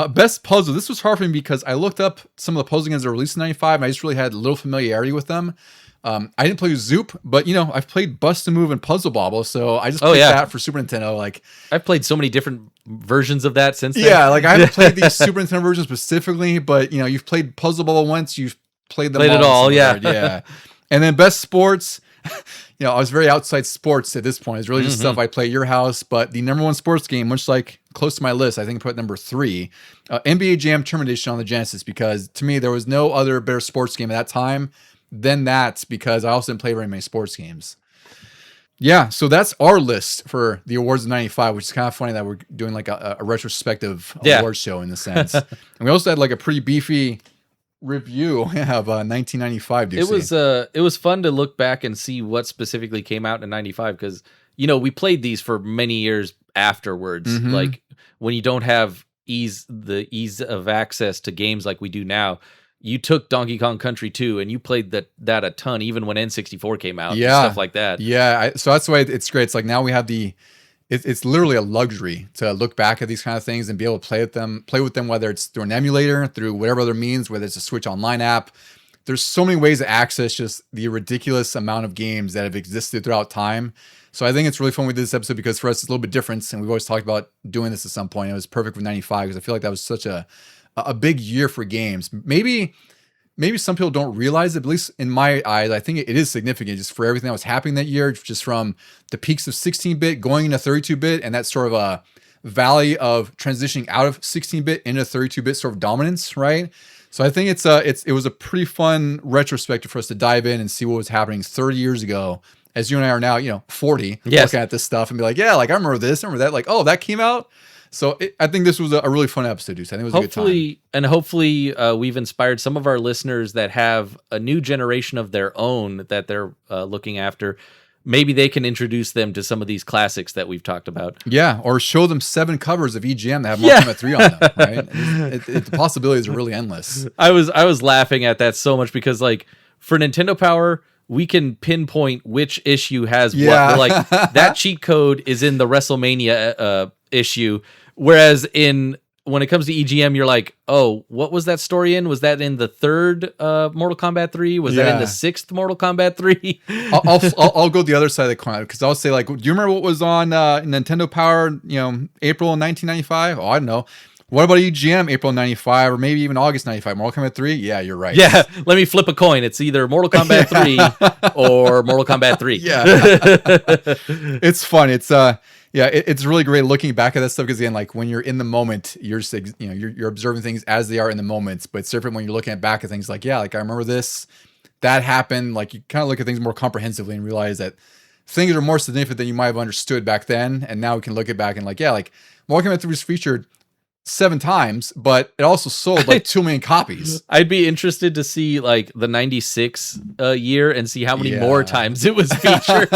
Best puzzle. This was hard for me because I looked up some of the puzzle games that were released in 95, and I just really had little familiarity with them. I didn't play Zoop, but I've played Bust a Move and Puzzle Bobble, so I just played that for Super Nintendo. Like, I've played so many different versions of that since then. Yeah, like I haven't played the Super Nintendo version specifically, but you've played Puzzle Bobble once, you've played them all. Yeah. And then Best Sports. I was very outside sports at this point. It's really just stuff I play at your house. But the number one sports game, much like close to my list, I think I put number 3, NBA Jam Tournament Edition on the Genesis, because to me there was no other better sports game at that time than that, because I also didn't play very many sports games. Yeah, so that's our list for the awards of 95, which is kind of funny that we're doing like a retrospective award show in the sense. And we also had like a pretty beefy review of 1995. It was fun to look back and see what specifically came out in 95, because we played these for many years afterwards. Like, when you don't have the ease of access to games like we do now, you took Donkey Kong Country 2 and you played that a ton, even when N64 came out. And stuff like that. Yeah, so that's why it's great. It's like now we have it's literally a luxury to look back at these kind of things and be able to play with them, whether it's through an emulator, through whatever other means, whether it's a Switch Online app. There's so many ways to access just the ridiculous amount of games that have existed throughout time. So I think it's really fun we did this episode, because for us it's a little bit different, and we've always talked about doing this at some point. It was perfect for 95 because I feel like that was such a big year for games. Maybe some people don't realize it, but at least in my eyes, I think it is significant just for everything that was happening that year, just from the peaks of 16-bit going into 32-bit, and that sort of a valley of transitioning out of 16-bit into 32-bit sort of dominance, right? So I think it was a pretty fun retrospective for us to dive in and see what was happening 30 years ago, as you and I are now, 40, looking at this stuff and be like, yeah, like I remember this, remember that, like, oh, that came out. So I think this was a really fun episode, dude. I think it was a good time. Hopefully we've inspired some of our listeners that have a new generation of their own that they're looking after. Maybe they can introduce them to some of these classics that we've talked about. Yeah, or show them 7 covers of EGM that have Mortal Kombat 3 on them, right? The possibilities are really endless. I was laughing at that so much because, like, for Nintendo Power, we can pinpoint which issue has Yeah. what. We're like, that cheat code is in the WrestleMania issue, whereas when it comes to EGM, you're like, oh, what was that story in? Was that in the 3rd Mortal Kombat 3? Was that in the 6th Mortal Kombat 3? I'll go the other side of the coin, because I'll say, like, do you remember what was on Nintendo Power, April 1995? Oh, I don't know. What about EGM April 95 or maybe even August 95? Mortal Kombat 3? Yeah, you're right. Yeah, let me flip a coin. It's either Mortal Kombat 3 or Mortal Kombat 3. Yeah. It's fun. It's it's really great looking back at that stuff, because again, like, when you're in the moment, you're just, you're observing things as they are in the moments, but it's different when you're looking back at things like, yeah, like, I remember this, that happened. Like, you kind of look at things more comprehensively and realize that things are more significant than you might have understood back then. And now we can look at back and like, yeah, like, Mortal Kombat 3 was featured 7 times, but it also sold like 2 million copies. I'd be interested to see like the 96 year and see how many more times it was featured.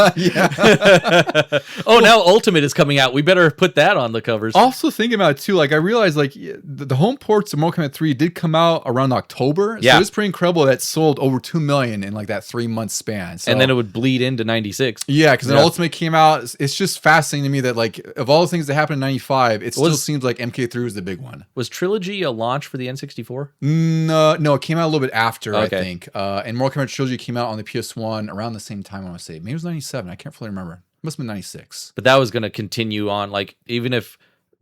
Now Ultimate is coming out. We better put that on the covers. Also thinking about it too, like, I realized like the home ports of Mortal Kombat 3 did come out around October. So it's pretty incredible that it sold over 2 million in like that 3-month span. So, and then it would bleed into 96. Yeah, because then Ultimate came out. It's just fascinating to me that, like, of all the things that happened in 95, it still seems like MK3 was the big one. Was Trilogy a launch for the N64? No, it came out a little bit after, I think. And Mortal Kombat Trilogy came out on the PS1 around the same time, I want to say. Maybe it was 97. I can't fully remember. It must have been 96. But that was going to continue on, like, even if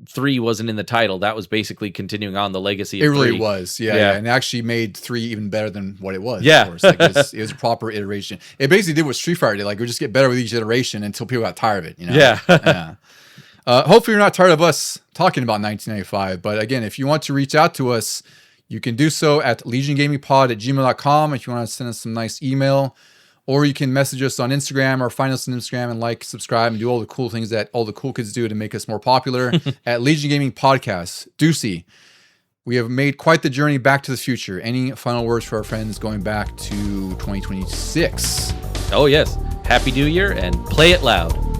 3 wasn't in the title, that was basically continuing on the legacy of 3. It really was, yeah. And it actually made 3 even better than what it was. Yeah. Of course. Like, it was a proper iteration. It basically did what Street Fighter did. Like, it would just get better with each iteration until people got tired of it, Yeah. Hopefully you're not tired of us talking about 1995. But again, if you want to reach out to us, you can do so at LegionGamingPod@gmail.com if you want to send us some nice email. Or you can message us on Instagram or find us on Instagram and like, subscribe, and do all the cool things that all the cool kids do to make us more popular at Legion Gaming Podcast. Deucy, we have made quite the journey back to the future. Any final words for our friends going back to 2026? Oh, yes. Happy New Year and play it loud.